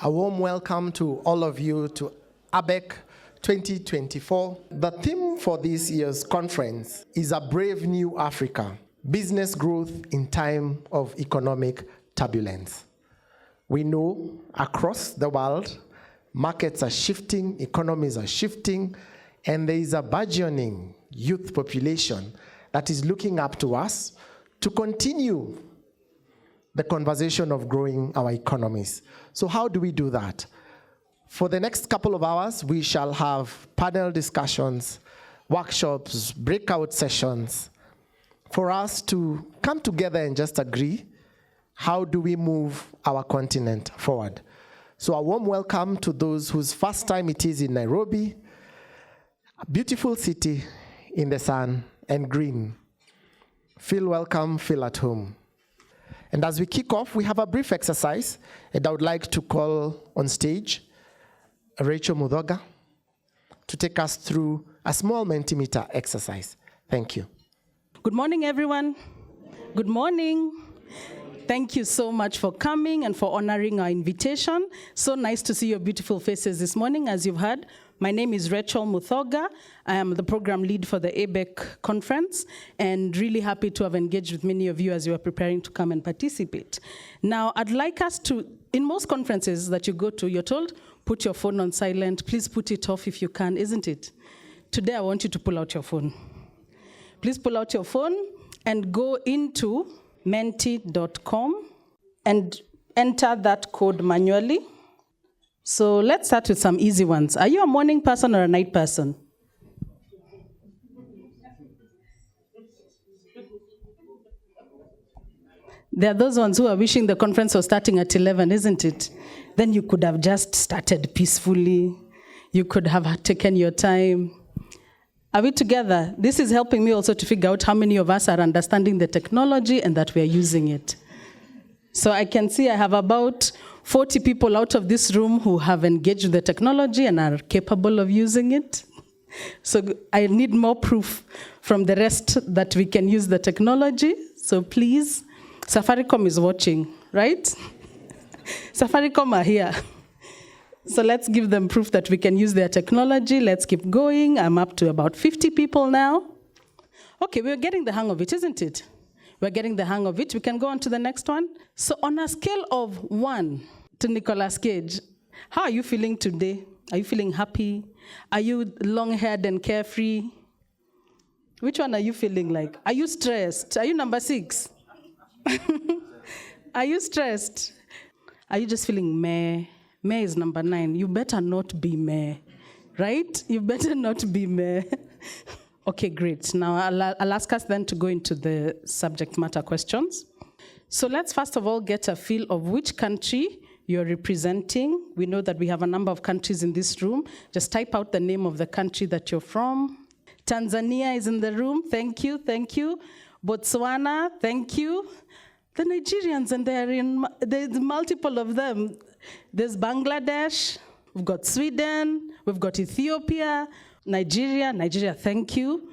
A warm welcome to all of you to ABEC 2024. The theme for this year's conference is A Brave New Africa, Business Growth in Time of Economic Turbulence. We know across the world, markets are shifting, economies are shifting, and there is a burgeoning youth population that is looking up to us to continue the conversation of growing our economies. So how do we do that? For the next couple of hours, we shall have panel discussions, workshops, breakout sessions, for us to come together and just agree, how do we move our continent forward? So a warm welcome to those whose first time it is in Nairobi, a beautiful city in the sun and green. Feel welcome, feel at home. And as we kick off, we have a brief exercise, and I would like to call on stage Rachel Muthoga to take us through a small Mentimeter exercise. Thank you. Good morning, everyone. Good morning. Thank you so much for coming and for honoring our invitation. So nice to see your beautiful faces this morning, as you've heard. My name is Rachel Muthoga. I am the program lead for the ABEC conference, and really happy to have engaged with many of you as you are preparing to come and participate. Now, I'd like us to, in most conferences that you go to, you're told, put your phone on silent. Please put it off if you can, isn't it? Today, I want you to pull out your phone. Please pull out your phone and go into menti.com and enter that code manually. So let's start with some easy ones. Are you a morning person or a night person? There are those ones who are wishing the conference was starting at 11, isn't it? Then you could have just started peacefully. You could have taken your time. Are we together? This is helping me also to figure out how many of us are understanding the technology and that we are using it. So I can see I have about 40 people out of this room who have engaged with the technology and are capable of using it. So I need more proof from the rest that we can use the technology. So please, Safaricom is watching, right? Safaricom are here. So let's give them proof that we can use their technology. Let's keep going. I'm up to about 50 people now. Okay, we're getting the hang of it, isn't it? We're getting the hang of it. We can go on to the next one. So on a scale of 1 to Nicolas Cage, how are you feeling today? Are you feeling happy? Are you long-haired and carefree? Which one are you feeling like? Are you stressed? Are you number 6? Are you stressed? Are you just feeling meh? Meh is number 9. You better not be meh, right? You better not be meh. Okay, great. Now I'll ask us then to go into the subject matter questions. So let's first of all get a feel of which country you're representing. We know that we have a number of countries in this room. Just type out the name of the country that you're from. Tanzania is in the room. Thank you, thank you. Botswana, thank you. The Nigerians, and there's multiple of them. There's Bangladesh, we've got Sweden, we've got Ethiopia, Nigeria, thank you.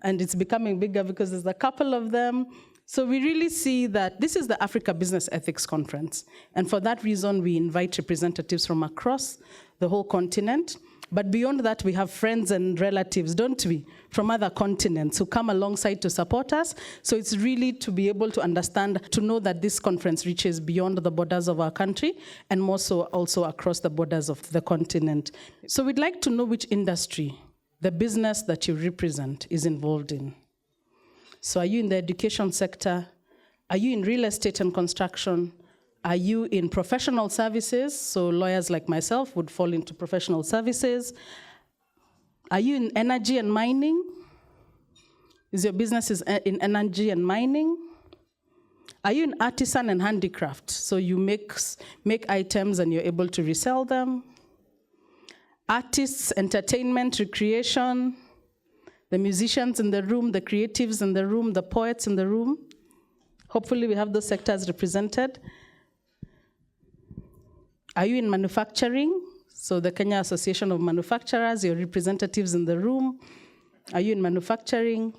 And it's becoming bigger because there's a couple of them. So we really see that this is the Africa Business Ethics Conference. And for that reason, we invite representatives from across the whole continent. But beyond that, we have friends and relatives, don't we, from other continents who come alongside to support us. So it's really to be able to understand, to know that this conference reaches beyond the borders of our country and more so also across the borders of the continent. So we'd like to know which industry the business that you represent is involved in. So are you in the education sector? Are you in real estate and construction? Are you in professional services? So lawyers like myself would fall into professional services. Are you in energy and mining? Is your business in energy and mining? Are you in artisan and handicraft? So you make items and you're able to resell them. Artists, entertainment, recreation, the musicians in the room, the creatives in the room, the poets in the room. Hopefully we have those sectors represented. Are you in manufacturing? So the Kenya Association of Manufacturers, your representatives in the room. Are you in manufacturing?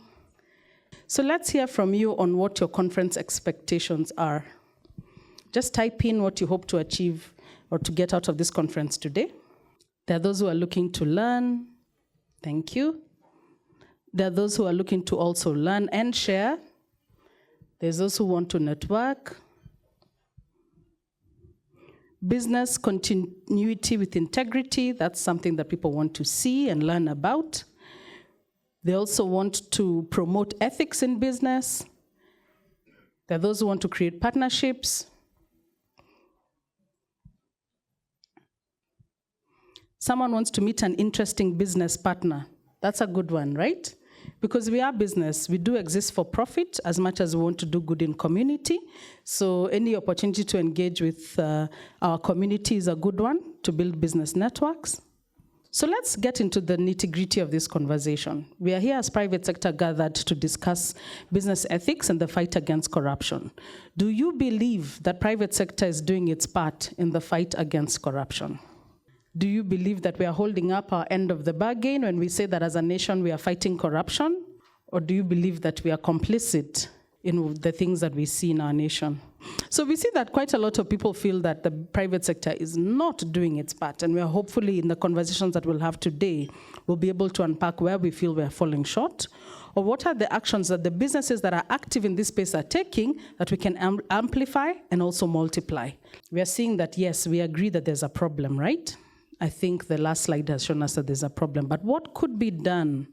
So let's hear from you on what your conference expectations are. Just type in what you hope to achieve or to get out of this conference today. There are those who are looking to learn. Thank you. There are those who are looking to also learn and share. There's those who want to network. Business continuity with integrity, that's something that people want to see and learn about. They also want to promote ethics in business. There are those who want to create partnerships. Someone wants to meet an interesting business partner. That's a good one, right? Because we are business, we do exist for profit as much as we want to do good in community. So any opportunity to engage with our community is a good one to build business networks. So let's get into the nitty-gritty of this conversation. We are here as private sector gathered to discuss business ethics and the fight against corruption. Do you believe that private sector is doing its part in the fight against corruption? Do you believe that we are holding up our end of the bargain when we say that as a nation we are fighting corruption? Or do you believe that we are complicit in the things that we see in our nation? So we see that quite a lot of people feel that the private sector is not doing its part, and we are hopefully in the conversations that we'll have today, we'll be able to unpack where we feel we're falling short, or what are the actions that the businesses that are active in this space are taking that we can amplify and also multiply. We are seeing that, yes, we agree that there's a problem, right? I think the last slide has shown us that there's a problem, but what could be done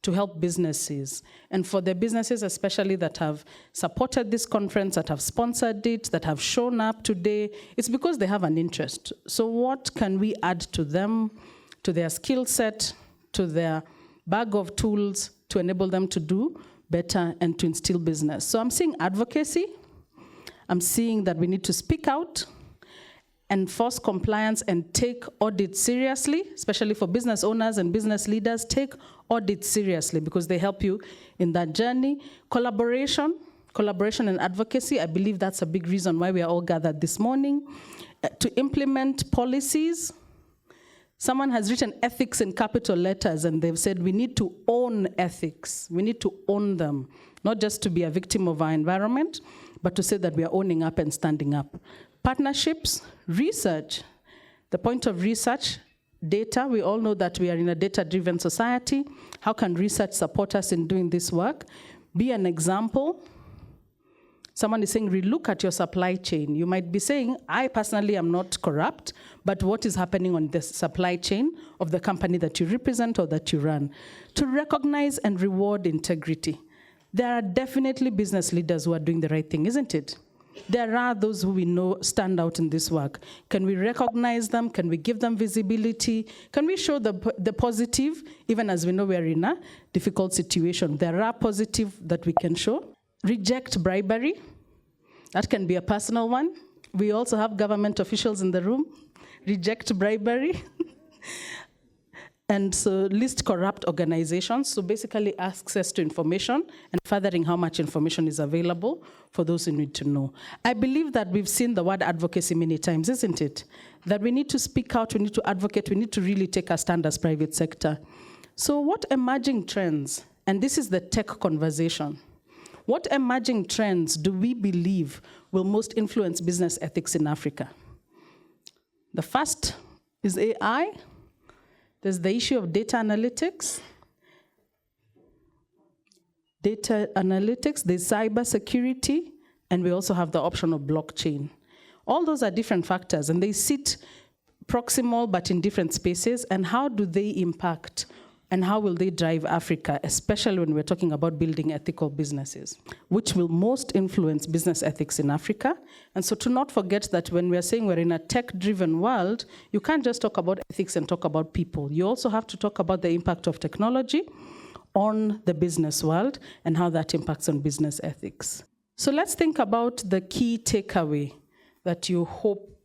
to help businesses, and for the businesses especially that have supported this conference, that have sponsored it, that have shown up today? It's because they have an interest. So what can we add to them, to their skill set, to their bag of tools to enable them to do better and to instill business? So I'm seeing advocacy. I'm seeing that we need to speak out, enforce compliance, and take audits seriously, especially for business owners and business leaders. Take audits seriously because they help you in that journey. Collaboration and advocacy, I believe that's a big reason why we are all gathered this morning. To implement policies. Someone has written ethics in capital letters, and they've said we need to own ethics. We need to own them, not just to be a victim of our environment, but to say that we are owning up and standing up. Partnerships, research. The point of research, data. We all know that we are in a data-driven society. How can research support us in doing this work? Be an example. Someone is saying, relook at your supply chain. You might be saying, I personally am not corrupt, but what is happening on the supply chain of the company that you represent or that you run? To recognize and reward integrity. There are definitely business leaders who are doing the right thing, isn't it? There are those who we know stand out in this work. Can we recognize them? Can we give them visibility? Can we show the positive, even as we know we're in a difficult situation? There are positive that we can show. Reject bribery. That can be a personal one. We also have government officials in the room. Reject bribery. And so list corrupt organizations, so basically access to information and furthering how much information is available for those who need to know. I believe that we've seen the word advocacy many times, isn't it? That we need to speak out, we need to advocate, we need to really take a stand as private sector. So what emerging trends, and this is the tech conversation, what emerging trends do we believe will most influence business ethics in Africa? The first is AI. There's the issue of data analytics. There's cyber security, and we also have the option of blockchain. All those are different factors, and they sit proximal but in different spaces, and how do they impact and how will they drive Africa, especially when we're talking about building ethical businesses, which will most influence business ethics in Africa. And so to not forget that when we're saying we're in a tech-driven world, you can't just talk about ethics and talk about people. You also have to talk about the impact of technology on the business world and how that impacts on business ethics. So let's think about the key takeaway that you hope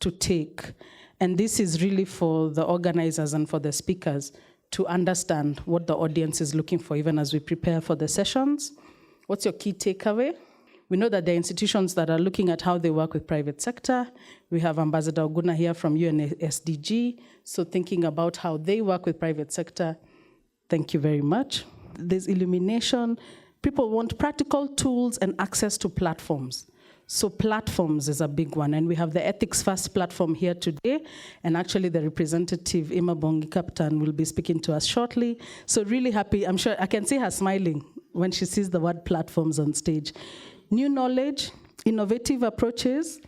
to take. And this is really for the organizers and for the speakers to understand what the audience is looking for, even as we prepare for the sessions. What's your key takeaway? We know that there are institutions that are looking at how they work with private sector. We have Ambassador Oguna here from UNSDG, so thinking about how they work with private sector. Thank you very much. There's illumination. People want practical tools and access to platforms. So platforms is a big one, and we have the Ethics First platform here today, and actually the representative, Imabongi Captain, will be speaking to us shortly. So really happy, I'm sure I can see her smiling when she sees the word platforms on stage. New knowledge, innovative approaches,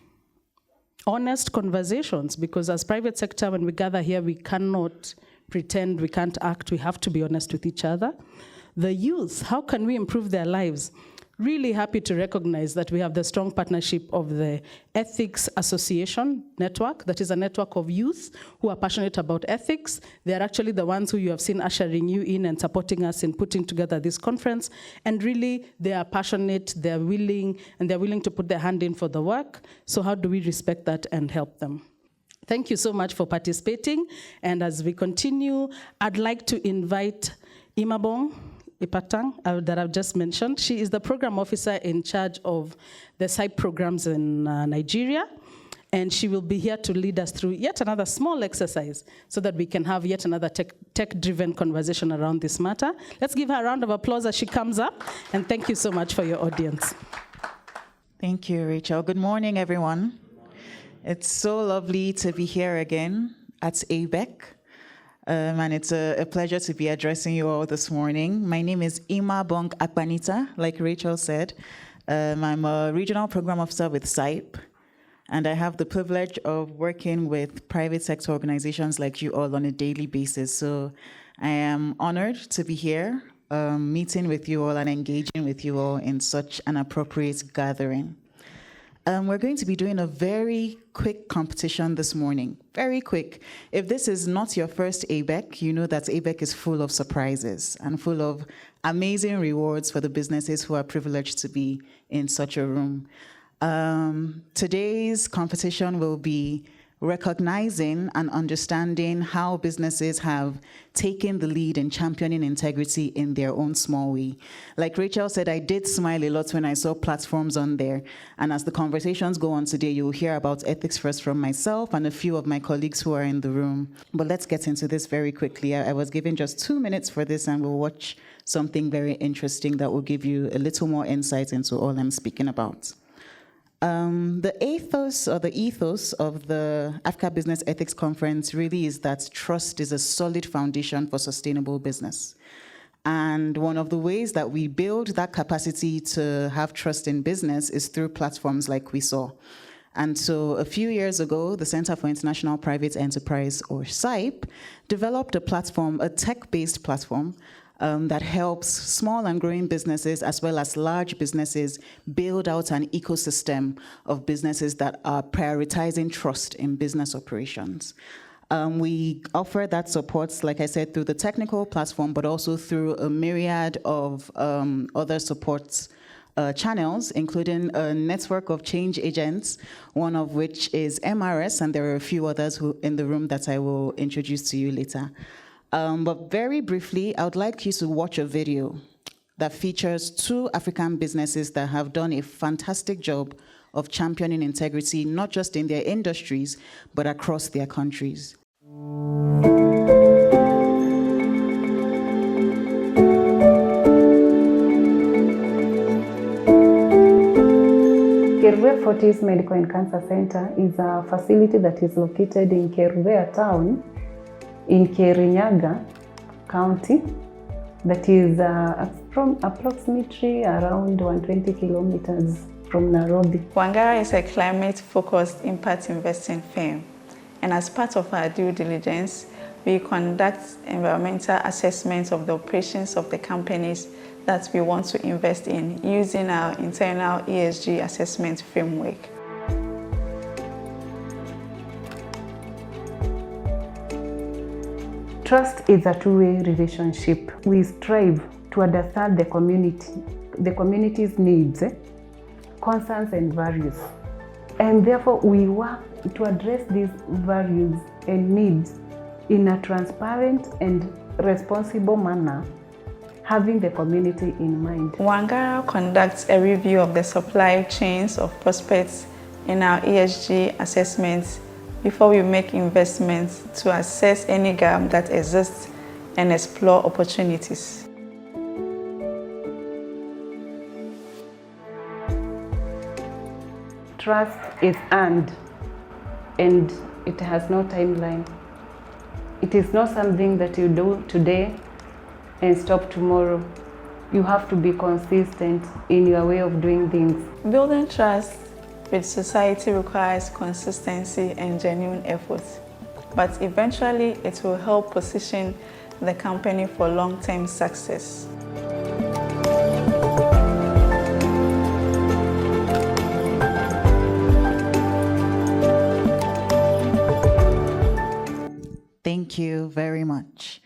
honest conversations, because as private sector, when we gather here, we cannot pretend, we can't act, we have to be honest with each other. The youth, how can we improve their lives? Really happy to recognize that we have the strong partnership of the Ethics Association Network, that is a network of youth who are passionate about ethics. They are actually the ones who you have seen ushering you in and supporting us in putting together this conference. And really, they are passionate, they're willing, and they're willing to put their hand in for the work. So how do we respect that and help them? Thank you so much for participating. And as we continue, I'd like to invite Imabong Ipatang, that I've just mentioned. She is the program officer in charge of the SIPE programs in Nigeria, and she will be here to lead us through yet another small exercise so that we can have yet another tech-driven conversation around this matter. Let's give her a round of applause as she comes up, and thank you so much for your audience. Thank you, Rachel. Good morning, everyone. It's so lovely to be here again at ABEC. And it's a pleasure to be addressing you all this morning. My name is Imabong Akpanita, like Rachel said. I'm a regional program officer with SIPE, and I have the privilege of working with private sector organizations like you all on a daily basis. So I am honored to be here, meeting with you all and engaging with you all in such an appropriate gathering. We're going to be doing a very quick competition this morning. Very quick. If this is not your first ABEC, you know that ABEC is full of surprises and full of amazing rewards for the businesses who are privileged to be in such a room. Today's competition will be recognizing and understanding how businesses have taken the lead in championing integrity in their own small way. Like Rachel said, I did smile a lot when I saw platforms on there. And as the conversations go on today, you'll hear about Ethics First from myself and a few of my colleagues who are in the room. But let's get into this very quickly. I was given just 2 minutes for this, and we'll watch something very interesting that will give you a little more insight into all I'm speaking about. The ethos of the Africa Business Ethics Conference really is that trust is a solid foundation for sustainable business. And one of the ways that we build that capacity to have trust in business is through platforms like we saw. And so a few years ago, the Center for International Private Enterprise, or SIPE, developed a platform, a tech-based platform, that helps small and growing businesses as well as large businesses build out an ecosystem of businesses that are prioritizing trust in business operations. We offer that support, like I said, through the technical platform, but also through a myriad of other support channels, including a network of change agents, one of which is MRS, and there are a few others who in the room that I will introduce to you later. But very briefly, I would like you to watch a video that features 2 African businesses that have done a fantastic job of championing integrity, not just in their industries, but across their countries. Keruvea Fortis Medical and Cancer Center is a facility that is located in Keruvea town, in Kirinyaga County, that is from approximately around 120 kilometers from Nairobi. Wangara is a climate-focused impact investing firm, and as part of our due diligence, we conduct environmental assessments of the operations of the companies that we want to invest in using our internal ESG assessment framework. Trust is a two-way relationship. We strive to understand the community's needs, concerns, and values. And therefore, we work to address these values and needs in a transparent and responsible manner, having the community in mind. Wangara conducts a review of the supply chains of prospects in our ESG assessments before we make investments to assess any gap that exists and explore opportunities. Trust is earned and it has no timeline. It is not something that you do today and stop tomorrow. You have to be consistent in your way of doing things. Building trust with society requires consistency and genuine effort, but eventually it will help position the company for long-term success. Thank you very much.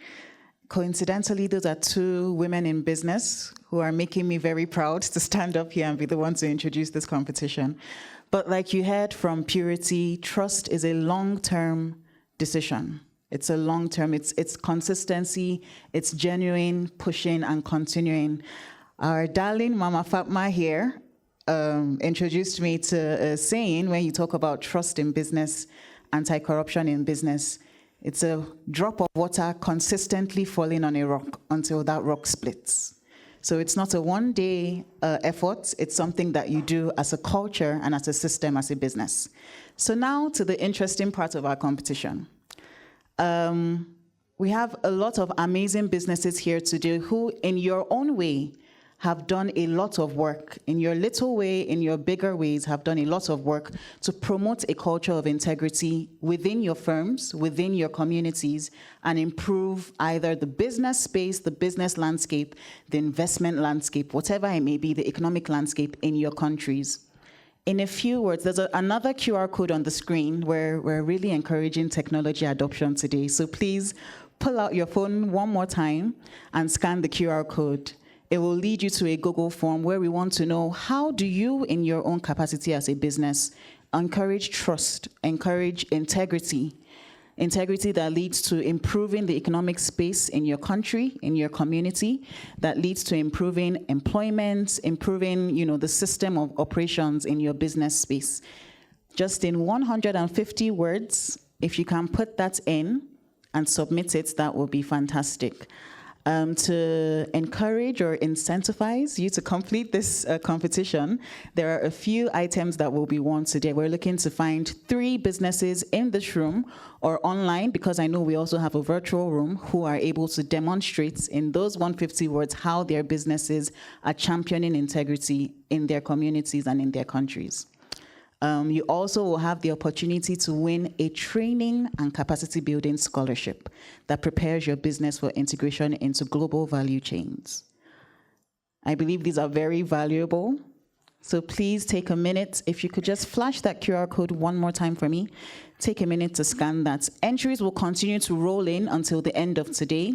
Coincidentally, those are two women in business who are making me very proud to stand up here and be the one to introduce this competition. But like you heard from Purity, trust is a long-term decision. It's a long-term, it's consistency, it's genuine, pushing and continuing. Our darling Mama Fatma here introduced me to a saying when you talk about trust in business, anti-corruption in business. It's a drop of water consistently falling on a rock until that rock splits. So it's not a one-day effort. It's something that you do as a culture and as a system, as a business. So now to the interesting part of our competition. We have a lot of amazing businesses here today who, in your own way, have done a lot of work, in your little way, in your bigger ways, have done a lot of work to promote a culture of integrity within your firms, within your communities, and improve either the business space, the business landscape, the investment landscape, whatever it may be, the economic landscape in your countries. In a few words, there's another QR code on the screen where we're really encouraging technology adoption today. So please pull out your phone one more time and scan the QR code. It will lead you to a Google form where we want to know, how do you, in your own capacity as a business, encourage trust, encourage integrity that leads to improving the economic space in your country, in your community, that leads to improving employment, improving, the system of operations in your business space. Just in 150 words, if you can put that in and submit it, that will be fantastic. To encourage or incentivize you to complete this competition, there are a few items that will be won today. We're looking to find 3 businesses in this room or online, because I know we also have a virtual room, who are able to demonstrate in those 150 words how their businesses are championing integrity in their communities and in their countries. You also will have the opportunity to win a training and capacity building scholarship that prepares your business for integration into global value chains. I believe these are very valuable. So please take a minute. If you could just flash that QR code one more time for me. Take a minute to scan that. Entries will continue to roll in until the end of today.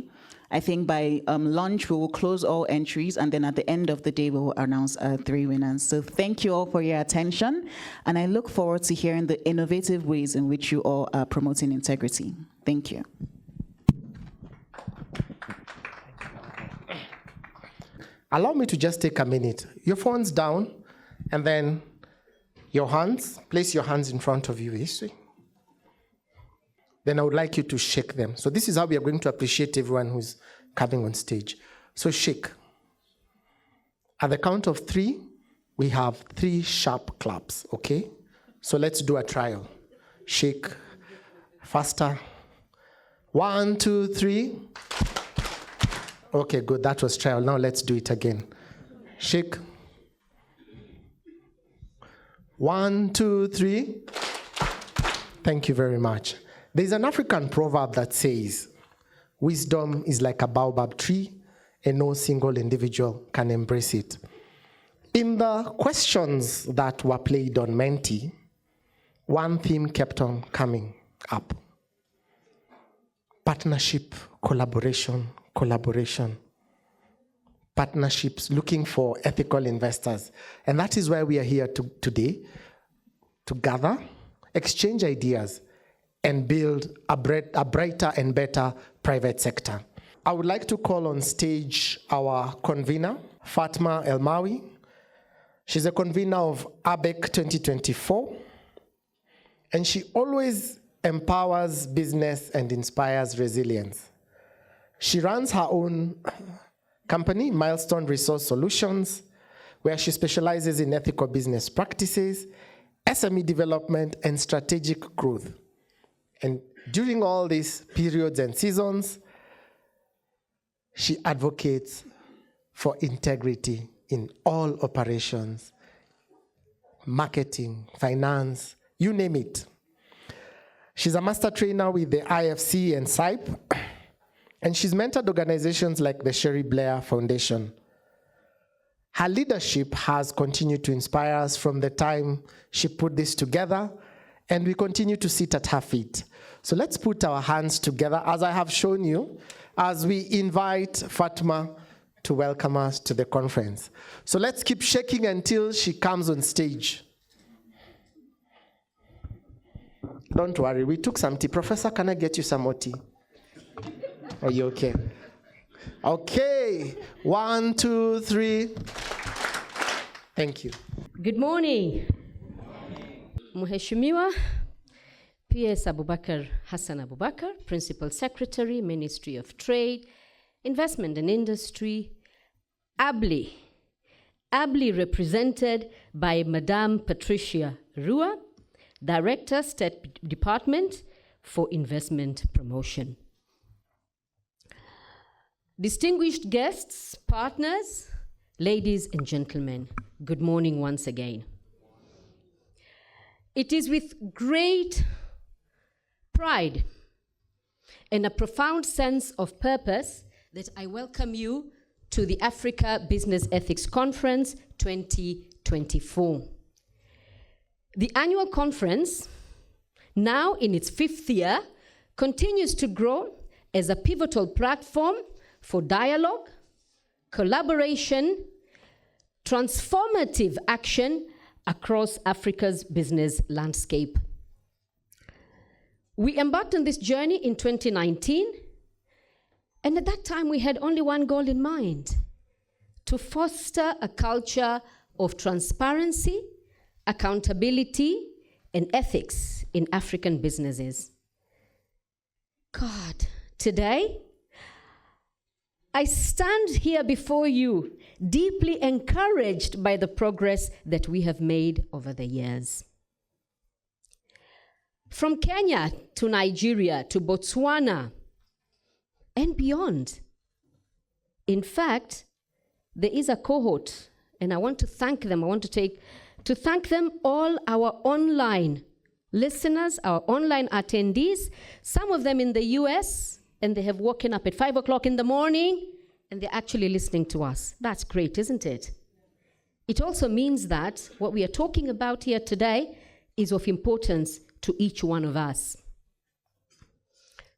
I think by lunch, we will close all entries, and then at the end of the day, we will announce 3 winners. So thank you all for your attention, and I look forward to hearing the innovative ways in which you all are promoting integrity. Thank you. Allow me to just take a minute. Your phone's down, and then your hands, place your hands in front of you, Then I would like you to shake them. So this is how we are going to appreciate everyone who's coming on stage. So shake. At the count of 3, we have 3 sharp claps, okay? So let's do a trial. Shake. Faster. 1, 2, 3. Okay, good. That was trial. Now let's do it again. Shake. 1, 2, 3. Thank you very much. There's an African proverb that says, wisdom is like a baobab tree, and no single individual can embrace it. In the questions that were played on Menti, one theme kept on coming up. Partnership, collaboration. Partnerships, looking for ethical investors. And that is why we are here today, to gather, exchange ideas, and build a brighter and better private sector. I would like to call on stage our convener, Fatma Elmawi. She's a convener of ABEC 2024, and she always empowers business and inspires resilience. She runs her own company, Milestone Resource Solutions, where she specializes in ethical business practices SME development, and strategic growth. And during all these periods and seasons, she advocates for integrity in all operations, marketing, finance, you name it. She's a master trainer with the IFC and SIPE, and she's mentored organizations like the Sherry Blair Foundation. Her leadership has continued to inspire us from the time she put this together, and we continue to sit at her feet. So let's put our hands together, as I have shown you, as we invite Fatma to welcome us to the conference. So let's keep shaking until she comes on stage. Don't worry, we took some tea. Professor, can I get you some more tea? Are you okay? Okay, 1, 2, 3. Thank you. Good morning. Mheshimiwa PS Abubakar Hassan Abubakar, Principal Secretary, Ministry of Trade, Investment and Industry, ably represented by Madame Patricia Rua, Director, State Department for Investment Promotion. Distinguished guests, partners, ladies and gentlemen, good morning once again. It is with great pride and a profound sense of purpose that I welcome you to the Africa Business Ethics Conference 2024. The annual conference, now in its 5th year, continues to grow as a pivotal platform for dialogue, collaboration, transformative action across Africa's business landscape. We embarked on this journey in 2019, and at that time we had only one goal in mind: to foster a culture of transparency, accountability, and ethics in African businesses. God, today, I stand here before you deeply encouraged by the progress that we have made over the years. From Kenya to Nigeria to Botswana and beyond. In fact, there is a cohort, and I want to thank them. I want to thank them, all our online listeners, our online attendees, some of them in the US, and they have woken up at 5 o'clock in the morning, and they're actually listening to us. That's great, isn't it? It also means that what we are talking about here today is of importance to each one of us.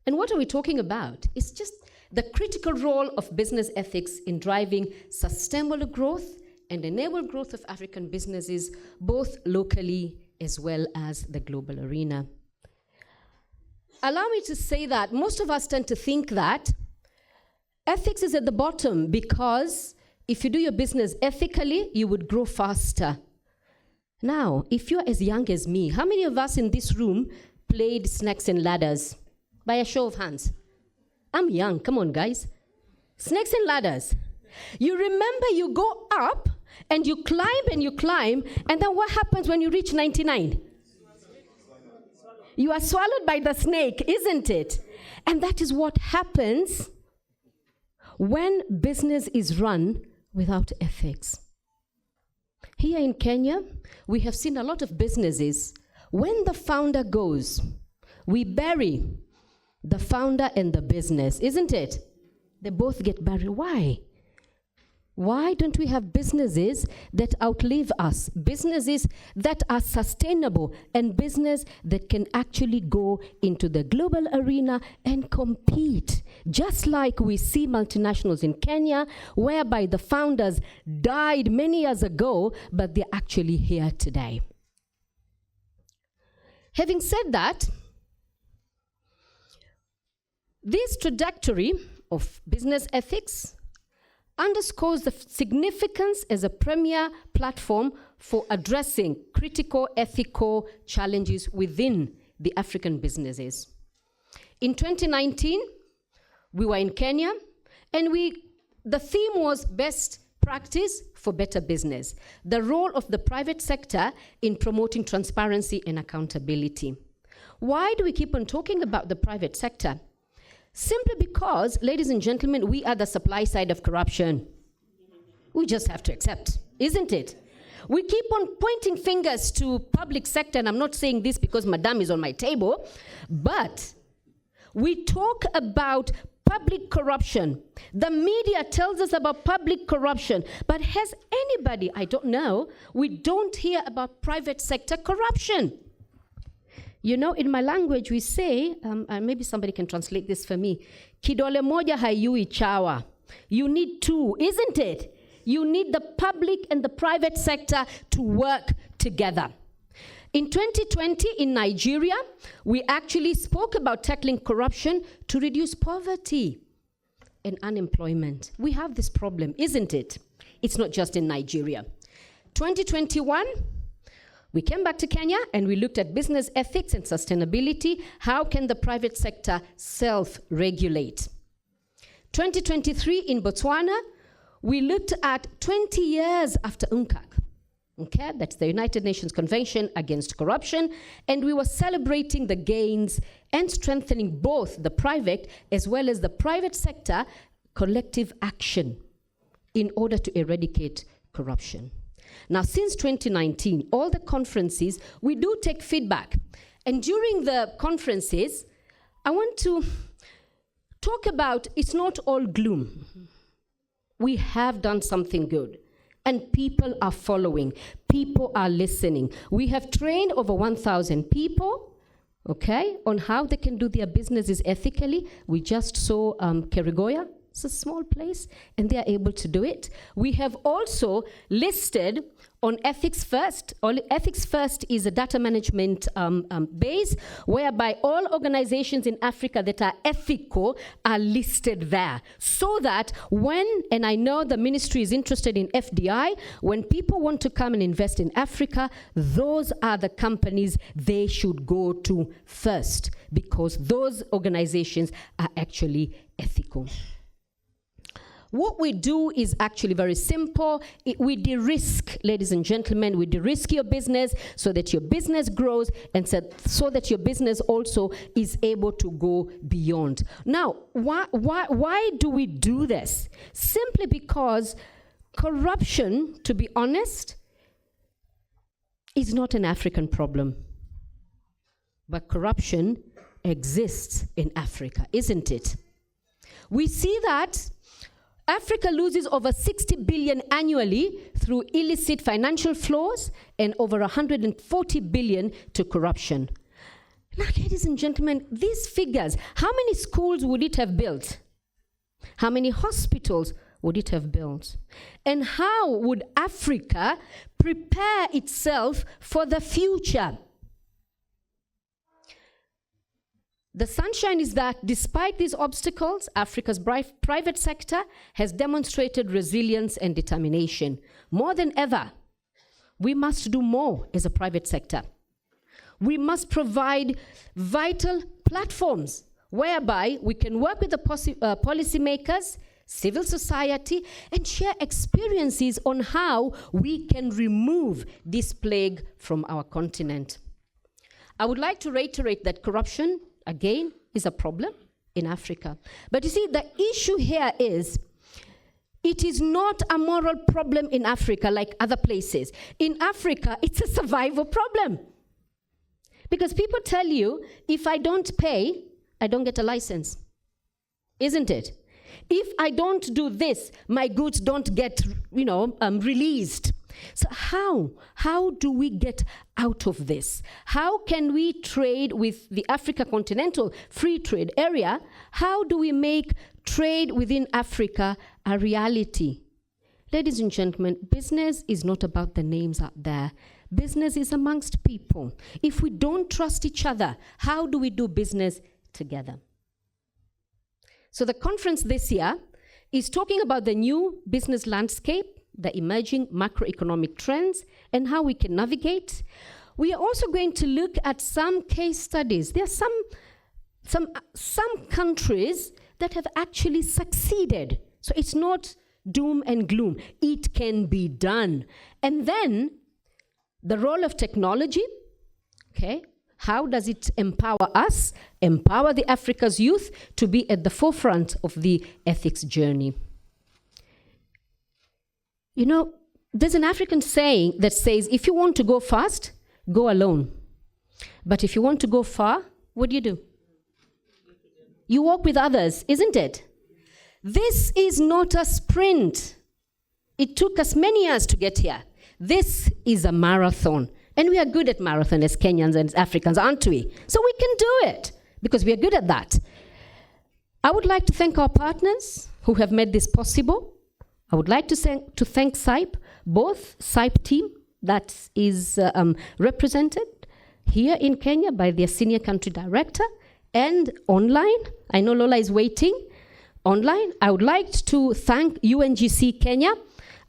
And what are we talking about? It's just the critical role of business ethics in driving sustainable growth and enable growth of African businesses, both locally as well as the global arena. Allow me to say that most of us tend to think that ethics is at the bottom, because if you do your business ethically, you would grow faster. Now, if you're as young as me, how many of us in this room played Snakes and Ladders? By a show of hands. I'm young, come on guys. Snakes and Ladders. You remember you go up and you climb, and then what happens when you reach 99? You are swallowed by the snake, isn't it? And that is what happens when business is run without ethics. Here in Kenya, we have seen a lot of businesses. When the founder goes, we bury the founder and the business, isn't it? They both get buried. Why? Why don't we have businesses that outlive us? Businesses that are sustainable, and business that can actually go into the global arena and compete. Just like we see multinationals in Kenya, whereby the founders died many years ago, but they're actually here today. Having said that, this trajectory of business ethics underscores the significance as a premier platform for addressing critical ethical challenges within the African businesses. In 2019, we were in Kenya, and the theme was best practice for better business. The role of the private sector in promoting transparency and accountability. Why do we keep on talking about the private sector? Simply because, ladies and gentlemen, we are the supply side of corruption. We just have to accept, isn't it? We keep on pointing fingers to public sector, and I'm not saying this because Madame is on my table, but we talk about public corruption. The media tells us about public corruption, but has anybody, I don't know, we don't hear about private sector corruption. You know, in my language we say, and maybe somebody can translate this for me, kidole moja haiui chawa. You need two, isn't it? You need the public and the private sector to work together. In 2020, in Nigeria, we actually spoke about tackling corruption to reduce poverty and unemployment. We have this problem, isn't it? It's not just in Nigeria. 2021, we came back to Kenya and we looked at business ethics and sustainability. How can the private sector self-regulate? 2023 in Botswana, we looked at 20 years after UNCAC. Okay, that's the United Nations Convention Against Corruption, and we were celebrating the gains and strengthening both the private as well as the private sector collective action in order to eradicate corruption. Now, since 2019, all the conferences, we do take feedback. And during the conferences, I want to talk about it's not all gloom. We have done something good. And people are following. People are listening. We have trained over 1,000 people, okay, on how they can do their businesses ethically. We just saw Kerigoya. It's a small place, and they are able to do it. We have also listed on Ethics First. Ethics First is a data management base whereby all organizations in Africa that are ethical are listed there. So that when, and I know the ministry is interested in FDI, when people want to come and invest in Africa, those are the companies they should go to first, because those organizations are actually ethical. What we do is actually very simple. We de-risk, ladies and gentlemen, we de-risk your business so that your business grows and so that your business also is able to go beyond. Now, why do we do this? Simply because corruption, to be honest, is not an African problem. But corruption exists in Africa, isn't it? We see that Africa loses over 60 billion annually through illicit financial flows and over 140 billion to corruption. Now, ladies and gentlemen, these figures, how many schools would it have built? How many hospitals would it have built? And how would Africa prepare itself for the future? The sunshine is that despite these obstacles, Africa's private sector has demonstrated resilience and determination. More than ever, we must do more as a private sector. We must provide vital platforms whereby we can work with the policymakers, civil society, and share experiences on how we can remove this plague from our continent. I would like to reiterate that corruption, again, is a problem in Africa. But you see, the issue here is, it is not a moral problem in Africa like other places. In Africa, it's a survival problem. Because people tell you, if I don't pay, I don't get a license. Isn't it? If I don't do this, my goods don't get, released. So how do we get out of this? How can we trade with the Africa Continental Free Trade Area? How do we make trade within Africa a reality? Ladies and gentlemen, business is not about the names out there. Business is amongst people. If we don't trust each other, how do we do business together? So the conference this year is talking about the new business landscape, the emerging macroeconomic trends, and how we can navigate. We are also going to look at some case studies. There are some countries that have actually succeeded. So it's not doom and gloom. It can be done. And then the role of technology, okay? How does it empower us, empower the Africa's youth to be at the forefront of the ethics journey? You know, there's an African saying that says, if you want to go fast, go alone. But if you want to go far, what do? You walk with others, isn't it? This is not a sprint. It took us many years to get here. This is a marathon. And we are good at marathon as Kenyans and as Africans, aren't we? So we can do it because we are good at that. I would like to thank our partners who have made this possible. I would like to thank SIPE, both SIPE team that is represented here in Kenya by their senior country director and online. I know Lola is waiting online. I would like to thank UNGC Kenya.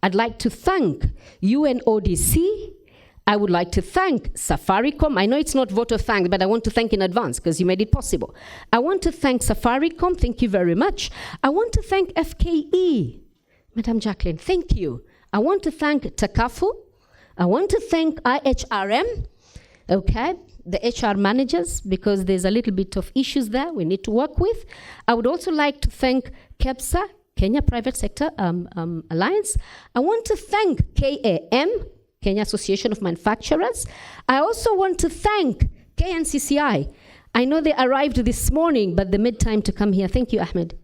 I'd like to thank UNODC. I would like to thank Safaricom. I know it's not vote of thanks, but I want to thank in advance because you made it possible. I want to thank Safaricom. Thank you very much. I want to thank FKE. Madam Jacqueline, thank you. I want to thank Takafu. I want to thank IHRM, okay, the HR managers, because there's a little bit of issues there we need to work with. I would also like to thank KEPSA, Kenya Private Sector Alliance. I want to thank KAM, Kenya Association of Manufacturers. I also want to thank KNCCI. I know they arrived this morning, but they made time to come here. Thank you, Ahmed.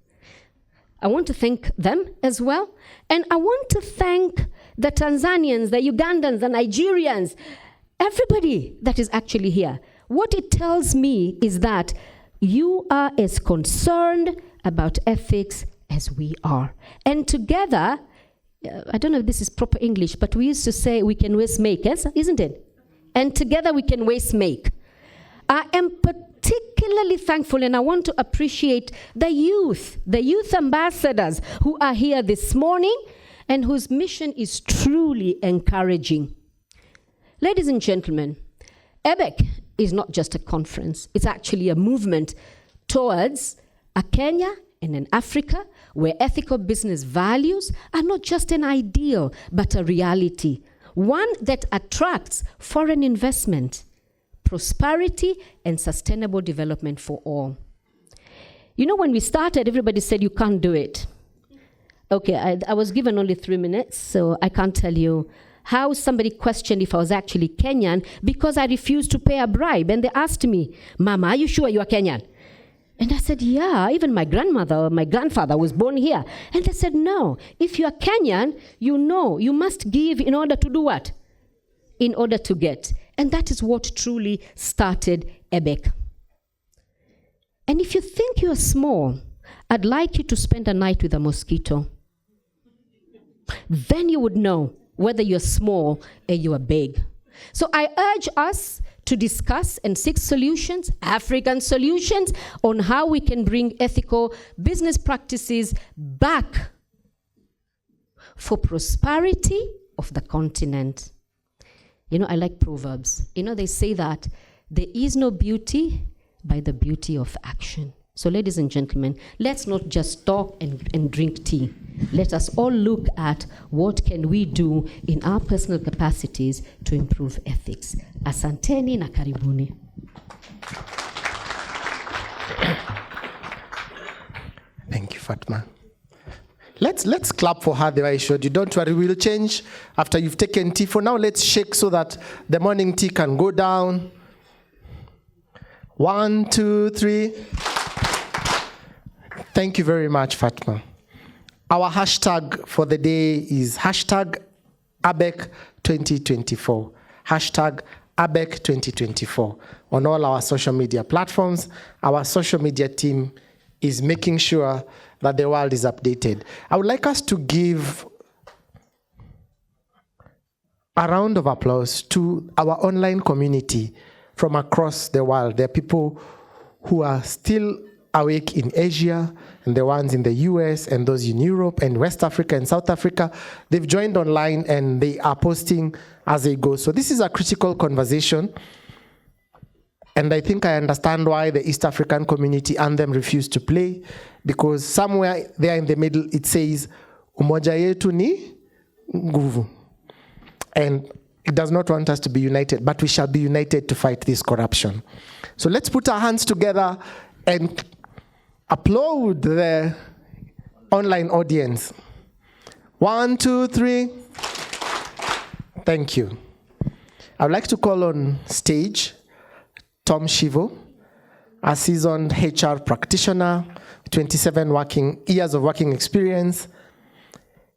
I want to thank them as well. And I want to thank the Tanzanians, the Ugandans, the Nigerians, everybody that is actually here. What it tells me is that you are as concerned about ethics as we are. And together, I don't know if this is proper English, but we used to say we can waste make, yes? Isn't it? And together we can waste make. I am particularly thankful, and I want to appreciate the youth ambassadors who are here this morning and whose mission is truly encouraging. Ladies and gentlemen, EBEC is not just a conference. It's actually a movement towards a Kenya and an Africa where ethical business values are not just an ideal, but a reality. One that attracts foreign investment, prosperity, and sustainable development for all. You know, when we started, everybody said, you can't do it. Okay, I was given only 3 minutes, so I can't tell you how somebody questioned if I was actually Kenyan because I refused to pay a bribe. And they asked me, Mama, are you sure you are Kenyan? And I said, yeah, even my grandmother or my grandfather was born here. And they said, no, if you are Kenyan, you know, you must give in order to do what? In order to get. And that is what truly started EBEC. And if you think you are small, I'd like you to spend a night with a mosquito. Then you would know whether you're small or you are big. So I urge us to discuss and seek solutions, African solutions, on how we can bring ethical business practices back for prosperity of the continent. You know, I like Proverbs. You know, they say that there is no beauty by the beauty of action. So ladies and gentlemen, let's not just talk and drink tea. Let us all look at what can we do in our personal capacities to improve ethics. Asanteni na karibuni. Thank you, Fatma. Let's clap for her the way I showed you. Don't worry, we'll change after you've taken tea. For now, let's shake so that the morning tea can go down. 1, 2, 3. Thank you very much, Fatma. Our hashtag for the day is hashtag ABEC 2024. Hashtag ABEC 2024. On all our social media platforms, our social media team is making sure that the world is updated. I would like us to give a round of applause to our online community from across the world. There are people who are still awake in Asia, and the ones in the US, and those in Europe, and West Africa, and South Africa. They've joined online, and they are posting as they go. So this is a critical conversation, and I think I understand why the East African community anthem refused to play, because somewhere there in the middle it says, Umoja yetu ni nguvu. And it does not want us to be united, but we shall be united to fight this corruption. So let's put our hands together and applaud the online audience. 1, 2, 3. Thank you. I would like to call on stage Tom Shivo, a seasoned HR practitioner, 27 years of working experience.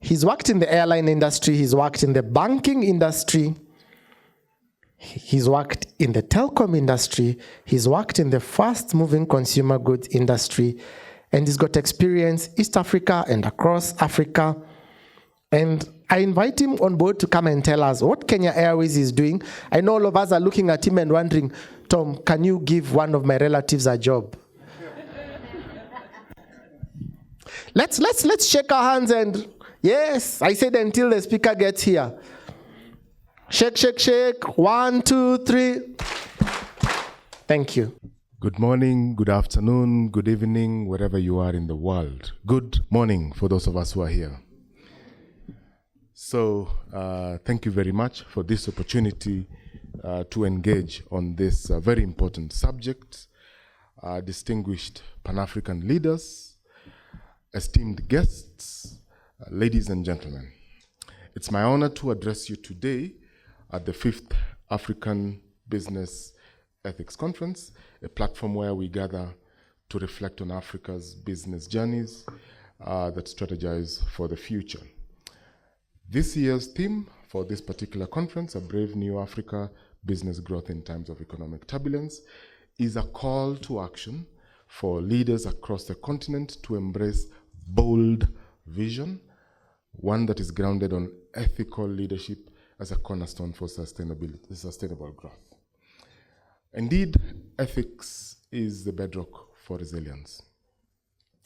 He's worked in the airline industry, he's worked in the banking industry, he's worked in the telecom industry, he's worked in the fast-moving consumer goods industry, and he's got experience East Africa and across Africa. And I invite him on board to come and tell us what Kenya Airways is doing. I know all of us are looking at him and wondering, Tom, can you give one of my relatives a job? Let's shake our hands and, yes, I said until the speaker gets here. Shake, shake, shake. 1, 2, 3. Thank you. Good morning, good afternoon, good evening, wherever you are in the world. Good morning for those of us who are here. So, thank you very much for this opportunity to engage on this very important subject. Distinguished Pan-African leaders, esteemed guests, ladies and gentlemen. It's my honor to address you today at the 5th African Business Ethics Conference, a platform where we gather to reflect on Africa's business journeys that strategize for the future. This year's theme for this particular conference, A Brave New Africa, Business Growth in Times of Economic Turbulence, is a call to action for leaders across the continent to embrace bold vision, one that is grounded on ethical leadership as a cornerstone for sustainable growth. Indeed, ethics is the bedrock for resilience.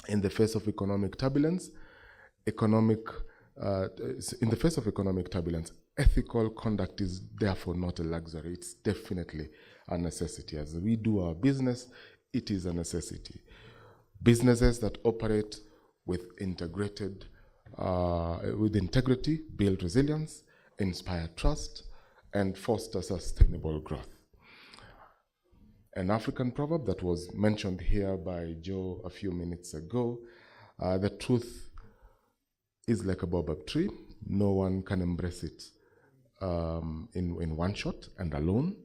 In the face of economic turbulence, ethical conduct is therefore not a luxury. It's definitely a necessity. As we do our business, it is a necessity. Businesses that operate with integrity build resilience, inspire trust, and foster sustainable growth. An African proverb that was mentioned here by Joe a few minutes ago, the truth is like a baobab tree. No one can embrace it in one shot and alone.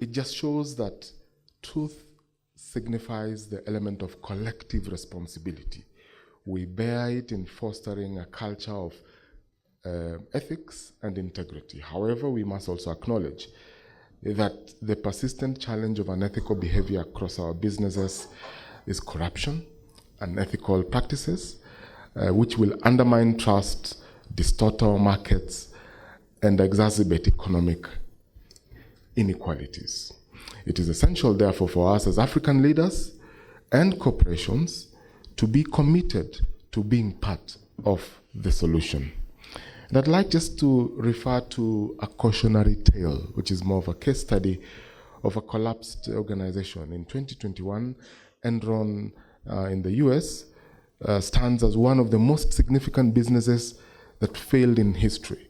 It just shows that truth signifies the element of collective responsibility. We bear it in fostering a culture of ethics and integrity. However, we must also acknowledge that the persistent challenge of unethical behavior across our businesses is corruption, unethical practices, which will undermine trust, distort our markets, and exacerbate economic inequalities. It is essential, therefore, for us as African leaders and corporations to be committed to being part of the solution. And I'd like just to refer to a cautionary tale, which is more of a case study of a collapsed organization. In 2021, Enron in the US stands as one of the most significant businesses that failed in history,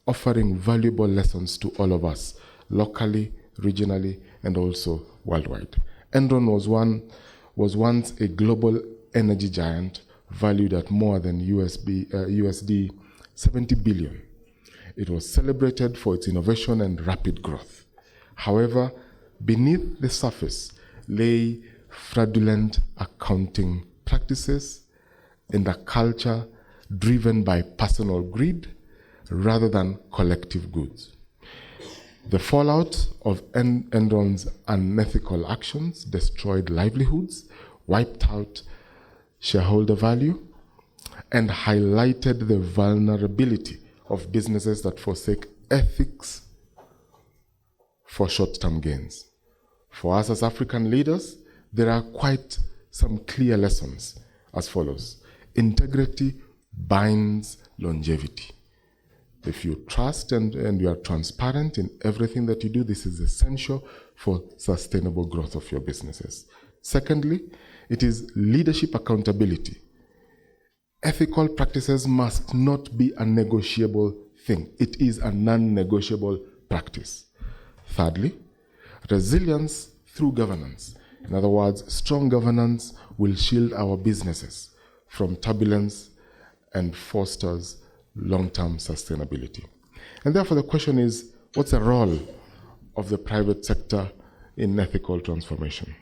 offering valuable lessons to all of us, locally, regionally, and also worldwide. Enron was once a global energy giant valued at more than USD 70 billion. It was celebrated for its innovation and rapid growth. However, beneath the surface lay fraudulent accounting practices and a culture driven by personal greed rather than collective goods. The fallout of Enron's unethical actions destroyed livelihoods, wiped out shareholder value, and highlighted the vulnerability of businesses that forsake ethics for short-term gains. For us as African leaders, there are quite some clear lessons as follows. Integrity binds longevity. If you trust and you are transparent in everything that you do, this is essential for sustainable growth of your businesses. Secondly, it is leadership accountability. ethical practices must not be a negotiable thing. It is a non-negotiable practice. Thirdly, resilience through governance. In other words, strong governance will shield our businesses from turbulence and fosters long-term sustainability. And therefore the question is, what's the role of the private sector in ethical transformation?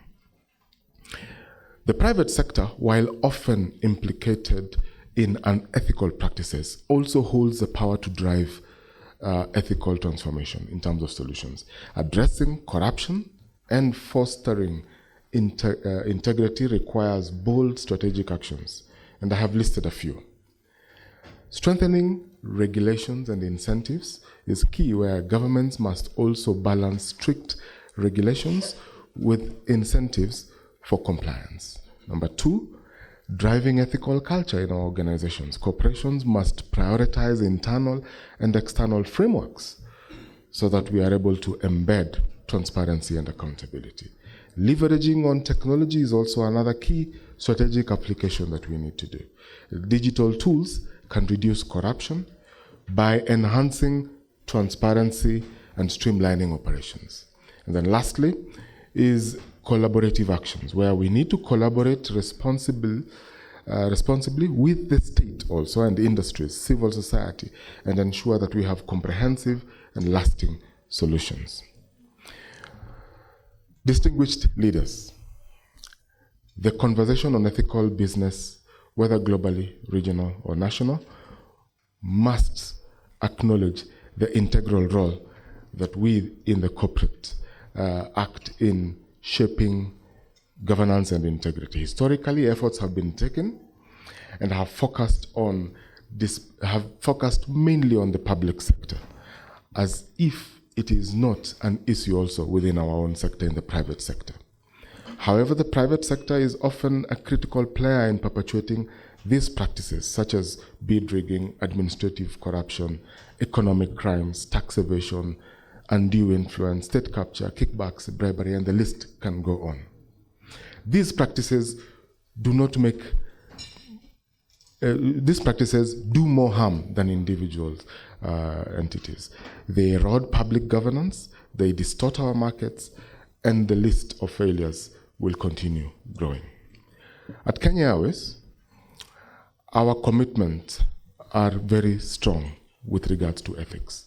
The private sector, while often implicated in unethical practices, also holds the power to drive ethical transformation in terms of solutions. Addressing corruption and fostering integrity requires bold strategic actions, and I have listed a few. Strengthening regulations and incentives is key, where governments must also balance strict regulations with incentives for compliance. Number two, driving ethical culture in our organizations. Corporations must prioritize internal and external frameworks so that we are able to embed transparency and accountability. Leveraging on technology is also another key strategic application that we need to do. Digital tools can reduce corruption by enhancing transparency and streamlining operations. And then lastly is collaborative actions, where we need to collaborate responsibly with the state also and industries, civil society, and ensure that we have comprehensive and lasting solutions. Distinguished leaders, the conversation on ethical business, whether globally, regional, or national, must acknowledge the integral role that we in the corporate act in shaping governance and integrity. Historically, efforts have been taken and have focused mainly on the public sector, as if it is not an issue also within our own sector in the private sector. However, the private sector is often a critical player in perpetuating these practices, such as bid rigging, administrative corruption, economic crimes, tax evasion, undue influence, state capture, kickbacks, bribery, and the list can go on. These practices do more harm than individual entities. They erode public governance, they distort our markets, and the list of failures will continue growing. At Kenya Airways, our commitments are very strong with regards to ethics.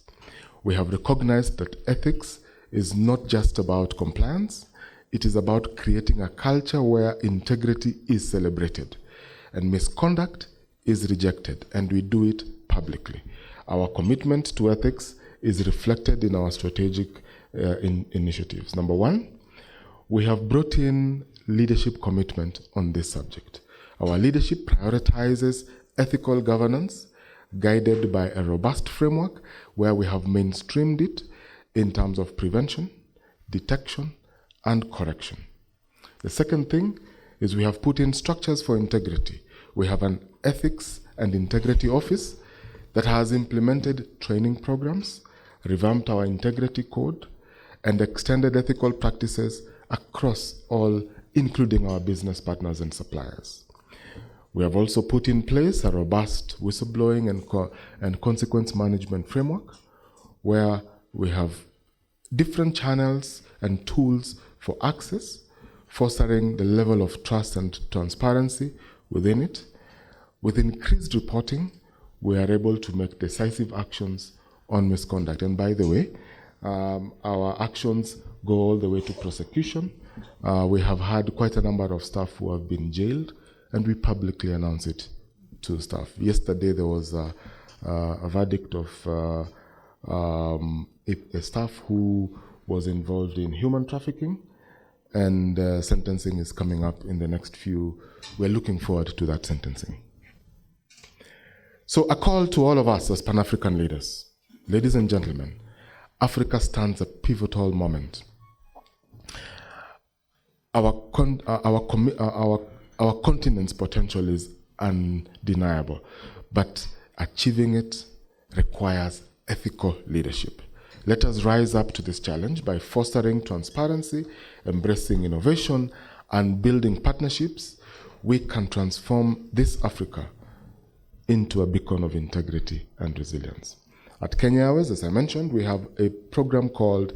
We have recognized that ethics is not just about compliance, it is about creating a culture where integrity is celebrated and misconduct is rejected, and we do it publicly. Our commitment to ethics is reflected in our strategic initiatives. Number one, we have brought in leadership commitment on this subject. Our leadership prioritizes ethical governance, guided by a robust framework where we have mainstreamed it in terms of prevention, detection, and correction. The second thing is we have put in structures for integrity. We have an ethics and integrity office that has implemented training programs, revamped our integrity code, and extended ethical practices across all, including our business partners and suppliers. We have also put in place a robust whistleblowing and consequence management framework where we have different channels and tools for access, fostering the level of trust and transparency within it. With increased reporting, we are able to make decisive actions on misconduct. And by the way, our actions go all the way to prosecution. We have had quite a number of staff who have been jailed, and we publicly announce it to staff. Yesterday, there was a verdict of a staff who was involved in human trafficking, and sentencing is coming up in the next few. We're looking forward to that sentencing. So a call to all of us as Pan-African leaders. Ladies and gentlemen, Africa stands a pivotal moment. Our continent's potential is undeniable, but achieving it requires ethical leadership. Let us rise up to this challenge by fostering transparency, embracing innovation, and building partnerships. We can transform this Africa into a beacon of integrity and resilience. At Kenya Airways, as I mentioned, we have a program called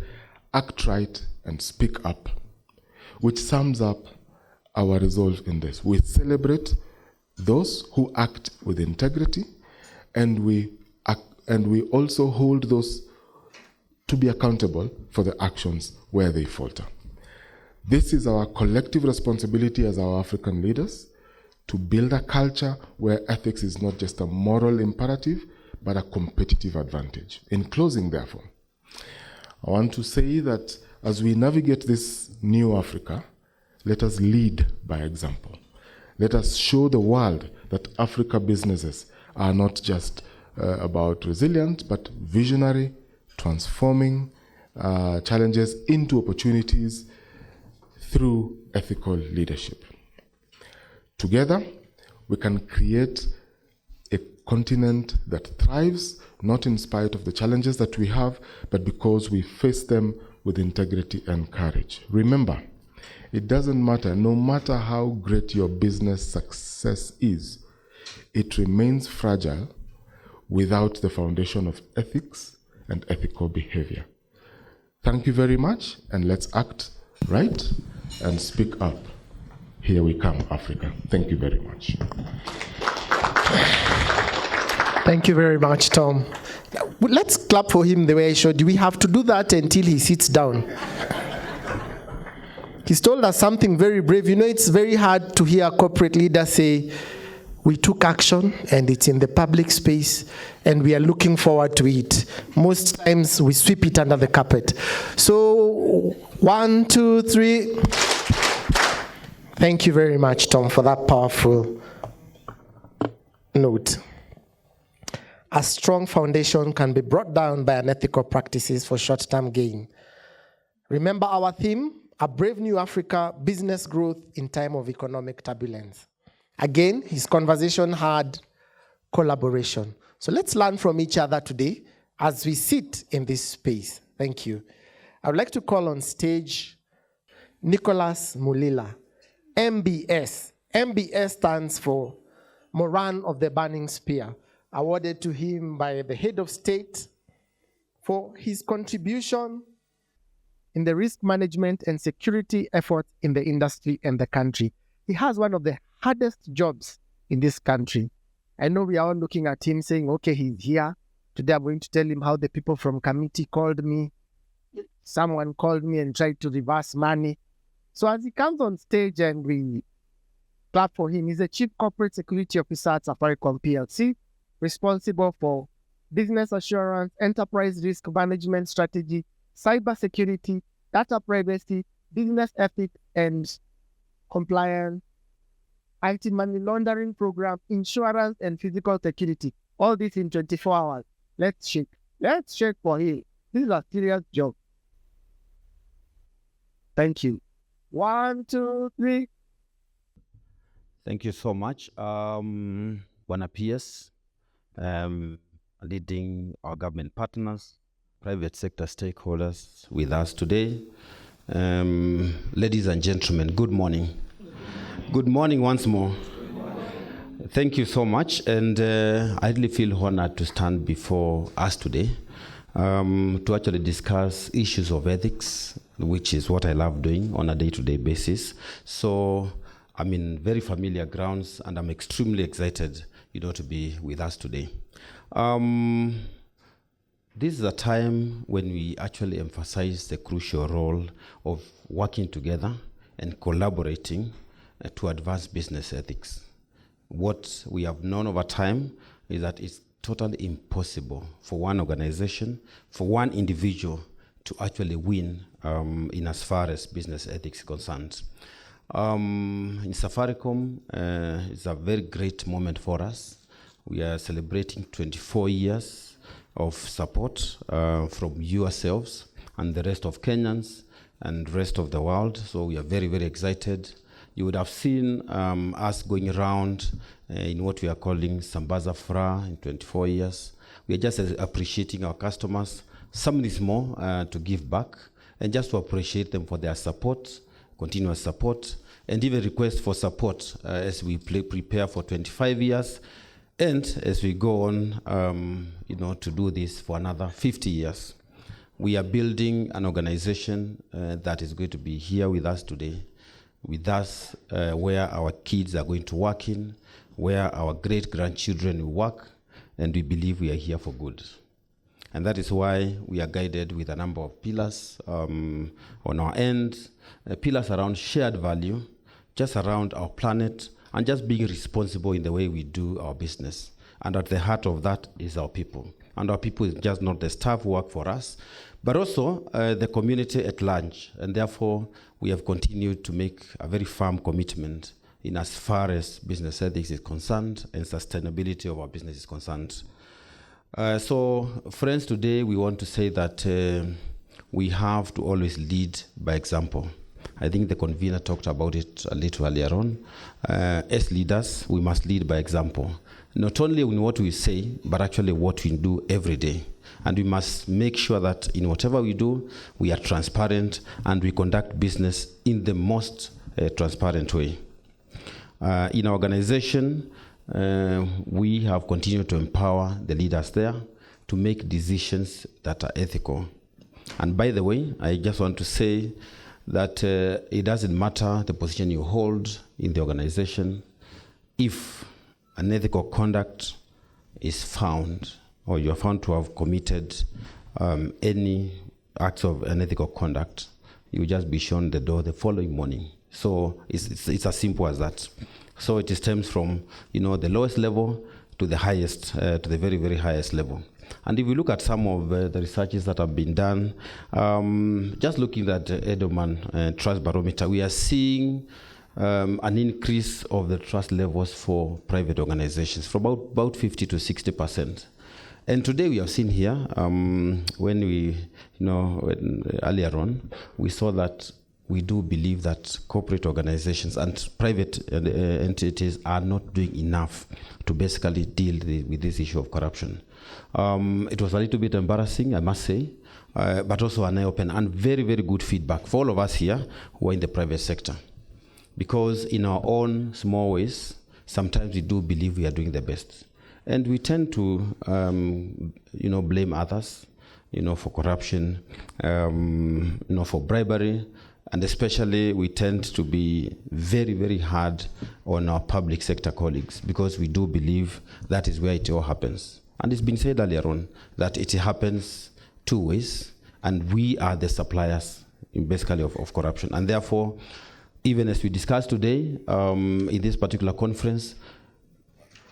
Act Right and Speak Up, which sums up our resolve in this. We celebrate those who act with integrity, and we also hold those to be accountable for the actions where they falter. This is our collective responsibility as our African leaders to build a culture where ethics is not just a moral imperative, but a competitive advantage. In closing, therefore, I want to say that as we navigate this new Africa, let us lead by example. Let us show the world that Africa businesses are not just about resilient, but visionary, transforming challenges into opportunities through ethical leadership. Together, we can create a continent that thrives, not in spite of the challenges that we have, but because we face them with integrity and courage. Remember, it doesn't matter, no matter how great your business success is, it remains fragile without the foundation of ethics and ethical behavior. Thank you very much, and let's act right and speak up. Here we come, Africa. Thank you very much. Thank you very much, Tom. Let's clap for him the way I showed. Do we have to do that until he sits down? He's told us something very brave. You know, it's very hard to hear corporate leaders say, we took action and it's in the public space and we are looking forward to it. Most times we sweep it under the carpet. So 1, 2, 3. Thank you very much, Tom, for that powerful note. A strong foundation can be brought down by unethical practices for short-term gain. Remember our theme, A Brave New Africa, Business Growth in Time of Economic Turbulence. Again, his conversation had collaboration. So let's learn from each other today as we sit in this space. Thank you. I would like to call on stage Nicholas Mulila, MBS. MBS stands for Moran of the Burning Spear, awarded to him by the head of state for his contribution in the risk management and security efforts in the industry and the country. He has one of the hardest jobs in this country. I know we are all looking at him saying, okay, he's here. Today I'm going to tell him how the people from committee called me. Someone called me and tried to reverse money. So as he comes on stage and we clap for him, he's the Chief Corporate Security Officer at Safaricom PLC, responsible for business assurance, enterprise risk management strategy, cyber security, data privacy, business ethics and compliance, anti-money laundering program, insurance and physical security. All this in 24 hours. Let's shake. Let's shake for him. This is a serious job. Thank you. 1, 2, 3. Thank you so much. Bwana PS, leading our government partners, private sector stakeholders with us today. Ladies and gentlemen, good morning. Good morning once more. Thank you so much, and I really feel honored to stand before us today to actually discuss issues of ethics, which is what I love doing on a day-to-day basis. So I'm in very familiar grounds, and I'm extremely excited, to be with us today. This is a time when we actually emphasize the crucial role of working together and collaborating to advance business ethics. What we have known over time is that it's totally impossible for one organization, for one individual to actually win in as far as business ethics is concerned. In Safaricom, it's a very great moment for us. We are celebrating 24 years of support from yourselves and the rest of Kenyans and the rest of the world. So we are very, very excited. You would have seen us going around in what we are calling Sambaza Fra in 24 years. We are just appreciating our customers. Some is more to give back and just to appreciate them for their support, continuous support, and even request for support as we prepare for 25 years. And as we go on, to do this for another 50 years, we are building an organization that is going to be here with us today, with us where our kids are going to work in, where our great-grandchildren will work, and we believe we are here for good. And that is why we are guided with a number of pillars on our end, pillars around shared value, just around our planet, and just being responsible in the way we do our business. And at the heart of that is our people. And our people is just not the staff who work for us, but also the community at large. And therefore, we have continued to make a very firm commitment in as far as business ethics is concerned and sustainability of our business is concerned. So, friends, today we want to say that we have to always lead by example. I think the convener talked about it a little earlier on. As leaders, we must lead by example, not only in what we say, but actually what we do every day. And we must make sure that in whatever we do, we are transparent and we conduct business in the most transparent way. In our organization, we have continued to empower the leaders there to make decisions that are ethical. And by the way, I just want to say that it doesn't matter the position you hold in the organization. If unethical conduct is found, or you are found to have committed any acts of unethical conduct, you just be shown the door the following morning. So it's as simple as that. So it stems from the lowest level to the highest, to the very, very highest level. And if we look at some of the researches that have been done, just looking at Edelman Trust Barometer, we are seeing an increase of the trust levels for private organizations from about 50 to 60%. And today we have seen here, when earlier on, we saw that we do believe that corporate organizations and private entities are not doing enough to basically deal with this issue of corruption. It was a little bit embarrassing, I must say, but also an eye-opener and very, very good feedback for all of us here who are in the private sector. Because in our own small ways, sometimes we do believe we are doing the best. And we tend to, blame others, for corruption, for bribery. And especially, we tend to be very, very hard on our public sector colleagues because we do believe that is where it all happens. And it's been said earlier on that it happens two ways, and we are the suppliers, basically, of corruption. And therefore, even as we discussed today in this particular conference,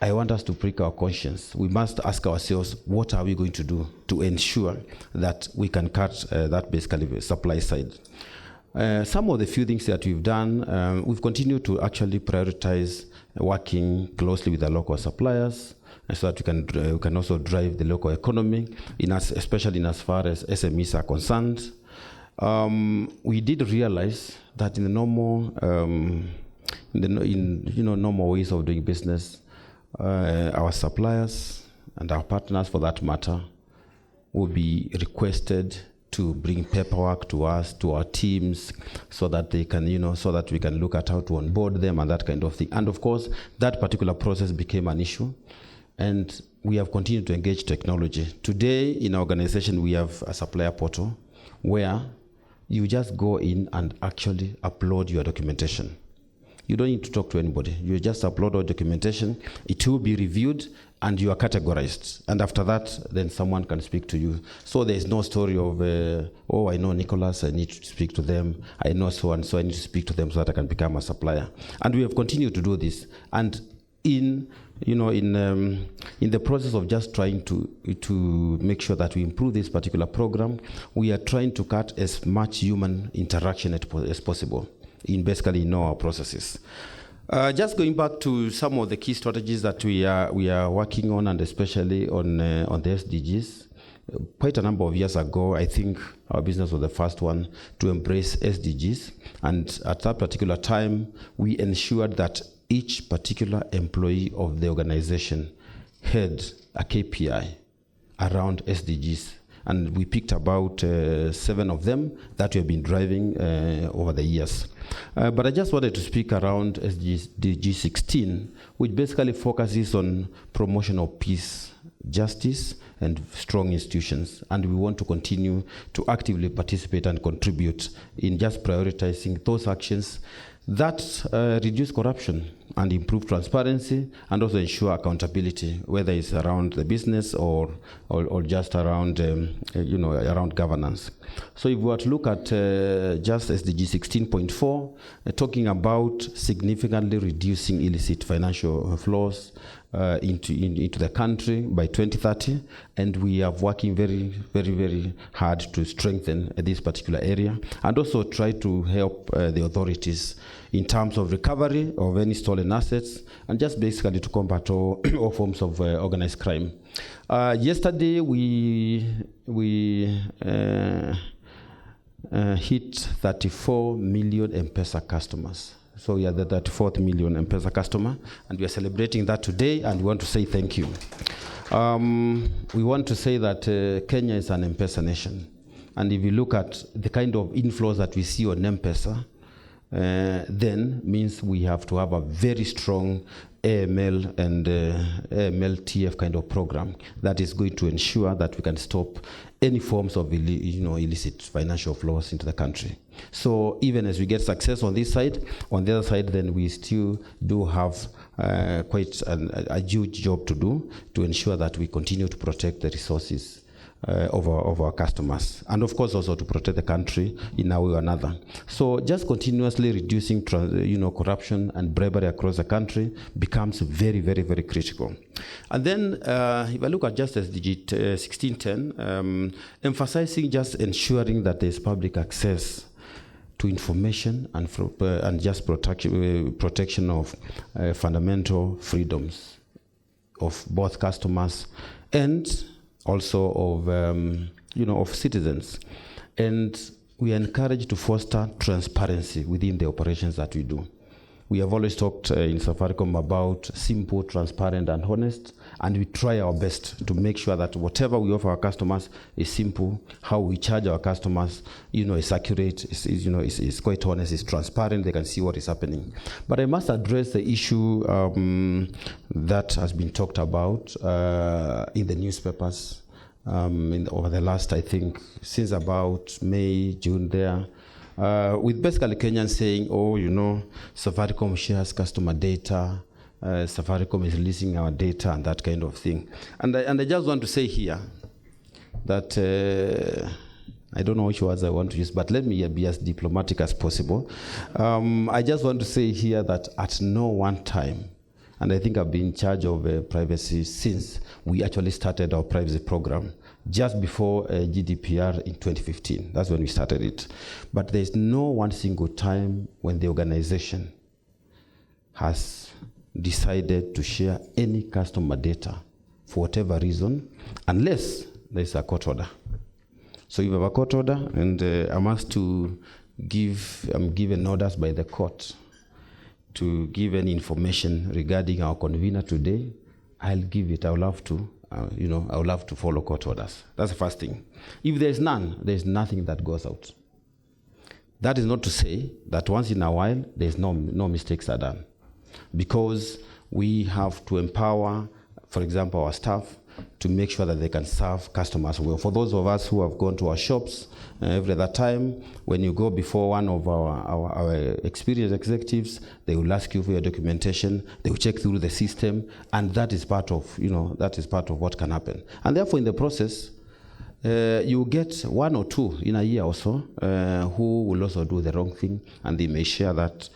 I want us to prick our conscience. We must ask ourselves, what are we going to do to ensure that we can cut that basically supply side? Some of the few things that we've done, we've continued to actually prioritize working closely with the local suppliers, so that we can also drive the local economy, especially in as far as SMEs are concerned. We did realize that in the normal, normal ways of doing business, our suppliers and our partners, for that matter, will be requested to bring paperwork to us, to our teams, so that they can, so that we can look at how to onboard them and that kind of thing. And of course, that particular process became an issue, and we have continued to engage technology. Today, in our organization, we have a supplier portal where you just go in and actually upload your documentation. You don't need to talk to anybody. You just upload our documentation. It will be reviewed, and you are categorized. And after that, then someone can speak to you. So there is no story of, I know Nicholas, I need to speak to them. I know so-and-so, I need to speak to them so that I can become a supplier. And we have continued to do this. And in the process of just trying to make sure that we improve this particular program, we are trying to cut as much human interaction as possible in our processes. Just going back to some of the key strategies that we are working on, and especially on the SDGs. Quite a number of years ago, I think our business was the first one to embrace SDGs, and at that particular time, we ensured that each particular employee of the organization had a KPI around SDGs. And we picked about 7 of them that we have been driving over the years. But I just wanted to speak around SDG 16, which basically focuses on promotion of peace, justice, and strong institutions. And we want to continue to actively participate and contribute in just prioritizing those actions that reduce corruption and improve transparency and also ensure accountability, whether it's around the business or just around, around governance. So if we were to look at just SDG 16.4, talking about significantly reducing illicit financial flows into the country by 2030, and we are working very, very, very hard to strengthen this particular area and also try to help the authorities in terms of recovery of any stolen assets and just basically to combat all forms of organized crime. Yesterday we hit 34 million M-Pesa customers. So we are the 34th million M-Pesa customer, and we are celebrating that today, and we want to say thank you. We want to say that Kenya is an M-Pesa nation, and if you look at the kind of inflows that we see on M-Pesa, then means we have to have a very strong AML and AML-TF kind of program that is going to ensure that we can stop any forms of illicit financial flows into the country. So even as we get success on this side, on the other side, then we still do have quite a huge job to do to ensure that we continue to protect the resources of our customers, and of course also to protect the country in a way or another. So just continuously reducing corruption and bribery across the country becomes very, very, very critical. And then if I look at just SDG 1610, emphasizing just ensuring that there's public access to information and just protection of fundamental freedoms of both customers and also of citizens. And we are encouraged to foster transparency within the operations that we do. We have always talked in Safaricom about simple, transparent, and honest, and we try our best to make sure that whatever we offer our customers is simple. How we charge our customers, is accurate, is quite honest, is transparent. They can see what is happening. But I must address the issue that has been talked about in the newspapers over the last, I think, since about May, June there. With basically Kenyans saying, Safaricom shares customer data, Safaricom is releasing our data and that kind of thing. And I just want to say here that, I don't know which words I want to use, but let me be as diplomatic as possible. I just want to say here that at no one time, and I think I've been in charge of privacy since we actually started our privacy program, just before GDPR in 2015. That's when we started it. But there's no one single time when the organization has decided to share any customer data for whatever reason, unless there's a court order. So you have a court order, and I'm asked to I'm given orders by the court to give any information regarding our convener today. I'll give it. I will have to. I will have to follow court orders. That's the first thing. If there's none, there's nothing that goes out. That is not to say that once in a while, there's no mistakes are done. Because we have to empower, for example, our staff to make sure that they can serve customers well. For those of us who have gone to our shops every other time, when you go before one of our experienced executives, they will ask you for your documentation, they will check through the system, and that is part of, what can happen. And therefore, in the process, you get one or two in a year or so who will also do the wrong thing, and they may share that,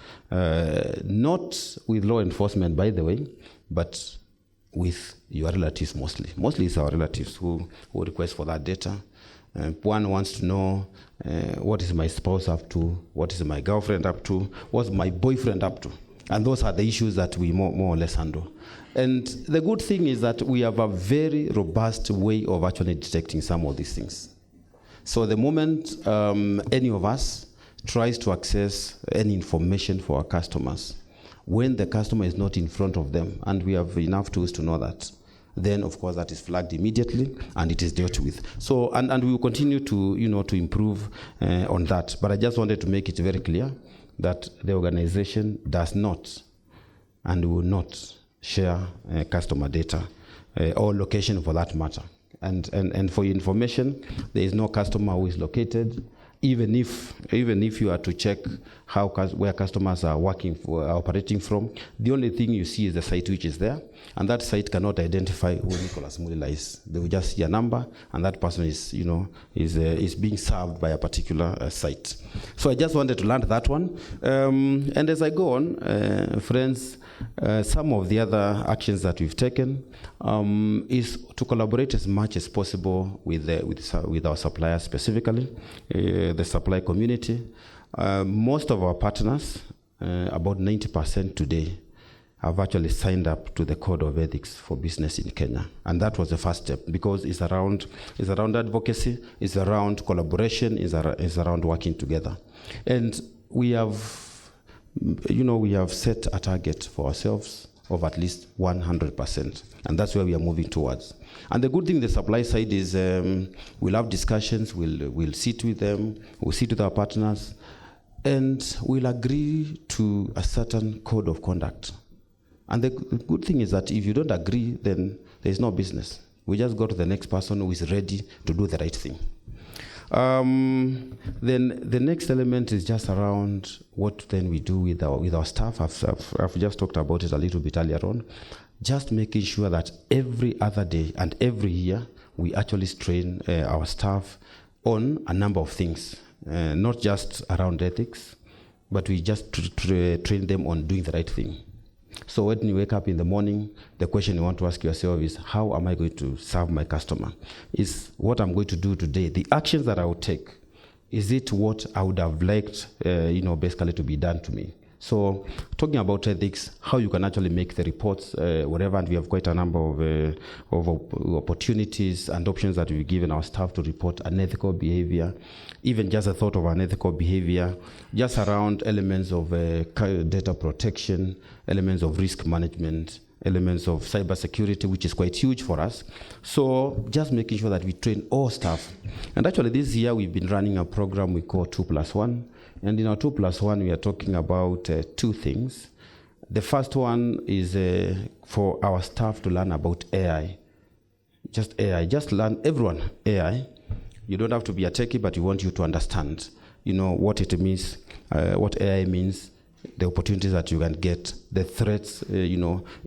not with law enforcement, by the way, but with your relatives mostly. Mostly it's our relatives who request for that data. One wants to know what is my spouse up to, what is my girlfriend up to, what's my boyfriend up to. And those are the issues that we more or less handle. And the good thing is that we have a very robust way of actually detecting some of these things. So the moment any of us tries to access any information for our customers, when the customer is not in front of them, and we have enough tools to know that, then of course that is flagged immediately and it is dealt with. So, and we will continue to, to improve on that. But I just wanted to make it very clear that the organization does not and will not share customer data or location for that matter. And for your information, there is no customer who is located. Even if you are to check where customers are operating from, the only thing you see is the site which is there, and that site cannot identify who Nicholas Mulila is. They will just see a number, and that person is being served by a particular site. So I just wanted to land that one. And as I go on, friends, some of the other actions that we've taken is to collaborate as much as possible with our suppliers, specifically the supply community. Most of our partners, about 90% today, have actually signed up to the Code of Ethics for Business in Kenya. And that was the first step, because it's around advocacy, it's around collaboration, it's around working together. And we have set a target for ourselves of at least 100%. And that's where we are moving towards. And the good thing, the supply side, is we'll have discussions, we'll sit with them, we'll sit with our partners, and we'll agree to a certain code of conduct. And the good thing is that if you don't agree, then there's no business. We just go to the next person who is ready to do the right thing. Then the next element is just around what then we do with our staff. I've just talked about it a little bit earlier on. Just making sure that every other day and every year we actually train our staff on a number of things, not just around ethics, but we just train them on doing the right thing. So when you wake up in the morning, the question you want to ask yourself is, how am I going to serve my customer? Is what I'm going to do today, the actions that I will take, is it what I would have liked, basically to be done to me? So talking about ethics, how you can actually make the reports, whatever, and we have quite a number of opportunities and options that we've given our staff to report unethical behavior, even just a thought of unethical behavior, just around elements of data protection, elements of risk management, elements of cybersecurity, which is quite huge for us. So just making sure that we train all staff. And actually this year we've been running a program we call 2+1. And in our 2+1, we are talking about two things. The first one is for our staff to learn about AI. Just AI, just learn everyone AI. You don't have to be a techie, but we want you to understand, what it means, what AI means, the opportunities that you can get, the threats,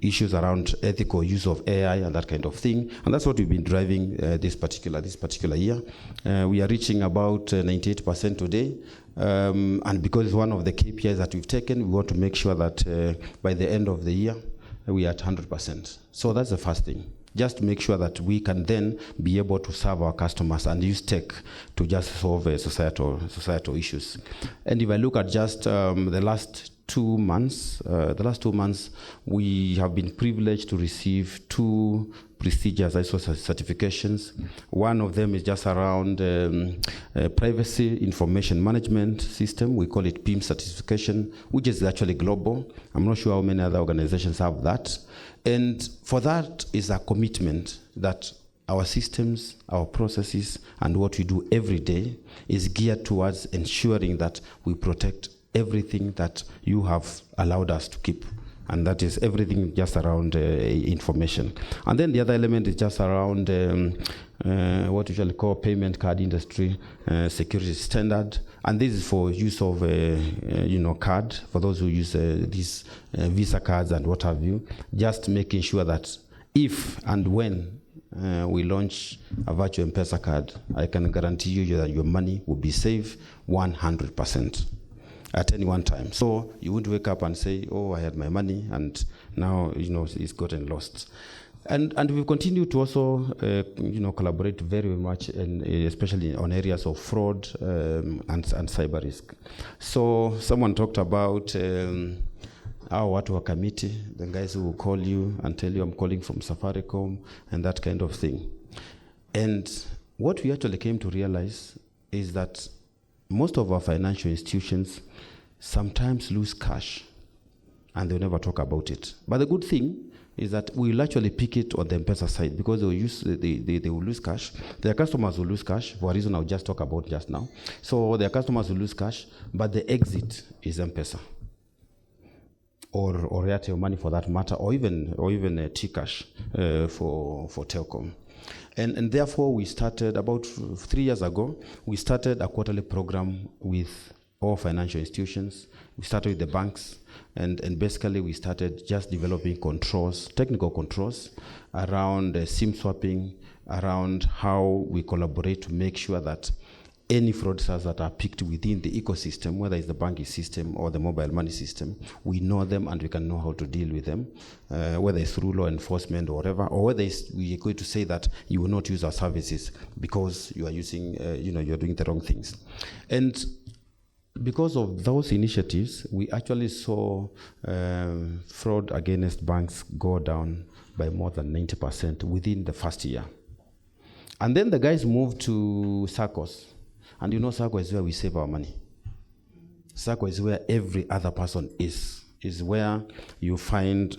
issues around ethical use of AI and that kind of thing. And that's what we've been driving this particular year. We are reaching about 98% today. And because it's one of the KPIs that we've taken, we want to make sure that by the end of the year, we are at 100%. So that's the first thing. Just to make sure that we can then be able to serve our customers and use tech to just solve societal issues. And if I look at just the last 2 months, we have been privileged to receive 2 prestigious ISO certifications. One of them is just around privacy information management system. We call it PIM certification, which is actually global. I'm not sure how many other organizations have that. And for that is a commitment that our systems, our processes, and what we do every day is geared towards ensuring that we protect everything that you have allowed us to keep. And that is everything just around information. And then the other element is just around what we shall call payment card industry security standard. And this is for use of card, for those who use these Visa cards and what have you, just making sure that if and when we launch a virtual M-Pesa card, I can guarantee you that your money will be safe 100%. At any one time. So you wouldn't wake up and say, oh, I had my money and now, it's gotten lost. And we continue to also, collaborate very much, especially on areas of fraud and cyber risk. So someone talked about our watu committee, the guys who will call you and tell you I'm calling from Safaricom and that kind of thing. And what we actually came to realize is that most of our financial institutions sometimes lose cash and they'll never talk about it. But the good thing, is that we will actually pick it on the M-Pesa side because they will lose cash. Their customers will lose cash for a reason I'll just talk about just now. So their customers will lose cash, but the exit is M-Pesa or Airtel Money for that matter, or even T-Cash for Telcom. And therefore, we started about 3 years ago, we started a quarterly program with all financial institutions. We started with the banks, and basically we started just developing controls, technical controls around SIM swapping, around how we collaborate to make sure that any fraudsters that are picked within the ecosystem, whether it's the banking system or the mobile money system, we know them and we can know how to deal with them, whether it's through law enforcement or whatever, or whether we are going to say that you will not use our services because you are using, you're doing the wrong things. And because of those initiatives, we actually saw fraud against banks go down by more than 90% within the first year. And then the guys moved to SACCOs. And you know, SACCO is where we save our money. SACCO is where every other person is where you find,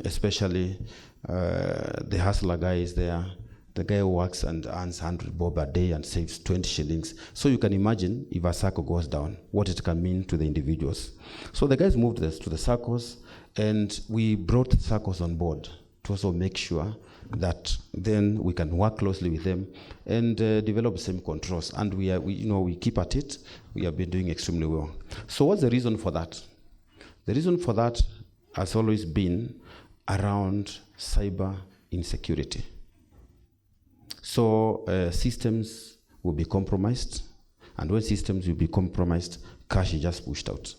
especially the hustler guy is there, the guy who works and earns 100 bob a day and saves 20 shillings. So you can imagine if a SACCO goes down, what it can mean to the individuals. So the guys moved to the SACCOs, and we brought SACCOs on board to also make sure that then we can work closely with them and develop same controls. And we keep at it. We have been doing extremely well. So what's the reason for that? The reason for that has always been around cyber insecurity. So systems will be compromised, and when systems will be compromised, cash is just pushed out.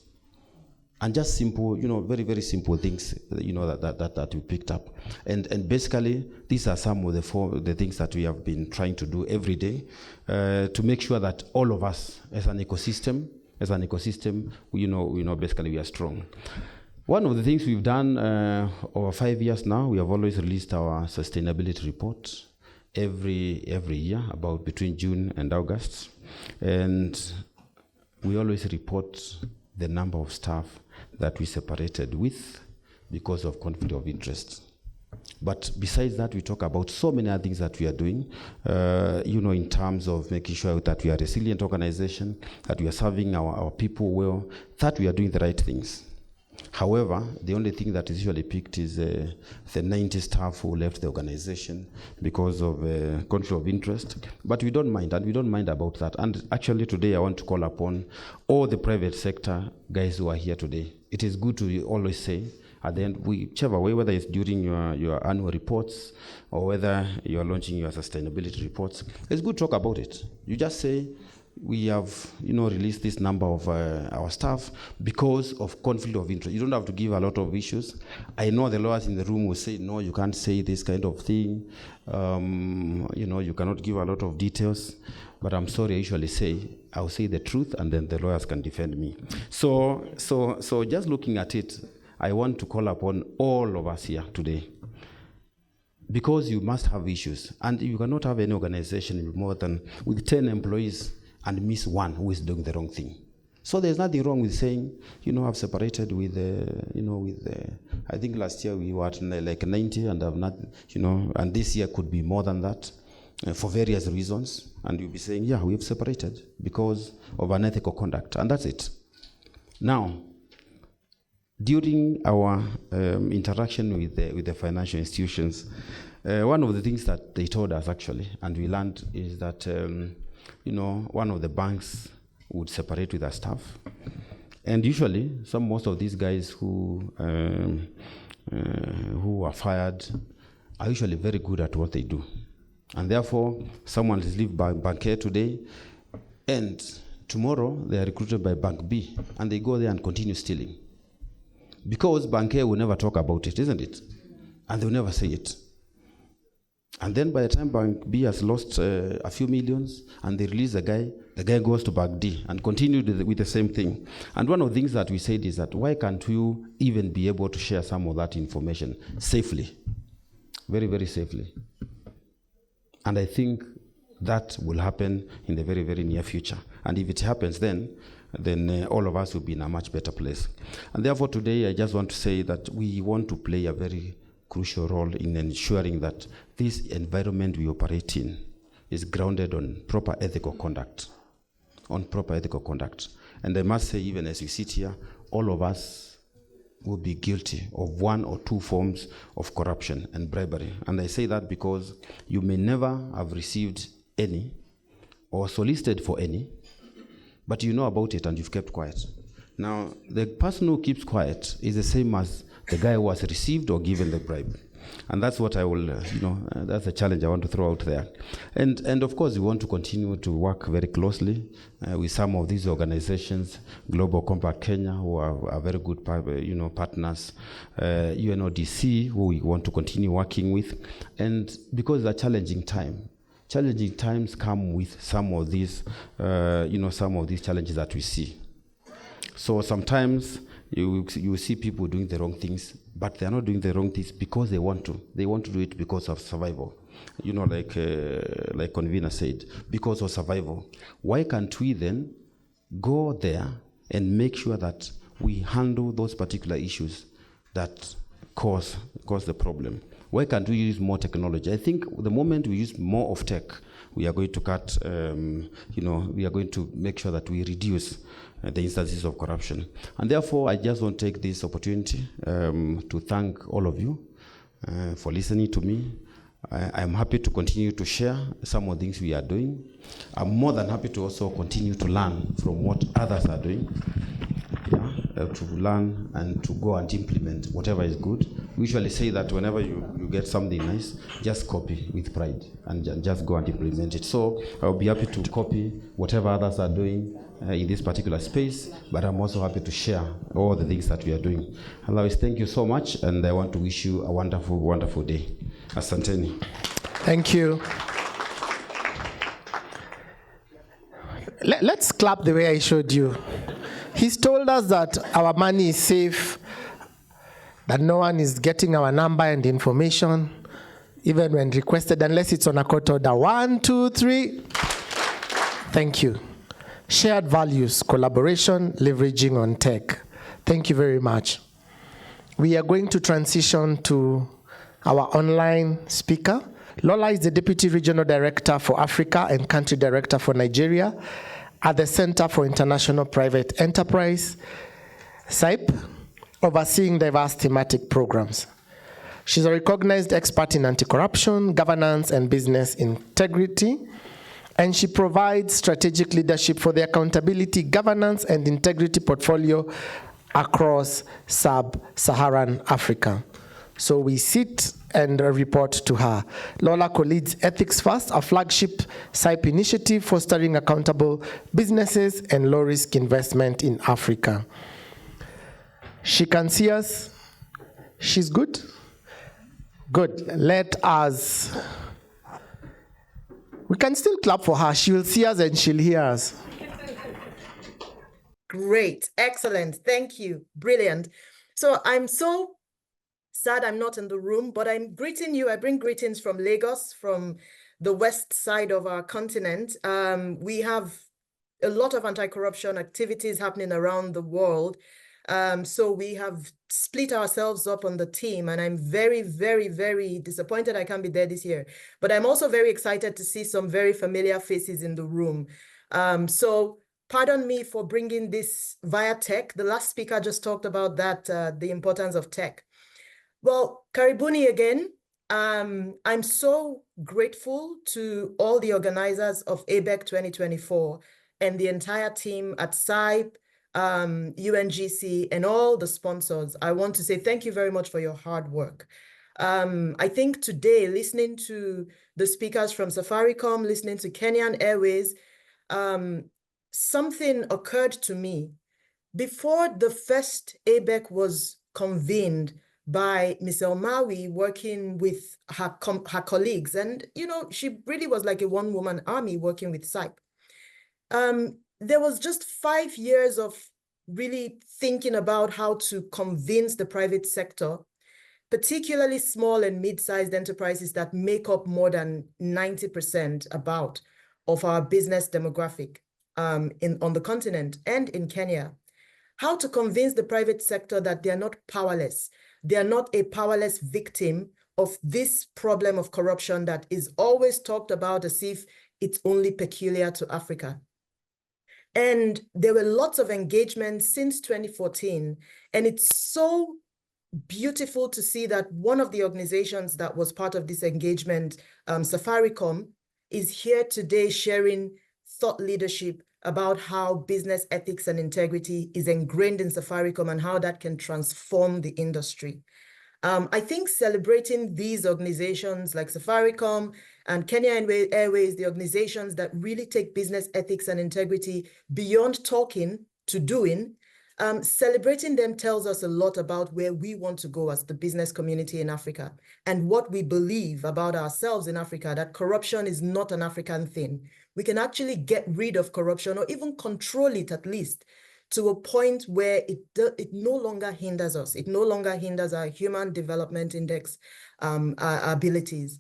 And just simple, very, very simple things, that we picked up. And basically, these are some of the things that we have been trying to do every day to make sure that all of us, as an ecosystem, basically we are strong. One of the things we've done over 5 years now, we have always released our sustainability report every year, about between June and August. And we always report the number of staff that we separated with because of conflict of interest. But besides that, we talk about so many other things that we are doing, in terms of making sure that we are a resilient organization, that we are serving our people well, that we are doing the right things. However, the only thing that is usually picked is the 90 staff who left the organization because of conflict of interest. But we don't mind, and we don't mind about that. And actually today I want to call upon all the private sector guys who are here today. It is good to always say, at the end, whichever way, whether it's during your annual reports or whether you're launching your sustainability reports, it's good to talk about it. You just say, we have, released this number of our staff because of conflict of interest. You don't have to give a lot of issues. I know the lawyers in the room will say, no, you can't say this kind of thing. You cannot give a lot of details. But I'm sorry, I usually say, I'll say the truth, and then the lawyers can defend me. So just looking at it, I want to call upon all of us here today, because you must have issues, and you cannot have any organization with 10 employees and miss one who is doing the wrong thing. So there's nothing wrong with saying, I've separated with, I think last year we were at like 90, and I've not, and this year could be more than that for various reasons. And you'll be saying, yeah, we've separated because of unethical conduct, and that's it. Now, during our interaction with the financial institutions, one of the things that they told us actually, and we learned, is that one of the banks would separate with their staff, and usually most of these guys who are fired are usually very good at what they do, and therefore someone is leave Bank A today, and tomorrow they are recruited by Bank B, and they go there and continue stealing. Because Bank A will never talk about it, isn't it? And they'll never say it. And then by the time Bank B has lost a few millions and they release the guy goes to Bank D and continues with the same thing. And one of the things that we said is that, why can't you even be able to share some of that information safely? Very, very safely. And I think that will happen in the very, very near future. And if it happens then all of us will be in a much better place. And therefore today I just want to say that we want to play a very crucial role in ensuring that this environment we operate in is grounded on proper ethical conduct. And I must say, even as we sit here, all of us will be guilty of one or two forms of corruption and bribery. And I say that because you may never have received any or solicited for any, but you know about it and you've kept quiet. Now, the person who keeps quiet is the same as the guy who has received or given the bribe. And that's what I will, that's a challenge I want to throw out there. And of course, we want to continue to work very closely with some of these organizations, Global Compact Kenya, who are very good partners, UNODC, who we want to continue working with. And because it's a challenging times come with some of these, some of these challenges that we see. So sometimes you see people doing the wrong things, but they're not doing the wrong things because they want to. They want to do it because of survival. Like convener said, because of survival. Why can't we then go there and make sure that we handle those particular issues that cause the problem? Why can't we use more technology? I think the moment we use more of tech, we are going to cut, we are going to make sure that we reduce the instances of corruption. And therefore, I just want to take this opportunity to thank all of you for listening to me. I'm happy to continue to share some of the things we are doing. I'm more than happy to also continue to learn from what others are doing. To learn and to go and implement whatever is good. We usually say that whenever you get something nice, just copy with pride and just go and implement it. So I'll be happy to copy whatever others are doing in this particular space, but I'm also happy to share all the things that we are doing. Otherwise, thank you so much, and I want to wish you a wonderful, wonderful day. Asanteni. Thank you. Let's clap the way I showed you. He's told us that our money is safe, that no one is getting our number and information, even when requested, unless it's on a court order. 1, 2, 3. Thank you. Shared values, collaboration, leveraging on tech. Thank you very much. We are going to transition to our online speaker. Lola is the Deputy Regional Director for Africa and Country Director for Nigeria at the Center for International Private Enterprise, CIPE, overseeing diverse thematic programs. She's a recognized expert in anti-corruption, governance, and business integrity, and she provides strategic leadership for the accountability, governance, and integrity portfolio across sub-Saharan Africa. So we sit and report to her. Lola co-leads Ethics First, a flagship CIPE initiative fostering accountable businesses and low-risk investment in Africa. She can see us. She's good? Good. Let us. We can still clap for her. She will see us and she'll hear us. Great. Excellent. Thank you. Brilliant. So I'm so sad I'm not in the room, but I'm greeting you. I bring greetings from Lagos, from the west side of our continent. We have a lot of anti-corruption activities happening around the world. So we have split ourselves up on the team, and I'm very, very, very disappointed I can't be there this year. But I'm also very excited to see some very familiar faces in the room. So pardon me for bringing this via tech. The last speaker just talked about that, the importance of tech. Well, Karibuni again. I'm so grateful to all the organizers of ABEC 2024 and the entire team at CIPE, UNGC, and all the sponsors. I want to say thank you very much for your hard work. I think today, listening to the speakers from Safaricom, listening to Kenyan Airways, something occurred to me. Before the first ABEC was convened by Ms. Elmawi working with her colleagues, and she really was like a one-woman army working with CIPE. There was just 5 years of really thinking about how to convince the private sector, particularly small and mid-sized enterprises that make up more than 90% of our business demographic on the continent and in Kenya, how to convince the private sector that they're not powerless, They are not a powerless victim of this problem of corruption that is always talked about as if it's only peculiar to Africa. And there were lots of engagement since 2014. And it's so beautiful to see that one of the organizations that was part of this engagement, Safaricom, is here today sharing thought leadership about how business ethics and integrity is ingrained in Safaricom and how that can transform the industry. I think celebrating these organizations like Safaricom and Kenya Airways, the organizations that really take business ethics and integrity beyond talking to doing, celebrating them tells us a lot about where we want to go as the business community in Africa and what we believe about ourselves in Africa, that corruption is not an African thing. We can actually get rid of corruption or even control it at least to a point where it no longer hinders us. It no longer hinders our Human Development Index abilities.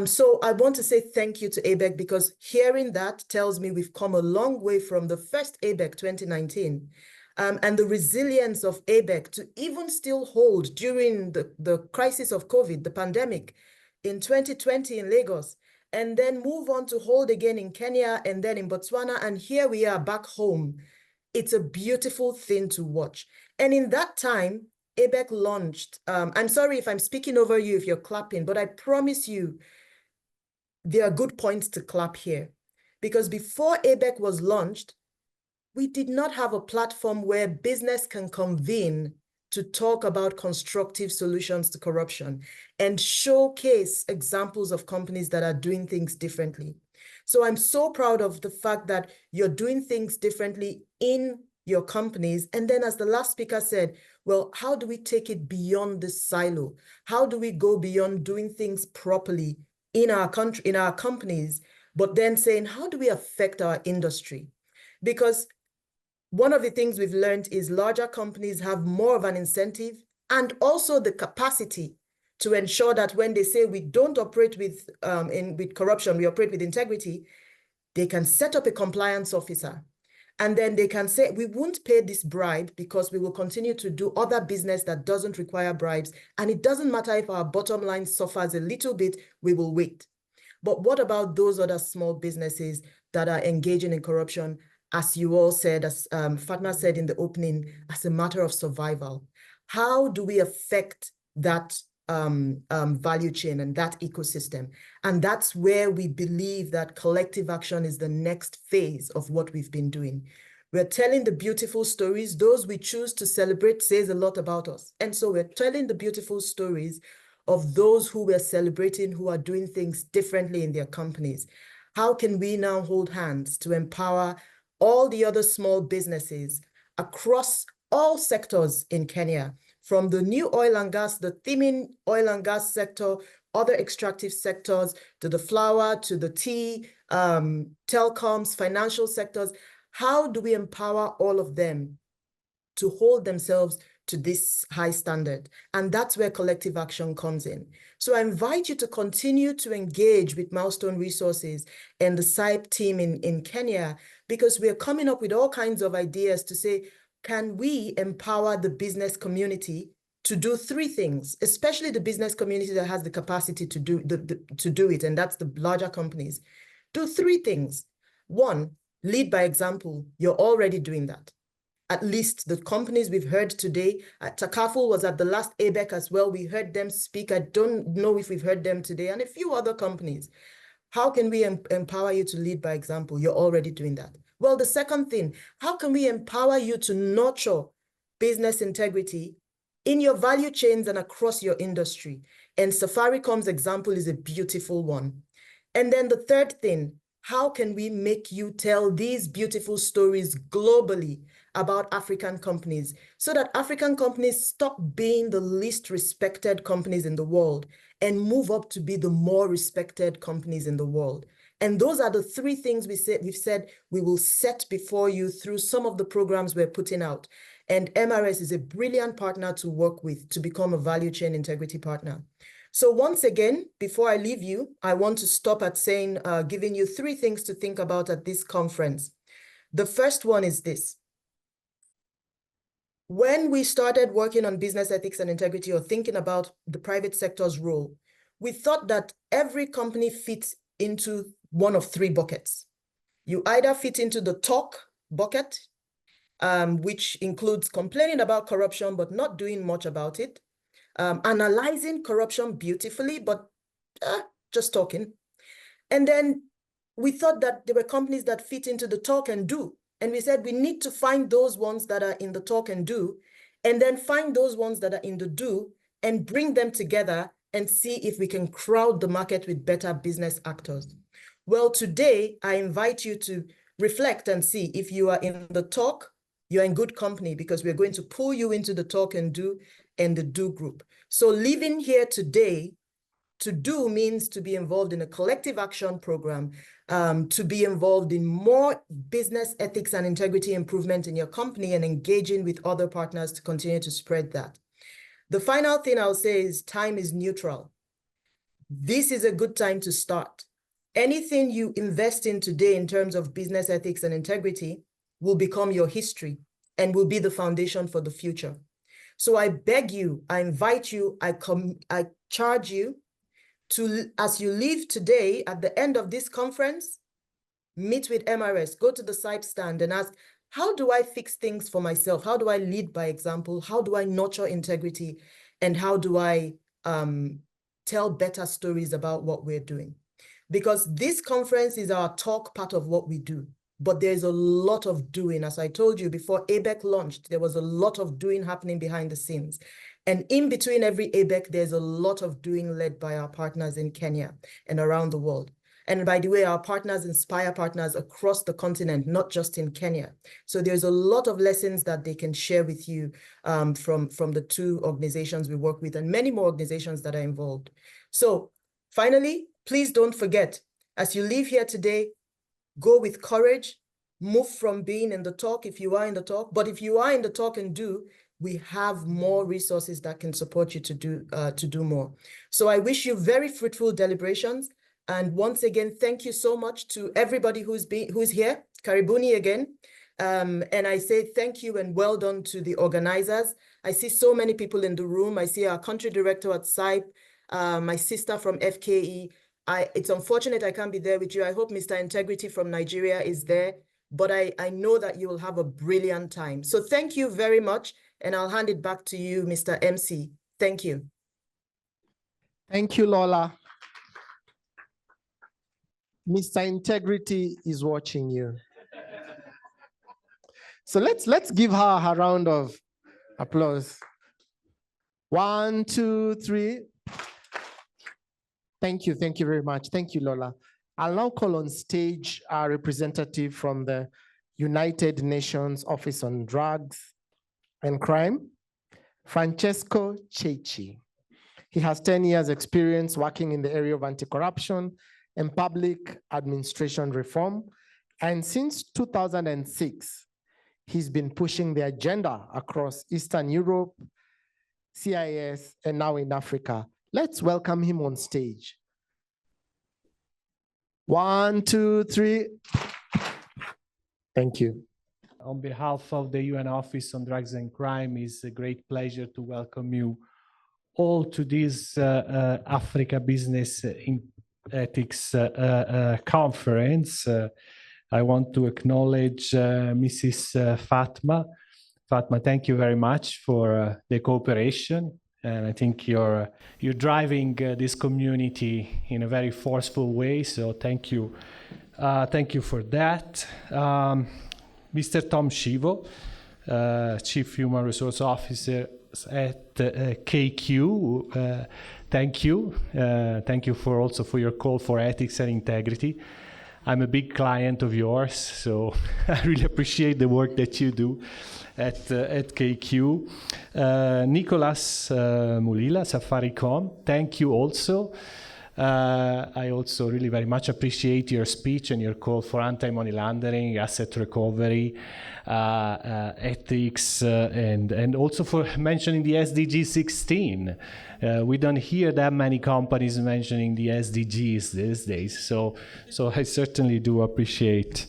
So I want to say thank you to ABEC, because hearing that tells me we've come a long way from the first ABEC 2019. And the resilience of ABEC to even still hold during the crisis of COVID, the pandemic, in 2020 in Lagos, and then move on to hold again in Kenya and then in Botswana, and here we are back home. It's a beautiful thing to watch. And in that time, ABEC launched, I'm sorry if I'm speaking over you if you're clapping, but I promise you there are good points to clap here. Because before ABEC was launched, we did not have a platform where business can convene to talk about constructive solutions to corruption and showcase examples of companies that are doing things differently. So I'm so proud of the fact that you're doing things differently in your companies. And then, as the last speaker said, well, how do we take it beyond this silo? How do we go beyond doing things properly in our country, in our companies, but then saying, how do we affect our industry? Because one of the things we've learned is larger companies have more of an incentive and also the capacity to ensure that when they say we don't operate with corruption, we operate with integrity, they can set up a compliance officer. And then they can say, we won't pay this bribe because we will continue to do other business that doesn't require bribes. And it doesn't matter if our bottom line suffers a little bit, we will wait. But what about those other small businesses that are engaging in corruption, as you all said, as Fatma said in the opening, as a matter of survival? How do we affect that value chain and that ecosystem? And that's where we believe that collective action is the next phase of what we've been doing. We're telling the beautiful stories. Those we choose to celebrate says a lot about us. And so we're telling the beautiful stories of those who we're celebrating, who are doing things differently in their companies. How can we now hold hands to empower all the other small businesses across all sectors in Kenya, from the new oil and gas, the thimming oil and gas sector, other extractive sectors, to the flour, to the tea, telecoms, financial sectors? How do we empower all of them to hold themselves to this high standard? And that's where collective action comes in. So I invite you to continue to engage with Milestone Resources and the SIPE team in Kenya, because we are coming up with all kinds of ideas to say, can we empower the business community to do three things, especially the business community that has the capacity to do it, and that's the larger companies. Do three things. One, lead by example. You're already doing that. At least the companies we've heard today, Takaful was at the last ABEC as well. We heard them speak. I don't know if we've heard them today, and a few other companies. How can we empower you to lead by example? You're already doing that. Well, the second thing, how can we empower you to nurture business integrity in your value chains and across your industry? And Safaricom's example is a beautiful one. And then the third thing, how can we make you tell these beautiful stories globally about African companies so that African companies stop being the least respected companies in the world and move up to be the more respected companies in the world? And those are the three things we've said we will set before you through some of the programs we're putting out. And MRS is a brilliant partner to work with to become a value chain integrity partner. So once again, before I leave you, I want to stop at saying, giving you three things to think about at this conference. The first one is this. When we started working on business ethics and integrity, or thinking about the private sector's role, we thought that every company fits into one of three buckets. You either fit into the talk bucket, which includes complaining about corruption, but not doing much about it, analyzing corruption beautifully, but just talking. And then we thought that there were companies that fit into the talk and do. And we said we need to find those ones that are in the talk and do, and then find those ones that are in the do and bring them together and see if we can crowd the market with better business actors. Well, today, I invite you to reflect and see if you are in the talk, you're in good company, because we're going to pull you into the talk and the do group. So leaving here today, to do means to be involved in a collective action program, to be involved in more business ethics and integrity improvement in your company, and engaging with other partners to continue to spread that. The final thing I'll say is time is neutral. This is a good time to start. Anything you invest in today in terms of business ethics and integrity will become your history and will be the foundation for the future. So I beg you, I invite you, I charge you to, as you leave today, at the end of this conference, meet with MRS, go to the site stand and ask, how do I fix things for myself? How do I lead by example? How do I nurture integrity? And how do I tell better stories about what we're doing? Because this conference is our talk part of what we do, but there's a lot of doing. As I told you before ABEC launched, there was a lot of doing happening behind the scenes. And in between every ABEC, there's a lot of doing led by our partners in Kenya and around the world. And by the way, our partners inspire partners across the continent, not just in Kenya. So there's a lot of lessons that they can share with you from the two organizations we work with and many more organizations that are involved. So finally, please don't forget, as you leave here today, go with courage, move from being in the talk if you are in the talk, but if you are in the talk and do, we have more resources that can support you to do more. So I wish you very fruitful deliberations. And once again, thank you so much to everybody who's here. Karibuni again. And I say thank you and well done to the organizers. I see so many people in the room. I see our country director at SIPE, my sister from FKE. It's unfortunate I can't be there with you. I hope Mr. Integrity from Nigeria is there, but I know that you will have a brilliant time. So thank you very much. And I'll hand it back to you, Mr. MC. Thank you. Thank you, Lola. Mr. Integrity is watching you. So let's give her a round of applause. 1, 2, 3. Thank you very much. Thank you, Lola. I'll now call on stage our representative from the United Nations Office on Drugs and Crime, Francesco Cecchi. He has 10 years experience working in the area of anti-corruption and public administration reform. And since 2006, he's been pushing the agenda across Eastern Europe, CIS, and now in Africa. Let's welcome him on stage. 1, 2, 3. Thank you. On behalf of the UN Office on Drugs and Crime, it's a great pleasure to welcome you all to this Africa Business Ethics Conference. I want to acknowledge Mrs. Fatma. Fatma, thank you very much for the cooperation. And I think you're driving this community in a very forceful way. So thank you for that. Mr. Tom Shivo, Chief Human Resource Officer at KQ. Thank you. Thank you also for your call for ethics and integrity. I'm a big client of yours, so I really appreciate the work that you do at KQ. Nicolas Mulila, Safaricom, thank you also. I also really very much appreciate your speech and your call for anti-money laundering, asset recovery, ethics, and also for mentioning the SDG 16. We don't hear that many companies mentioning the SDGs these days, so I certainly do appreciate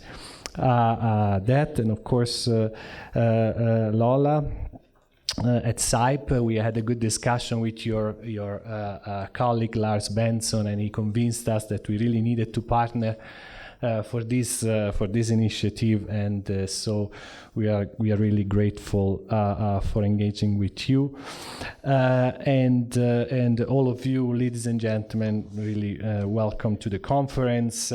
that, and of course Lola. at SIPE, we had a good discussion with your colleague Lars Benson, and he convinced us that we really needed to partner for this initiative, and so we are really grateful for engaging with you, and all of you, ladies and gentlemen, really welcome to the conference.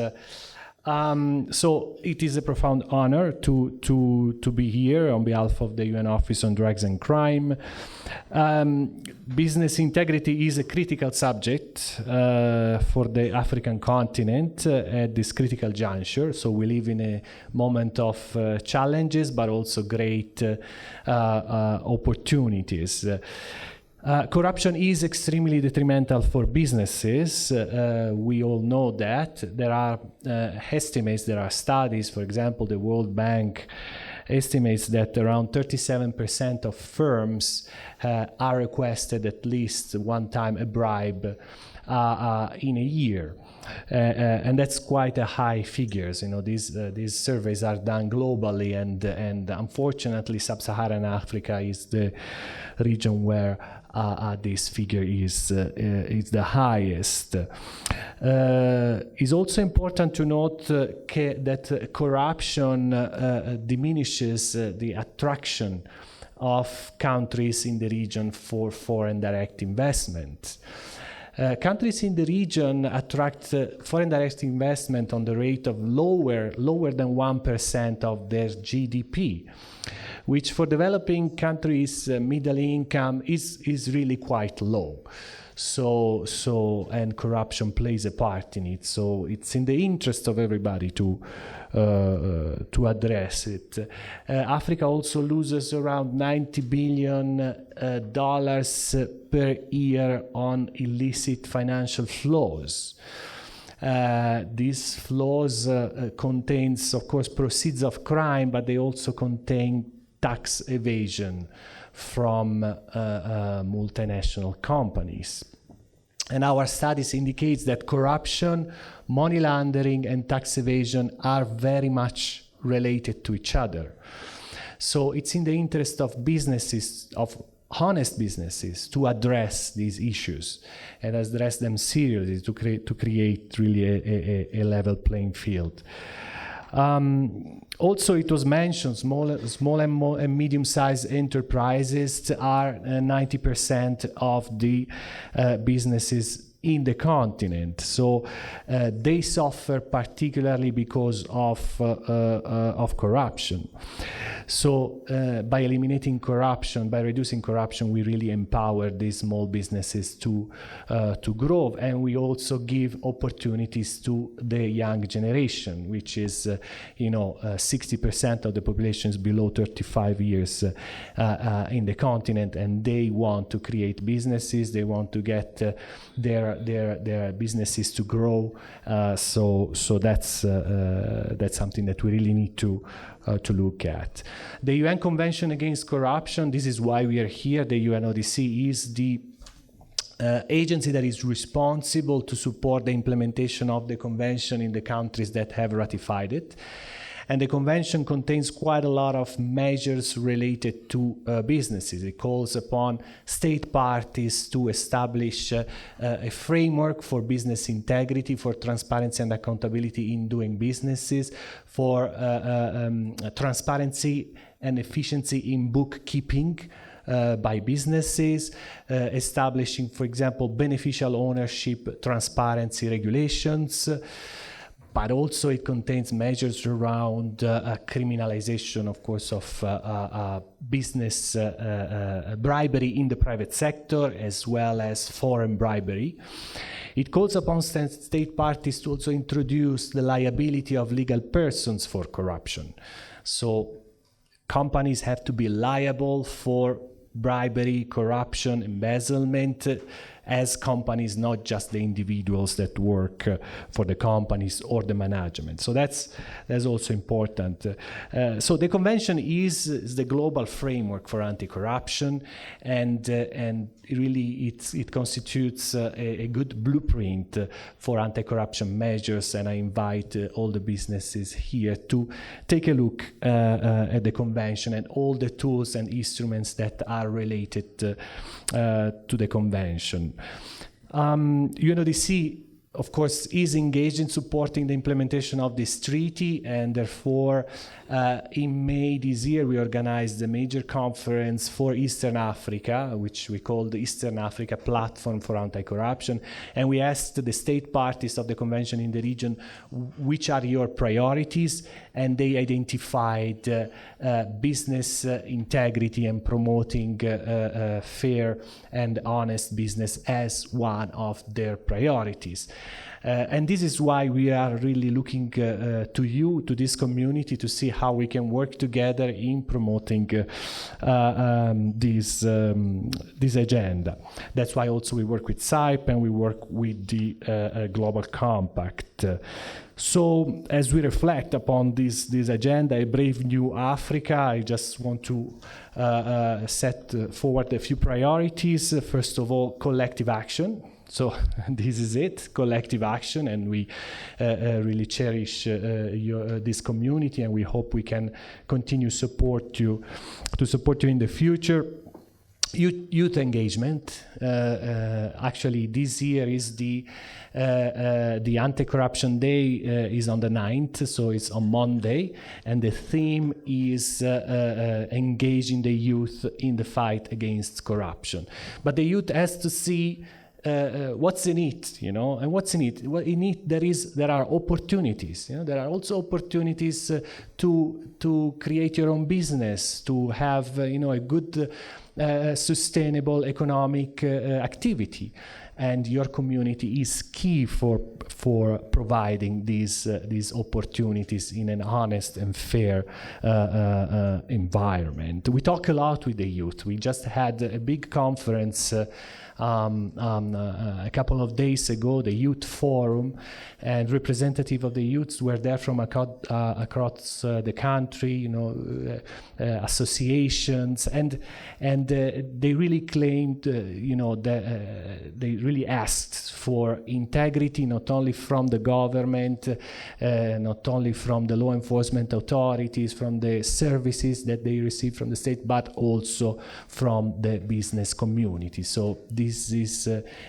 So it is a profound honor to be here on behalf of the UN Office on Drugs and Crime. Business integrity is a critical subject for the African continent at this critical juncture. So we live in a moment of challenges, but also great opportunities. Corruption is extremely detrimental for businesses. We all know that. There are estimates, there are studies, for example, the World Bank estimates that around 37% of firms are requested at least one time a bribe in a year. And that's quite a high figures. You know, these surveys are done globally, and unfortunately, Sub-Saharan Africa is the region where this figure is the highest. It's also important to note that corruption diminishes the attraction of countries in the region for foreign direct investment. Countries in the region attract foreign direct investment on the rate of lower than 1% of their GDP, which for developing countries, middle income is really quite low. So and corruption plays a part in it. So it's in the interest of everybody to address it. Africa also loses around $90 billion per year on illicit financial flows. These flows contains, of course, proceeds of crime, but they also contain tax evasion from multinational companies. And our studies indicates that corruption, money laundering, and tax evasion are very much related to each other. So it's in the interest of businesses, of honest businesses, to address these issues and address them seriously to create really a level playing field. Also, it was mentioned, small and medium-sized enterprises are 90% of the businesses in the continent. So they suffer particularly because of corruption. So by eliminating corruption, by reducing corruption, we really empower these small businesses to grow, and we also give opportunities to the young generation, which is 60% of the population is below 35 years in the continent, and they want to create businesses. They want to get their businesses to grow. So that's something that we really need to look at. The UN Convention Against Corruption, this is why we are here. The UNODC is the agency that is responsible to support the implementation of the convention in the countries that have ratified it. And the convention contains quite a lot of measures related to businesses. It calls upon state parties to establish a framework for business integrity, for transparency and accountability in doing businesses, for transparency and efficiency in bookkeeping by businesses, establishing, for example, beneficial ownership transparency regulations. But also it contains measures around criminalization, of course, of business bribery in the private sector, as well as foreign bribery. It calls upon state parties to also introduce the liability of legal persons for corruption. So companies have to be liable for bribery, corruption, embezzlement, as companies, not just the individuals that work for the companies or the management. So that's also important. So the convention is the global framework for anti-corruption, and really it constitutes a good blueprint for anti-corruption measures, and I invite all the businesses here to take a look at the convention and all the tools and instruments that are related to the convention. UNODC, of course, is engaged in supporting the implementation of this treaty, and therefore in May this year we organized a major conference for Eastern Africa, which we call the Eastern Africa Platform for Anti-Corruption, and we asked the state parties of the convention in the region, which are your priorities, and they identified business integrity and promoting fair and honest business as one of their priorities. And this is why we are really looking to you, to this community, to see how we can work together in promoting this agenda. That's why also we work with SAIP and we work with the Global Compact. So as we reflect upon this agenda, A Brave New Africa, I just want to set forward a few priorities. First of all, collective action. So this is it, collective action, and we really cherish this community, and we hope we can continue to support you in the future. Youth engagement. Actually, this year is the Anti-Corruption Day is on the 9th, so it's on Monday, and the theme is engaging the youth in the fight against corruption. But the youth has to see what's in it, and what's in it? Well, in it there are opportunities. There are also opportunities to create your own business, to have a good sustainable economic activity, and your community is key for providing these opportunities in an honest and fair environment. We talk a lot with the youth. We just had a big conference a couple of days ago, the Youth Forum, and representatives of the youths were there from across the country, associations, and they really claimed, that they really asked for integrity, not only from the government, not only from the law enforcement authorities, from the services that they receive from the state, but also from the business community. So this is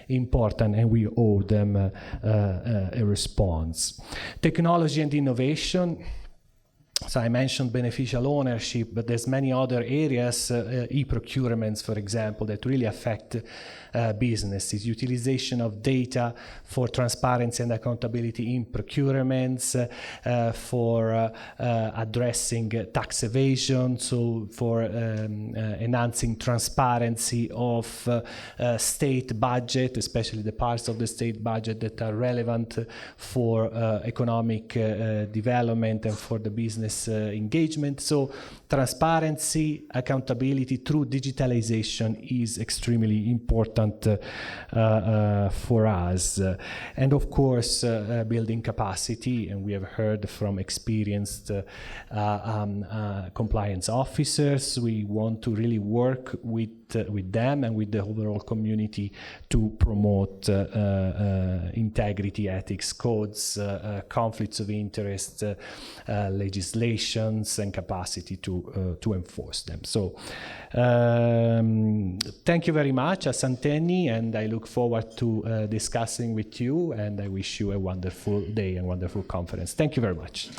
important, and we owe them a response. Technology and innovation. So I mentioned beneficial ownership, but there's many other areas, e-procurements, for example, that really affect businesses. Utilization of data for transparency and accountability in procurements, for addressing tax evasion, so for enhancing transparency of state budget, especially the parts of the state budget that are relevant for economic development and for the business engagement. So transparency, accountability through digitalization is extremely important for us. And of course, building capacity, and we have heard from experienced compliance officers. We want to really work with them and with the overall community to promote integrity, ethics, codes, conflicts of interest, legislations, and capacity to enforce them. So thank you very much, Asanteni, and I look forward to discussing with you, and I wish you a wonderful day and wonderful conference. Thank you very much.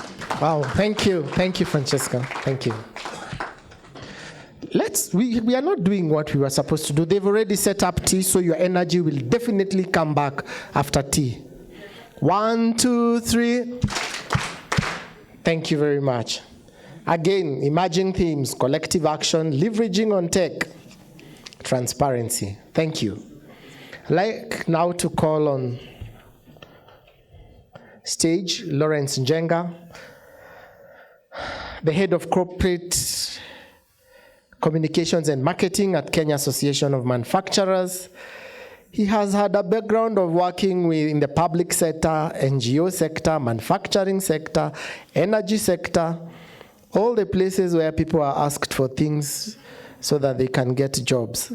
Wow, thank you, Francesca. Thank you. We are not doing what we were supposed to do. They've already set up tea, so your energy will definitely come back after tea. 1, 2, 3. Thank you very much. Again, emerging themes, collective action, leveraging on tech, transparency. Thank you. I'd like now to call on stage Lawrence Njenga, the head of corporate communications and marketing at Kenya Association of Manufacturers. He has had a background of working in the public sector, NGO sector, manufacturing sector, energy sector, all the places where people are asked for things so that they can get jobs.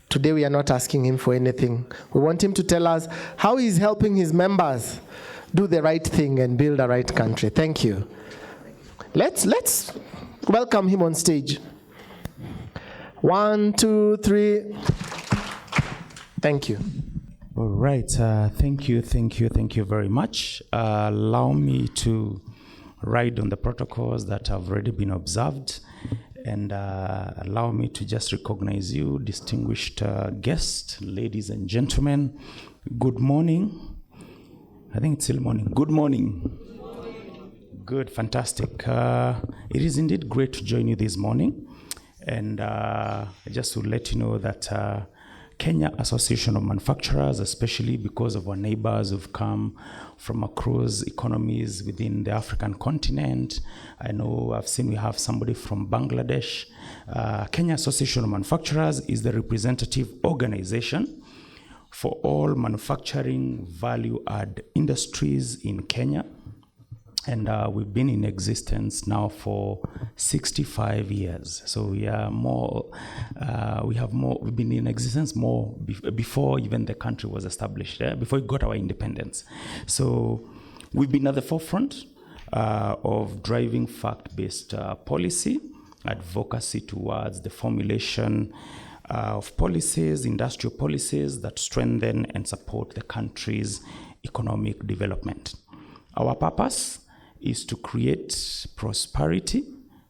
Today we are not asking him for anything. We want him to tell us how he's helping his members do the right thing and build a right country. Thank you. Let's welcome him on stage. 1, 2, 3. Thank you. All right. Thank you very much. Allow me to ride on the protocols that have already been observed, and allow me to just recognize you, distinguished guests, ladies and gentlemen. Good morning. I think it's still morning. Good morning. Good, fantastic. It is indeed great to join you this morning. And just to let you know that Kenya Association of Manufacturers, especially because of our neighbors who've come from across economies within the African continent. I know I've seen we have somebody from Bangladesh. Kenya Association of Manufacturers is the representative organization for all manufacturing value-add industries in Kenya. And we've been in existence now for 65 years. So we are more, we've been in existence more before even the country was established, before we got our independence. So we've been at the forefront of driving fact-based policy, advocacy towards the formulation of policies, industrial policies that strengthen and support the country's economic development. Our purpose is to create prosperity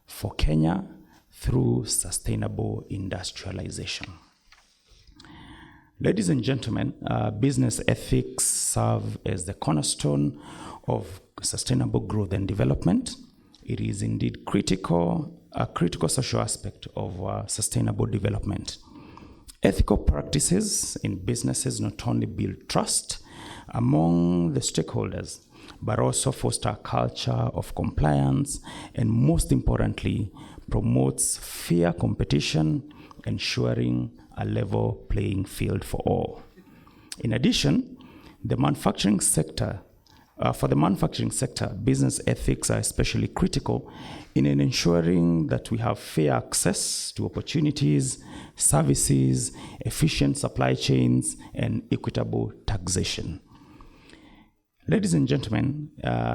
for Kenya through sustainable industrialization. Ladies and gentlemen, business ethics serve as the cornerstone of sustainable growth and development. It is indeed a critical social aspect of sustainable development. Ethical practices in businesses not only build trust among the stakeholders, but also foster a culture of compliance, and most importantly, promotes fair competition, ensuring a level playing field for all. In addition, the manufacturing sector, for the manufacturing sector, business ethics are especially critical in ensuring that we have fair access to opportunities, services, efficient supply chains, and equitable taxation. Ladies and gentlemen,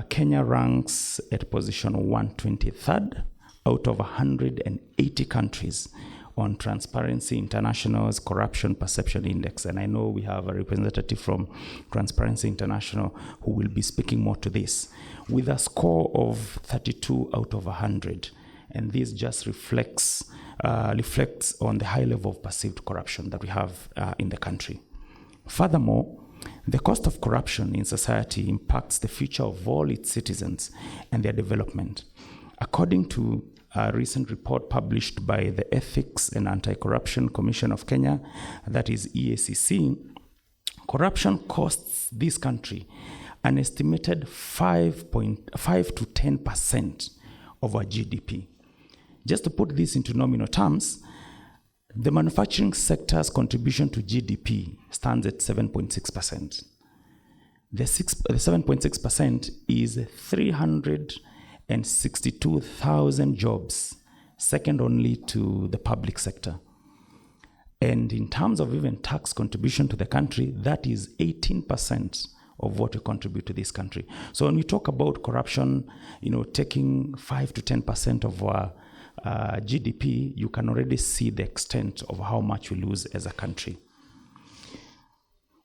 Kenya ranks at position 123rd out of 180 countries on Transparency International's Corruption Perception Index. And I know we have a representative from Transparency International who will be speaking more to this, with a score of 32 out of 100. And this just reflects on the high level of perceived corruption that we have in the country. Furthermore, the cost of corruption in society impacts the future of all its citizens and their development. According to a recent report published by the Ethics and Anti-Corruption Commission of Kenya, that is EACC, corruption costs this country an estimated 5 to 10% of our GDP. Just to put this into nominal terms, the manufacturing sector's contribution to GDP stands at 7.6%. The 7.6% is 362,000 jobs, second only to the public sector. And in terms of even tax contribution to the country, that is 18% of what we contribute to this country. So when we talk about corruption, taking 5 to 10% of our GDP, you can already see the extent of how much we lose as a country.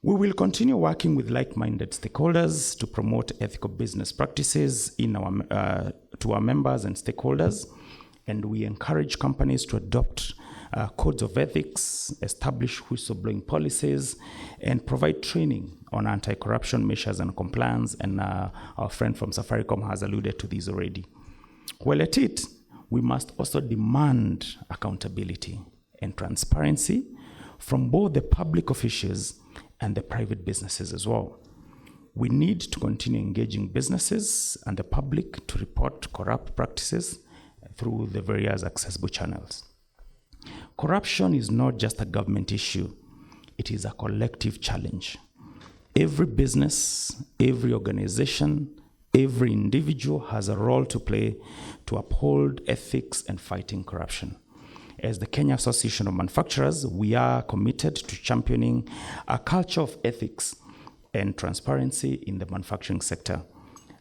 We will continue working with like-minded stakeholders to promote ethical business practices to our members and stakeholders, and we encourage companies to adopt codes of ethics, establish whistleblowing policies, and provide training on anti-corruption measures and compliance, and our friend from Safaricom has alluded to these already. While at it, we must also demand accountability and transparency from both the public officials and the private businesses as well. We need to continue engaging businesses and the public to report corrupt practices through the various accessible channels. Corruption is not just a government issue. It is a collective challenge. Every business, every organization, every individual has a role to play to uphold ethics and fighting corruption. As the Kenya Association of Manufacturers, we are committed to championing a culture of ethics and transparency in the manufacturing sector.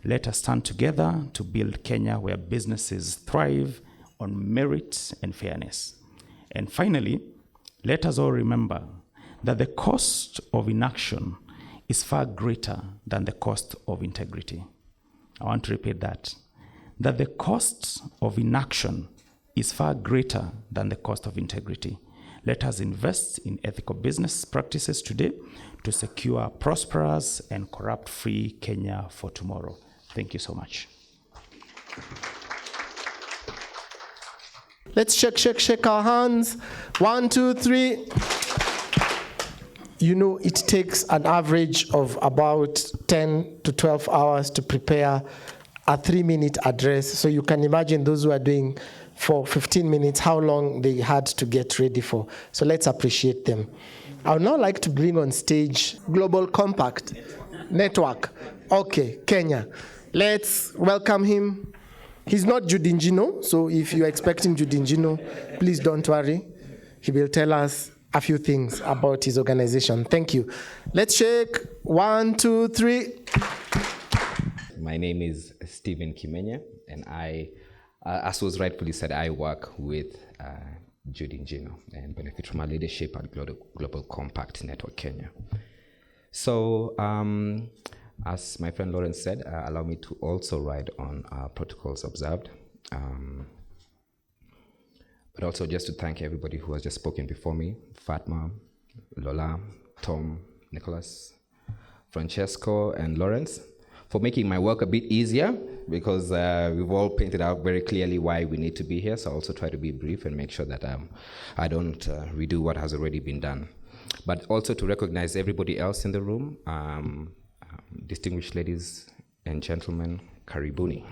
Let us stand together to build Kenya where businesses thrive on merit and fairness. And finally, let us all remember that the cost of inaction is far greater than the cost of integrity. I want to repeat that the cost of inaction is far greater than the cost of integrity. Let us invest in ethical business practices today to secure a prosperous and corrupt-free Kenya for tomorrow. Thank you so much. Let's shake our hands. 1, 2, 3. You know, it takes an average of about 10 to 12 hours to prepare a 3-minute address. So you can imagine those who are doing for 15 minutes, how long they had to get ready for. So let's appreciate them. I would now like to bring on stage Global Compact Network. Okay, Kenya. Let's welcome him. He's not Judinjino, so if you're expecting Judinjino, please don't worry. He will tell us a few things about his organization. Thank you. Let's shake. 1, 2, 3. My name is Stephen Kimenya, and I, as was rightfully said, I work with Judinjino and benefit from our leadership at Global Compact Network Kenya. So, as my friend Lawrence said, allow me to also ride on protocols observed. But also just to thank everybody who has just spoken before me, Fatma, Lola, Tom, Nicholas, Francesco, and Lawrence, for making my work a bit easier, because we've all painted out very clearly why we need to be here. So I'll also try to be brief and make sure that I don't redo what has already been done. But also to recognize everybody else in the room, distinguished ladies and gentlemen, karibuni.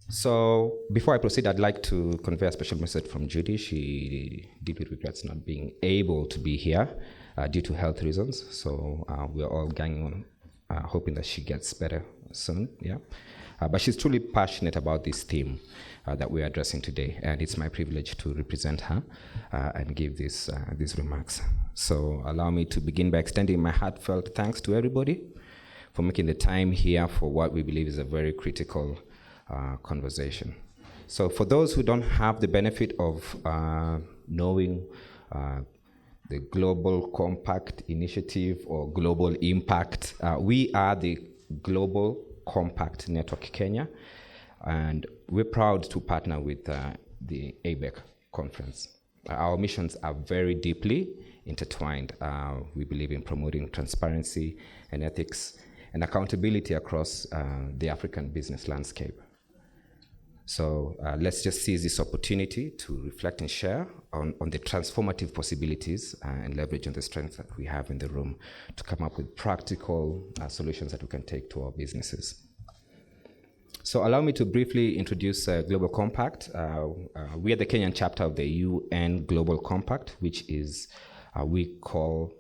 So before I proceed, I'd like to convey a special message from Judy. She deeply regrets not being able to be here due to health reasons. So we're all ganging on, hoping that she gets better soon. Yeah, but she's truly passionate about this theme that we're addressing today, and it's my privilege to represent her and give these remarks. So allow me to begin by extending my heartfelt thanks to everybody for making the time here for what we believe is a very critical conversation. So for those who don't have the benefit of knowing the Global Compact Initiative or Global Impact, we are the Global Compact Network Kenya, and we're proud to partner with the ABEC conference. Our missions are very deeply intertwined. We believe in promoting transparency and ethics and accountability across the African business landscape. So let's just seize this opportunity to reflect and share on the transformative possibilities and leverage on the strength that we have in the room to come up with practical solutions that we can take to our businesses. So allow me to briefly introduce Global Compact. We are the Kenyan chapter of the UN Global Compact, which is, we call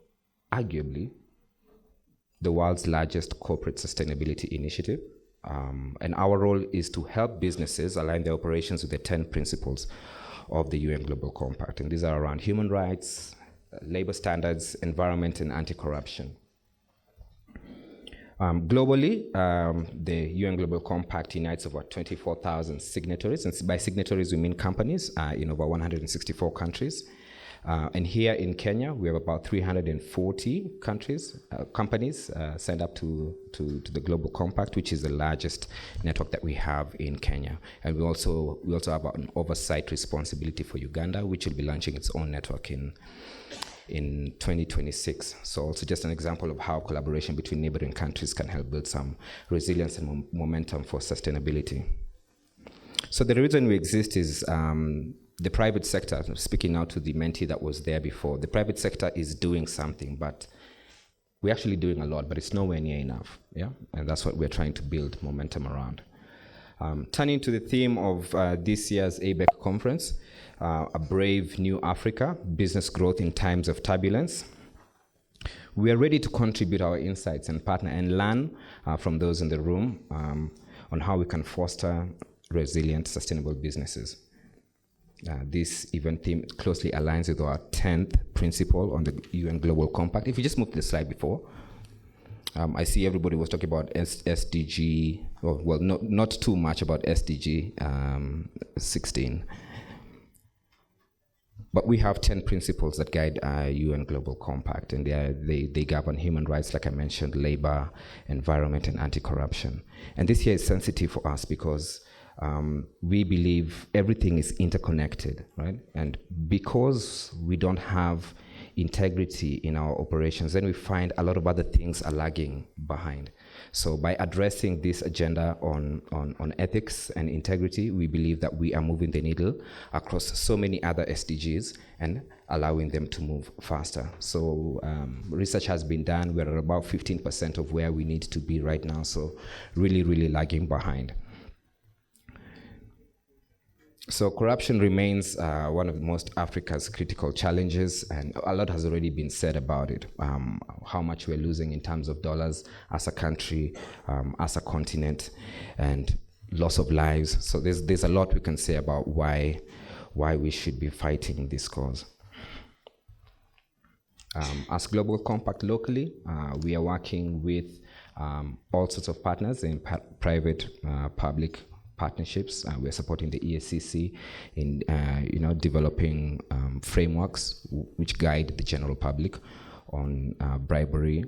arguably the world's largest corporate sustainability initiative. And our role is to help businesses align their operations with the 10 principles of the UN Global Compact. And these are around human rights, labor standards, environment, and anti-corruption. Globally, the UN Global Compact unites over 24,000 signatories. And by signatories, we mean companies in over 164 countries. And here in Kenya, we have about 340 companies signed up to the Global Compact, which is the largest network that we have in Kenya. And we also have an oversight responsibility for Uganda, which will be launching its own network in 2026. So also just an example of how collaboration between neighboring countries can help build some resilience and momentum for sustainability. So the reason we exist is the private sector, speaking now to the mentee that was there before, the private sector is doing something, but we're actually doing a lot, but it's nowhere near enough, yeah? And that's what we're trying to build momentum around. Turning to the theme of this year's ABEC conference, A Brave New Africa, Business Growth in Times of Turbulence. We are ready to contribute our insights and partner and learn from those in the room on how we can foster resilient, sustainable businesses. This event theme closely aligns with our 10th principle on the UN Global Compact. If you just move to the slide before, I see everybody was talking about SDG, well, not too much about SDG 16. But we have 10 principles that guide our UN Global Compact, and they govern human rights, like I mentioned, labor, environment, and anti-corruption. And this year is sensitive for us because we believe everything is interconnected, right? And because we don't have integrity in our operations, then we find a lot of other things are lagging behind. So by addressing this agenda on ethics and integrity, we believe that we are moving the needle across so many other SDGs and allowing them to move faster. So research has been done. We're at about 15% of where we need to be right now. So really, really lagging behind. So corruption remains one of most Africa's critical challenges, and a lot has already been said about it. How much we're losing in terms of dollars as a country, as a continent, and loss of lives. So there's a lot we can say about why we should be fighting this cause. As Global Compact locally, we are working with all sorts of partners in private, public partnerships. We're supporting the ESCC in developing frameworks which guide the general public on bribery,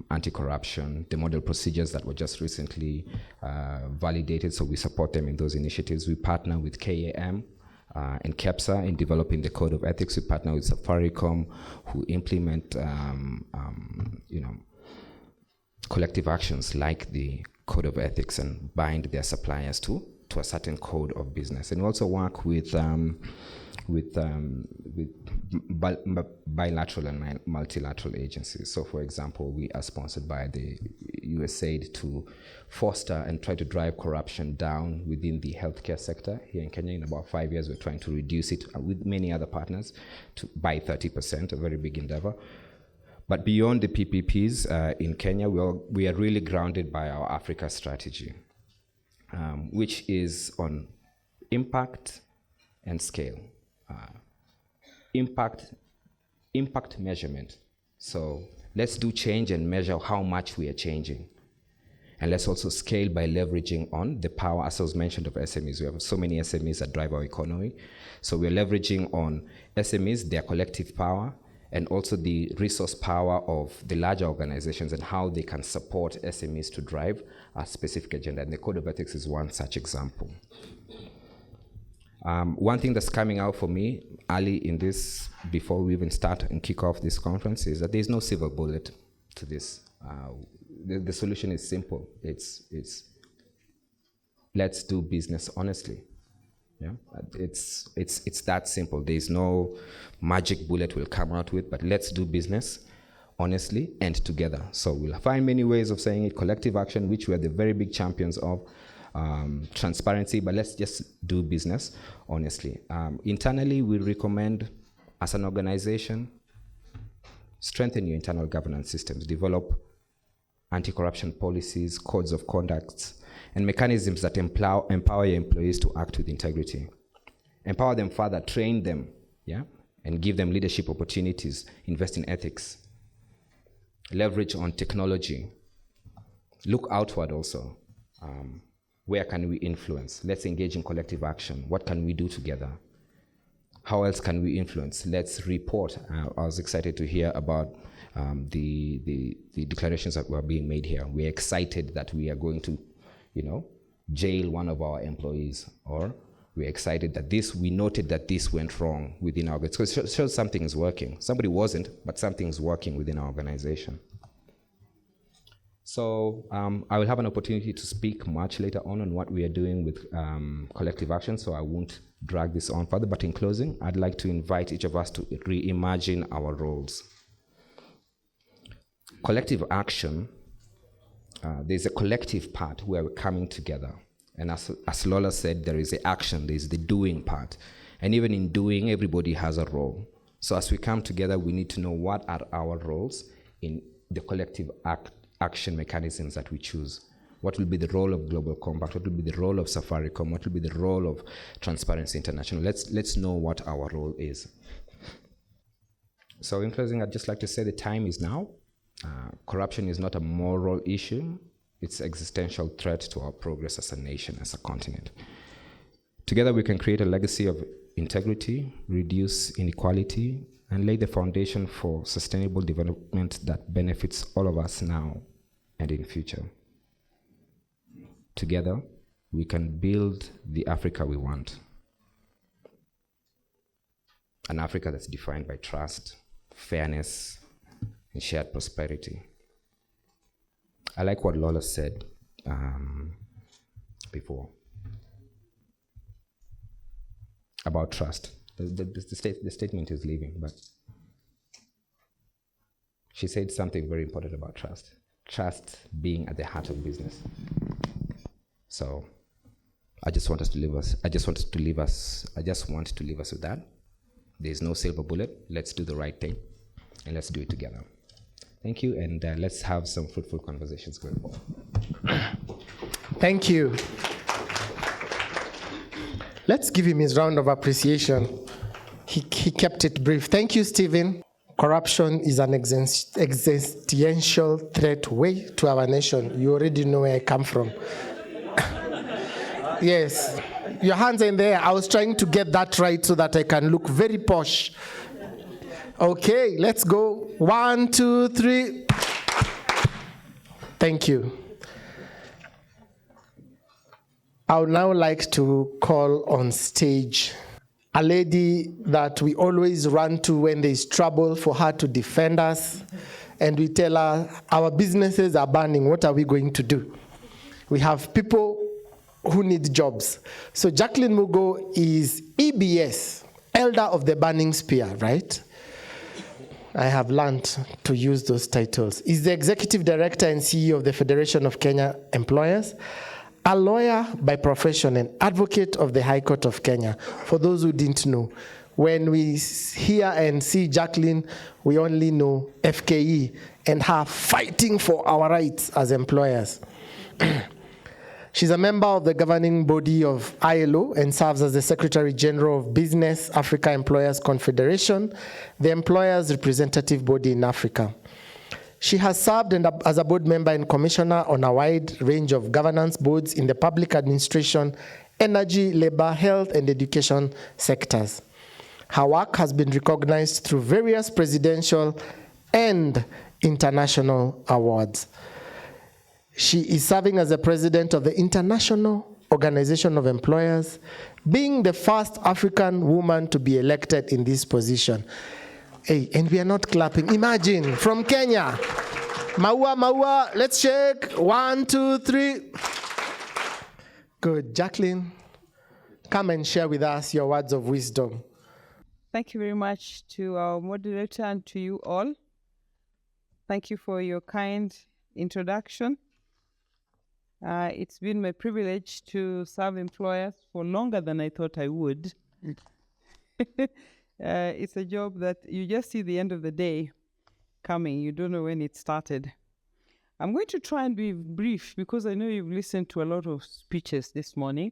anti-corruption, the model procedures that were just recently validated. So we support them in those initiatives. We partner with KAM and KEPSA in developing the code of ethics. We partner with Safaricom, who implement collective actions like the code of ethics and bind their suppliers to a certain code of business. And we also work with bilateral and multilateral agencies. So for example, we are sponsored by the USAID to foster and try to drive corruption down within the healthcare sector here in Kenya. In about 5 years, we're trying to reduce it with many other partners by 30%, a very big endeavor. But beyond the PPPs in Kenya, we are really grounded by our Africa strategy, which is on impact and scale. Impact measurement. So let's do change and measure how much we are changing. And let's also scale by leveraging on the power, as was mentioned, of SMEs. We have so many SMEs that drive our economy. So we're leveraging on SMEs, their collective power, and also the resource power of the larger organizations and how they can support SMEs to drive a specific agenda. And the Code of Ethics is one such example. One thing that's coming out for me early in this, before we even start and kick off this conference, is that there's no silver bullet to this. The solution is simple. It's let's do business honestly. Yeah, it's that simple. There's no magic bullet we'll come out with, but let's do business honestly and together. So we'll find many ways of saying it: collective action, which we are the very big champions of, transparency, but let's just do business honestly. Internally, we recommend, as an organization, strengthen your internal governance systems, develop anti-corruption policies, codes of conduct, and mechanisms that empower your employees to act with integrity. Empower them further, train them, yeah, and give them leadership opportunities, invest in ethics. Leverage on technology. Look outward also. Where can we influence? Let's engage in collective action. What can we do together? How else can we influence? Let's report. I was excited to hear about the declarations that were being made here. We're excited that we are going to, jail one of our employees, or we're excited that we noted that this went wrong within our organization. So it shows something is working. Somebody wasn't, but something's working within our organization. So I will have an opportunity to speak much later on what we are doing with collective action, so I won't drag this on further. But in closing, I'd like to invite each of us to reimagine our roles. Collective action, there's a collective part where we're coming together And as Lola said, there is the action, there is the doing part. And even in doing, everybody has a role. So as we come together, we need to know what are our roles in the collective action mechanisms that we choose. What will be the role of Global Compact? What will be the role of Safaricom? What will be the role of Transparency International? Let's know what our role is. So in closing, I'd just like to say the time is now. Corruption is not a moral issue. It's an existential threat to our progress as a nation, as a continent. Together we can create a legacy of integrity, reduce inequality, and lay the foundation for sustainable development that benefits all of us now and in future. Together, we can build the Africa we want. An Africa that's defined by trust, fairness, and shared prosperity. I like what Lola said before about trust. The statement is leaving, but she said something very important about trust. Trust being at the heart of business. So I just want to leave us with that. There's no silver bullet. Let's do the right thing, and let's do it together. Thank you, and let's have some fruitful conversations going forward. Thank you. Let's give him his round of appreciation. He kept it brief. Thank you, Stephen. Corruption is an existential threat way to our nation. You already know where I come from. Yes, your hands are in there. I was trying to get that right so that I can look very posh. Okay, let's go. 1, 2, 3. Thank you. I would now like to call on stage a lady that we always run to when there is trouble for her to defend us. And we tell her, our businesses are burning. What are we going to do? We have people who need jobs. So Jacqueline Mugo is EBS, Elder of the Burning Spear, right? I have learned to use those titles. He's the Executive Director and CEO of the Federation of Kenya Employers, a lawyer by profession and advocate of the High Court of Kenya. For those who didn't know, when we hear and see Jacqueline, we only know FKE and her fighting for our rights as employers. She's a member of the governing body of ILO and serves as the Secretary General of Business Africa Employers Confederation, the employers' representative body in Africa. She has served as a board member and commissioner on a wide range of governance boards in the public administration, energy, labor, health, and education sectors. Her work has been recognized through various presidential and international awards. She is serving as the president of the International Organization of Employers, being the first African woman to be elected in this position. Hey, and we are not clapping. Imagine, from Kenya. Maua, maua, let's shake. 1, 2, 3. Good. Jacqueline, come and share with us your words of wisdom. Thank you very much to our moderator and to you all. Thank you for your kind introduction. It's been my privilege to serve employers for longer than I thought I would. It's a job that you just see the end of the day coming. You don't know when it started. I'm going to try and be brief because I know you've listened to a lot of speeches this morning,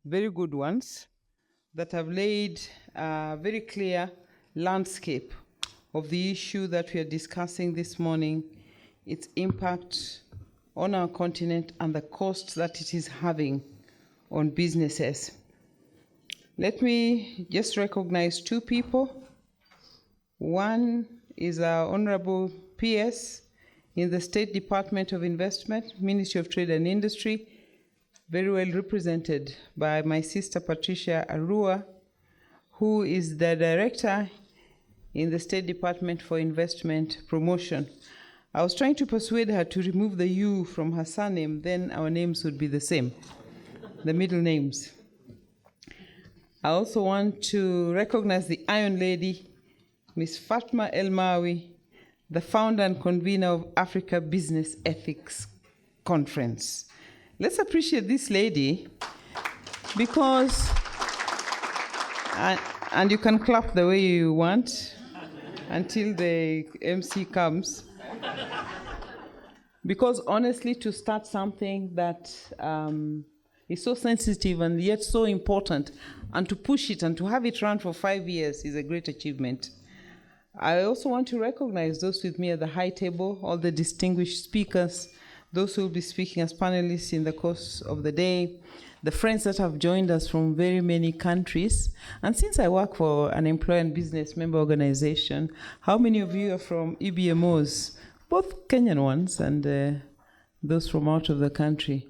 very good ones, that have laid a very clear landscape of the issue that we are discussing this morning, its impact on our continent and the costs that it is having on businesses. Let me just recognize two people. One is our Honorable PS in the State Department of Investment, Ministry of Trade and Industry, very well represented by my sister Patricia Arua, who is the Director in the State Department for Investment Promotion. I was trying to persuade her to remove the U from her surname, then our names would be the same, the middle names. I also want to recognize the Iron Lady, Ms. Fatma El-Mawi, the founder and convener of Africa Business Ethics Conference. Let's appreciate this lady, because, and you can clap the way you want until the MC comes. Because honestly, to start something that is so sensitive and yet so important, and to push it and to have it run for 5 years is a great achievement. I also want to recognize those with me at the high table, all the distinguished speakers, those who will be speaking as panelists in the course of the day, the friends that have joined us from very many countries. And since I work for an employer and business member organization, how many of you are from EBMOs, both Kenyan ones and those from out of the country?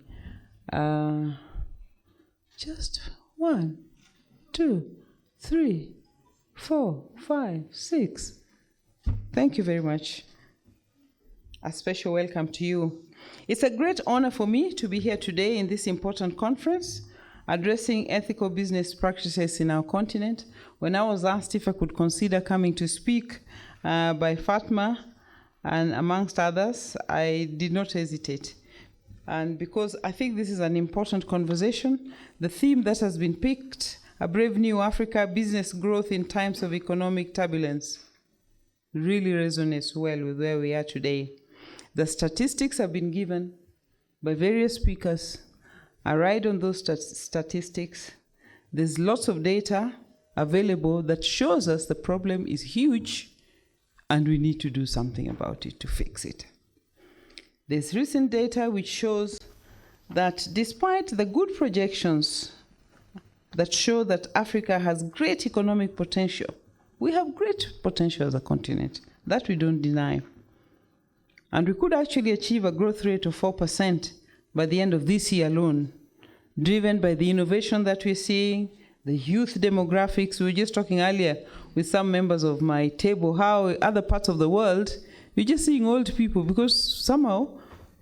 Just 1, 2, 3, 4, 5, 6. Thank you very much. A special welcome to you. It's a great honor for me to be here today in this important conference, addressing ethical business practices in our continent. When I was asked if I could consider coming to speak by Fatma, and amongst others, I did not hesitate. And because I think this is an important conversation, the theme that has been picked, A Brave New Africa, Business Growth in Times of Economic Turbulence, really resonates well with where we are today. The statistics have been given by various speakers. I ride on those statistics. There's lots of data available that shows us the problem is huge and we need to do something about it to fix it. There's recent data which shows that despite the good projections that show that Africa has great economic potential, we have great potential as a continent, that we don't deny. And we could actually achieve a growth rate of 4% by the end of this year alone, driven by the innovation that we're seeing, the youth demographics. We were just talking earlier with some members of my table how other parts of the world, we're just seeing old people because somehow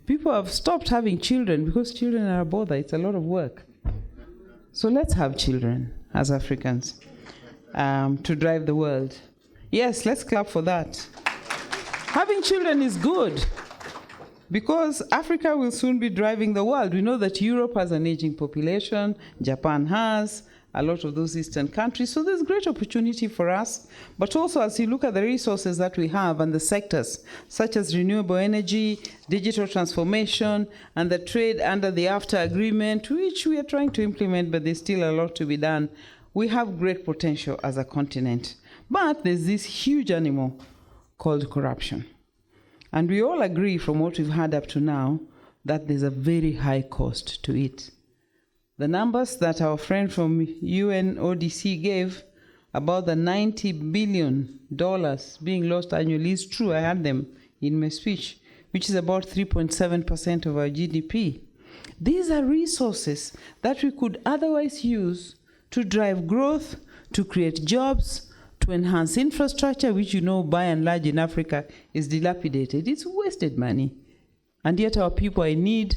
people have stopped having children because children are a bother. It's a lot of work. So let's have children as Africans to drive the world. Yes, let's clap for that. Having children is good because Africa will soon be driving the world. We know that Europe has an aging population, Japan has, a lot of those Eastern countries. So there's great opportunity for us. But also as you look at the resources that we have and the sectors, such as renewable energy, digital transformation, and the trade under the AFTA agreement, which we are trying to implement, but there's still a lot to be done. We have great potential as a continent. But there's this huge animal called corruption. And we all agree from what we've had up to now that there's a very high cost to it. The numbers that our friend from UNODC gave about the $90 billion being lost annually is true. I had them in my speech, which is about 3.7% of our GDP. These are resources that we could otherwise use to drive growth, to create jobs, to enhance infrastructure, which you know by and large in Africa is dilapidated. It's wasted money. And yet our people are in need.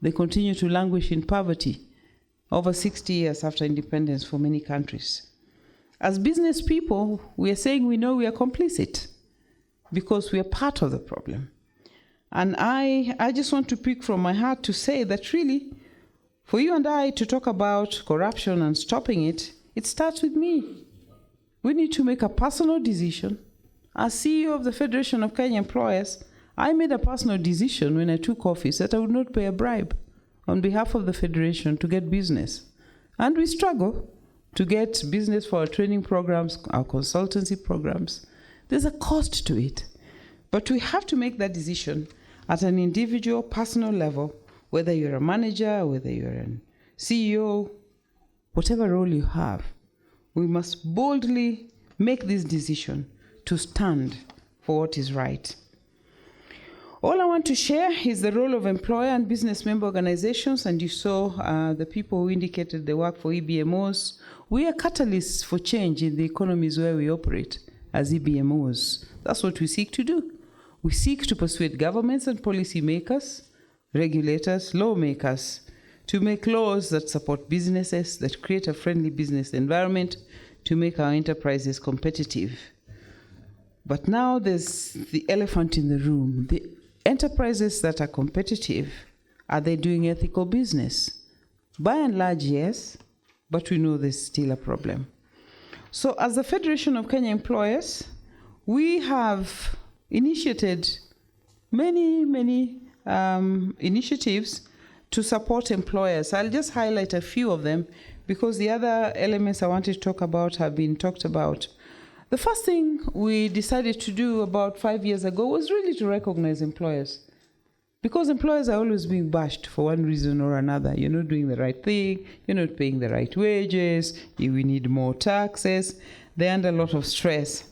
They continue to languish in poverty over 60 years after independence for many countries. As business people, we are saying we know we are complicit because we are part of the problem. And I just want to pick from my heart to say that really, for you and I to talk about corruption and stopping it, it starts with me. We need to make a personal decision. As CEO of the Federation of Kenya Employers, I made a personal decision when I took office that I would not pay a bribe on behalf of the Federation to get business. And we struggle to get business for our training programs, our consultancy programs. There's a cost to it. But we have to make that decision at an individual, personal level, whether you're a manager, whether you're a CEO, whatever role you have. We must boldly make this decision to stand for what is right. All I want to share is the role of employer and business member organizations, and you saw the people who indicated they work for EBMOs. We are catalysts for change in the economies where we operate as EBMOs. That's what we seek to do. We seek to persuade governments and policy makers, regulators, lawmakers, to make laws that support businesses, that create a friendly business environment, to make our enterprises competitive. But now there's the elephant in the room. The enterprises that are competitive Are they doing ethical business? By and large, yes, but we know there's still a problem. So as the Federation of Kenya Employers, we have initiated many initiatives to support employers. I'll just highlight a few of them because the other elements I wanted to talk about have been talked about. The first thing we decided to do about 5 years ago was really to recognize employers. Because employers are always being bashed for one reason or another. You're not doing the right thing, you're not paying the right wages, we need more taxes. They're under a lot of stress.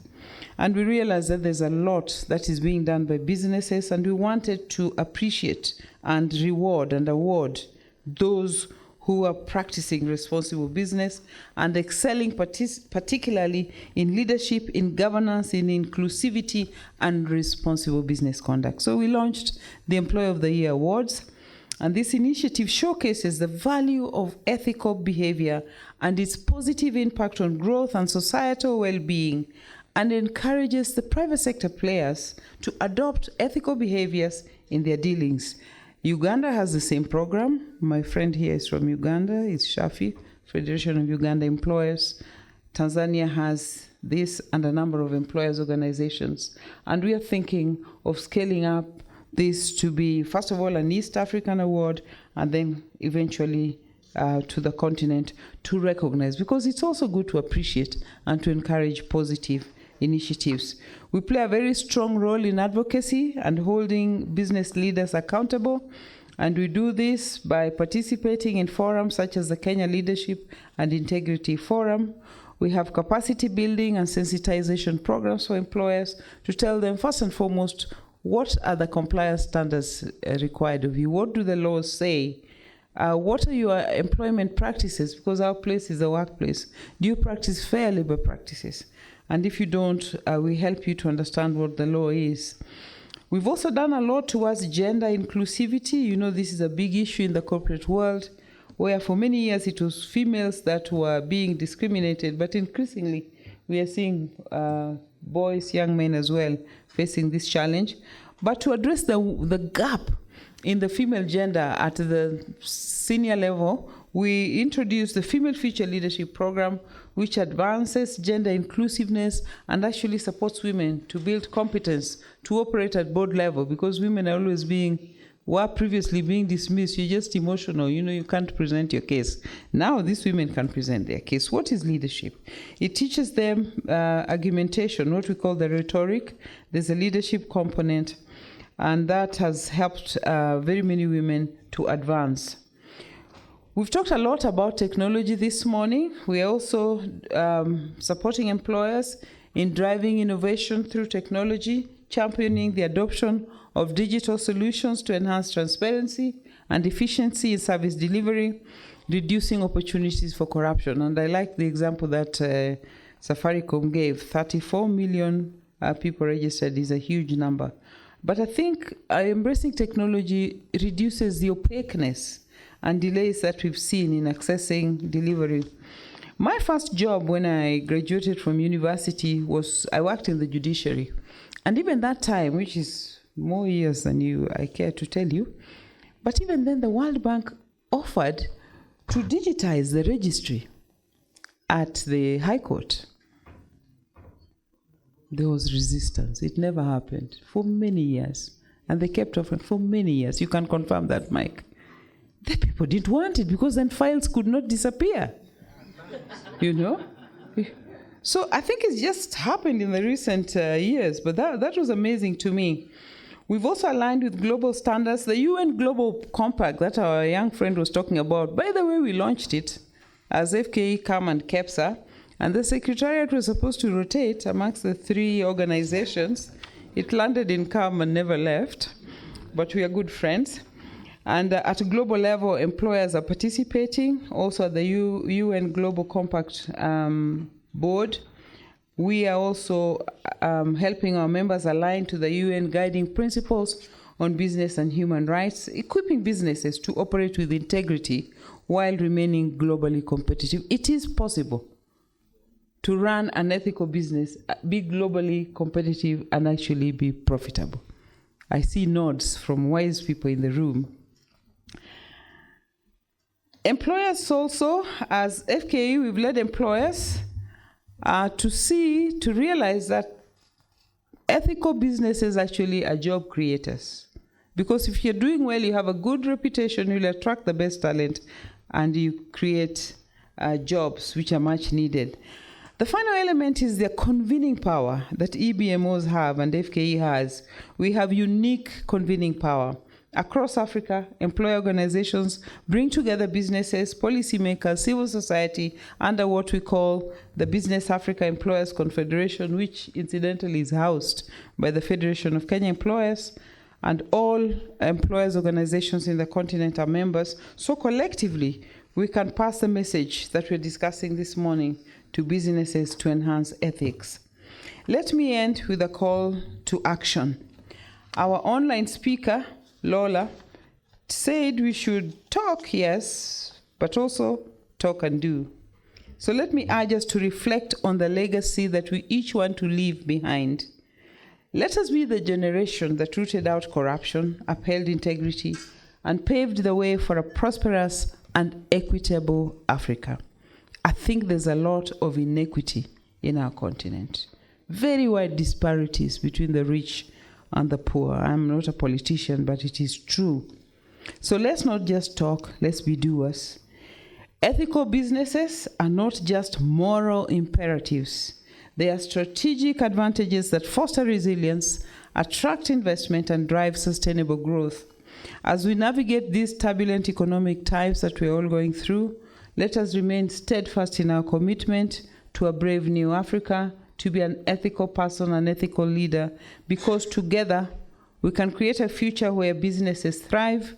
And we realized that there's a lot that is being done by businesses, and we wanted to appreciate and reward and award those who are practicing responsible business and excelling particularly in leadership, in governance, in inclusivity, and responsible business conduct. So we launched the Employee of the Year Awards, and this initiative showcases the value of ethical behavior and its positive impact on growth and societal well-being, and encourages the private sector players to adopt ethical behaviors in their dealings. Uganda has the same program. My friend here is from Uganda, it's Shafi, Federation of Uganda Employers. Tanzania has this and a number of employers organizations. And we are thinking of scaling up this to be, first of all, an East African award, and then eventually to the continent to recognize, because it's also good to appreciate and to encourage positive initiatives. We play a very strong role in advocacy and holding business leaders accountable, and we do this by participating in forums such as the Kenya Leadership and Integrity Forum. We have capacity building and sensitization programs for employers to tell them, first and foremost, what are the compliance standards required of you? What do the laws say? What are your employment practices? Because our place is a workplace. Do you practice fair labor practices? And if you don't, we help you to understand what the law is. We've also done a lot towards gender inclusivity. You know, this is a big issue in the corporate world, where for many years it was females that were being discriminated, but increasingly we are seeing boys, young men as well, facing this challenge. But to address the gap in the female gender at the senior level, we introduced the Female Future Leadership Program, which advances gender inclusiveness and actually supports women to build competence to operate at board level, because women are always were previously being dismissed. You're just emotional, you can't present your case. Now these women can present their case. What is leadership? It teaches them argumentation, what we call the rhetoric. There's a leadership component, and that has helped very many women to advance. We've talked a lot about technology this morning. We are also supporting employers in driving innovation through technology, championing the adoption of digital solutions to enhance transparency and efficiency in service delivery, reducing opportunities for corruption. And I like the example that Safaricom gave. 34 million people registered is a huge number. But I think embracing technology reduces the opaqueness and delays that we've seen in accessing delivery. My first job when I graduated from university was I worked in the judiciary. And even that time, which is more years than I care to tell you, but even then the World Bank offered to digitize the registry at the High Court. There was resistance. It never happened for many years. And they kept offering for many years. You can confirm that, Mike. The people didn't want it because then files could not disappear. So I think it's just happened in the recent years, but that was amazing to me. We've also aligned with global standards. The UN Global Compact that our young friend was talking about, by the way, we launched it as FKE, CAM, and KEPSA, and the Secretariat was supposed to rotate amongst the three organizations. It landed in CAM and never left, but we are good friends. And at a global level, employers are participating. Also at the UN Global Compact board, we are also helping our members align to the UN guiding principles on business and human rights, equipping businesses to operate with integrity while remaining globally competitive. It is possible to run an ethical business, be globally competitive, and actually be profitable. I see nods from wise people in the room. Employers also, as FKE, we've led employers to realize that ethical businesses actually are job creators. Because if you're doing well, you have a good reputation, you'll attract the best talent, and you create jobs which are much needed. The final element is the convening power that EBMOs have and FKE has. We have unique convening power. Across Africa, employer organizations bring together businesses, policymakers, civil society under what we call the Business Africa Employers Confederation, which incidentally is housed by the Federation of Kenya Employers, and all employers organizations in the continent are members. So collectively, we can pass the message that we're discussing this morning to businesses to enhance ethics. Let me end with a call to action. Our online speaker, Lola, said we should talk, yes, but also talk and do. So let me urge us to reflect on the legacy that we each want to leave behind. Let us be the generation that rooted out corruption, upheld integrity, and paved the way for a prosperous and equitable Africa. I think there's a lot of inequity in our continent. Very wide disparities between the rich and the poor. I'm not a politician, but it is true. So let's not just talk, let's be doers. Ethical businesses are not just moral imperatives. They are strategic advantages that foster resilience, attract investment, and drive sustainable growth. As we navigate these turbulent economic times that we're all going through, let us remain steadfast in our commitment to a brave new Africa, to be an ethical person, an ethical leader, because together we can create a future where businesses thrive,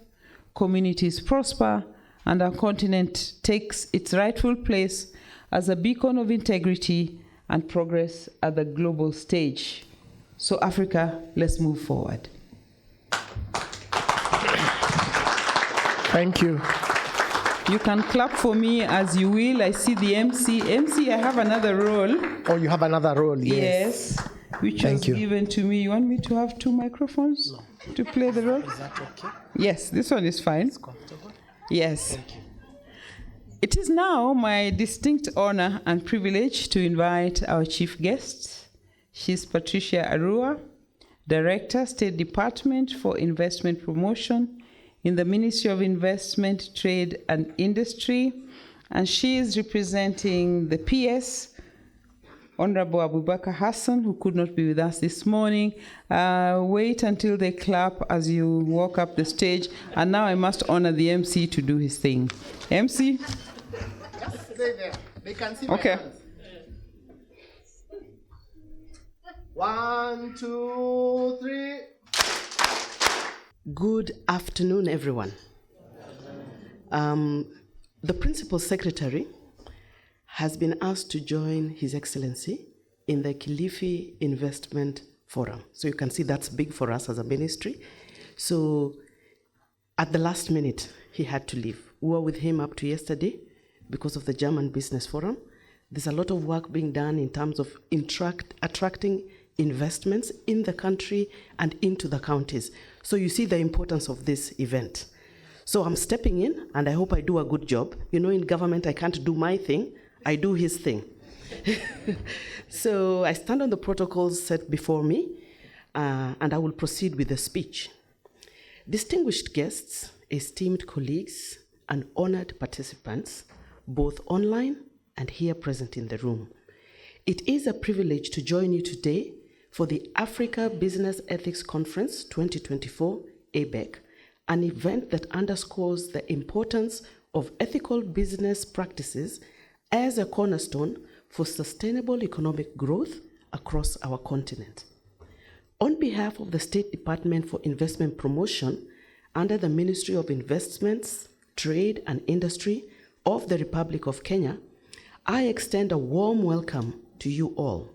communities prosper, and our continent takes its rightful place as a beacon of integrity and progress at the global stage. So Africa, let's move forward. Thank you. You can clap for me as you will. I see the MC. MC, I have another role. Oh, you have another role, yes. Yes, which was given to me. You want me to have two microphones to play the role? Is that okay? Yes, this one is fine. It's comfortable. Yes. It is now my distinct honor and privilege to invite our chief guest. She's Patricia Arua, Director, State Department for Investment Promotion in the Ministry of Investment, Trade and Industry. And she is representing the PS, Honorable Abubakar Hassan, who could not be with us this morning. Wait until they clap as you walk up the stage. And now I must honor the MC to do his thing. MC? Just stay there. They can see my Okay. hands. 1, 2, 3. Good afternoon, everyone. The Principal Secretary has been asked to join His Excellency in the Kilifi Investment Forum. So you can see that's big for us as a ministry. So at the last minute, he had to leave. We were with him up to yesterday because of the German Business Forum. There's a lot of work being done in terms of attracting investments in the country and into the counties. So you see the importance of this event. So I'm stepping in, and I hope I do a good job. You know, in government, I can't do my thing, I do his thing. So I stand on the protocols set before me, and I will proceed with the speech. Distinguished guests, esteemed colleagues, and honored participants, both online and here present in the room. It is a privilege to join you today for the Africa Business Ethics Conference 2024, ABEC, an event that underscores the importance of ethical business practices as a cornerstone for sustainable economic growth across our continent. On behalf of the State Department for Investment Promotion under the Ministry of Investments, Trade and Industry of the Republic of Kenya, I extend a warm welcome to you all.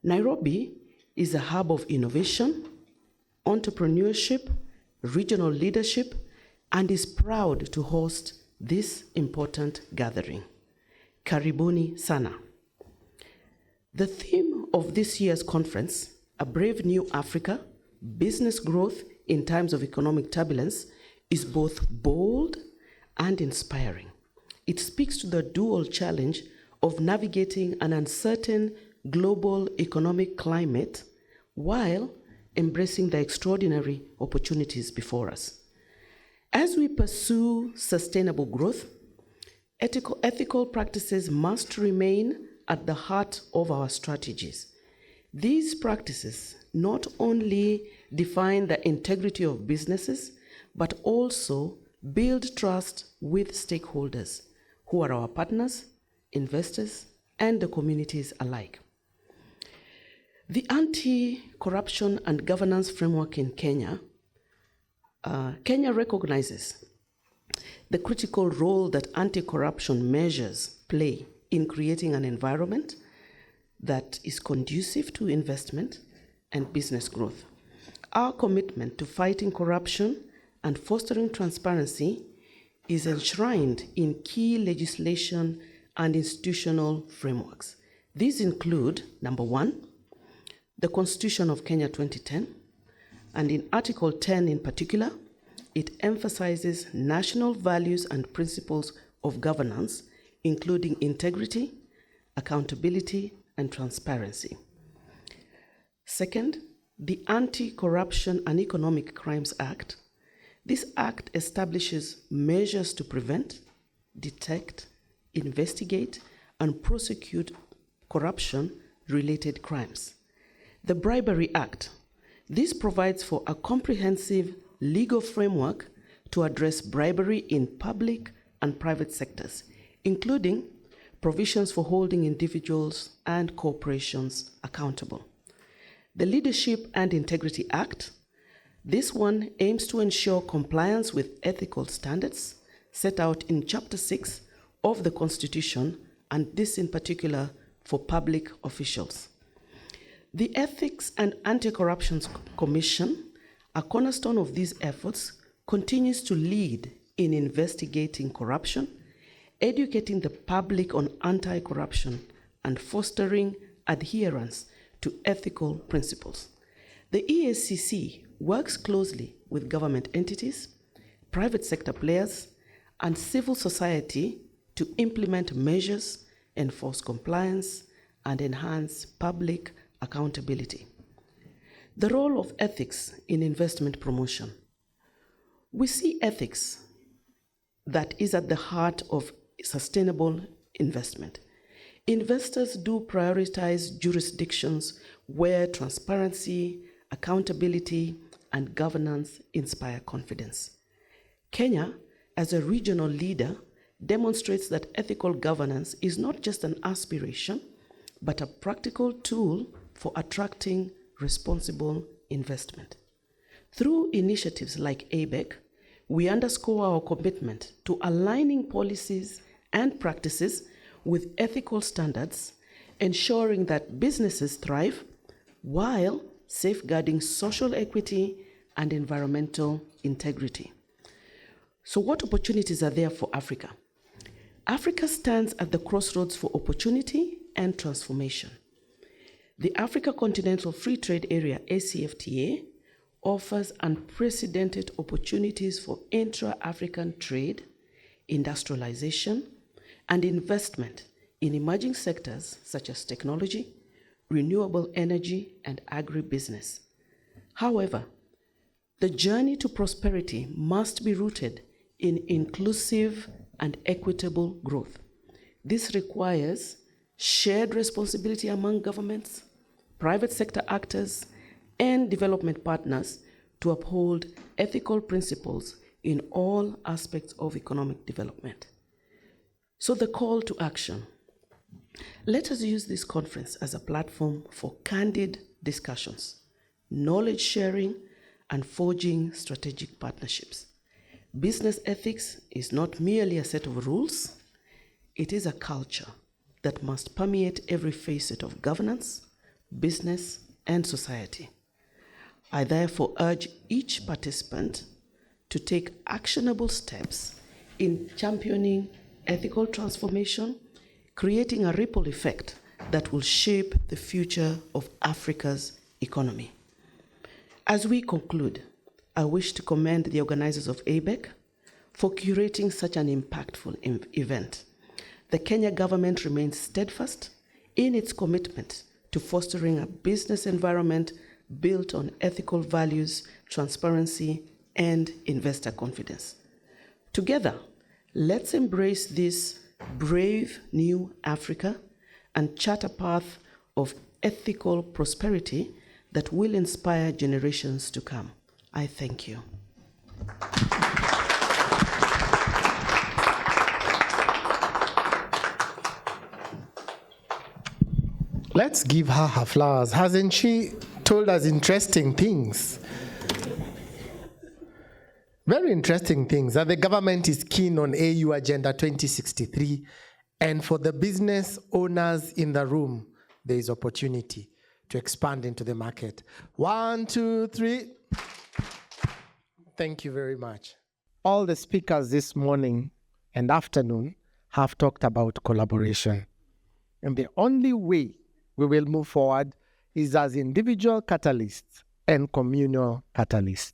Nairobi is a hub of innovation, entrepreneurship, regional leadership, and is proud to host this important gathering. Karibuni sana. The theme of this year's conference, A Brave New Africa, Business Growth in Times of Economic Turbulence, is both bold and inspiring. It speaks to the dual challenge of navigating an uncertain global economic climate while embracing the extraordinary opportunities before us. As we pursue sustainable growth, ethical practices must remain at the heart of our strategies. These practices not only define the integrity of businesses, but also build trust with stakeholders who are our partners, investors, and the communities alike. The anti-corruption and governance framework in Kenya, Kenya recognizes the critical role that anti-corruption measures play in creating an environment that is conducive to investment and business growth. Our commitment to fighting corruption and fostering transparency is enshrined in key legislation and institutional frameworks. These include, number one, the Constitution of Kenya 2010, and in Article 10 in particular, it emphasizes national values and principles of governance, including integrity, accountability, and transparency. Second, the Anti-Corruption and Economic Crimes Act. This act establishes measures to prevent, detect, investigate, and prosecute corruption-related crimes. The Bribery Act. This provides for a comprehensive legal framework to address bribery in public and private sectors, including provisions for holding individuals and corporations accountable. The Leadership and Integrity Act. This one aims to ensure compliance with ethical standards set out in Chapter 6 of the Constitution, and this in particular for public officials. The Ethics and Anti-Corruption Commission, a cornerstone of these efforts, continues to lead in investigating corruption, educating the public on anti-corruption, and fostering adherence to ethical principles. The EACC works closely with government entities, private sector players, and civil society to implement measures, enforce compliance, and enhance public accountability. The role of ethics in investment promotion. We see ethics that is at the heart of sustainable investment. Investors do prioritize jurisdictions where transparency, accountability, and governance inspire confidence. Kenya, as a regional leader, demonstrates that ethical governance is not just an aspiration, but a practical tool for attracting responsible investment. Through initiatives like ABEC, we underscore our commitment to aligning policies and practices with ethical standards, ensuring that businesses thrive while safeguarding social equity and environmental integrity. So what opportunities are there for Africa? Africa stands at the crossroads for opportunity and transformation. The Africa Continental Free Trade Area, ACFTA, offers unprecedented opportunities for intra-African trade, industrialization, and investment in emerging sectors such as technology, renewable energy, and agribusiness. However, the journey to prosperity must be rooted in inclusive and equitable growth. This requires shared responsibility among governments, private sector actors, and development partners to uphold ethical principles in all aspects of economic development. So the call to action. Let us use this conference as a platform for candid discussions, knowledge sharing, and forging strategic partnerships. Business ethics is not merely a set of rules, it is a culture that must permeate every facet of governance, business, and society. I therefore urge each participant to take actionable steps in championing ethical transformation, creating a ripple effect that will shape the future of Africa's economy. As we conclude, I wish to commend the organizers of ABEC for curating such an impactful event. The Kenya government remains steadfast in its commitment to fostering a business environment built on ethical values, transparency, and investor confidence. Together, let's embrace this brave new Africa and chart a path of ethical prosperity that will inspire generations to come. I thank you. Let's give her her flowers. Hasn't she told us interesting things? Very interesting things. That the government is keen on AU Agenda 2063, and for the business owners in the room, there is opportunity to expand into the market. 1, 2, 3. Thank you very much. All the speakers this morning and afternoon have talked about collaboration. And the only way we will move forward is as individual catalysts and communal catalysts.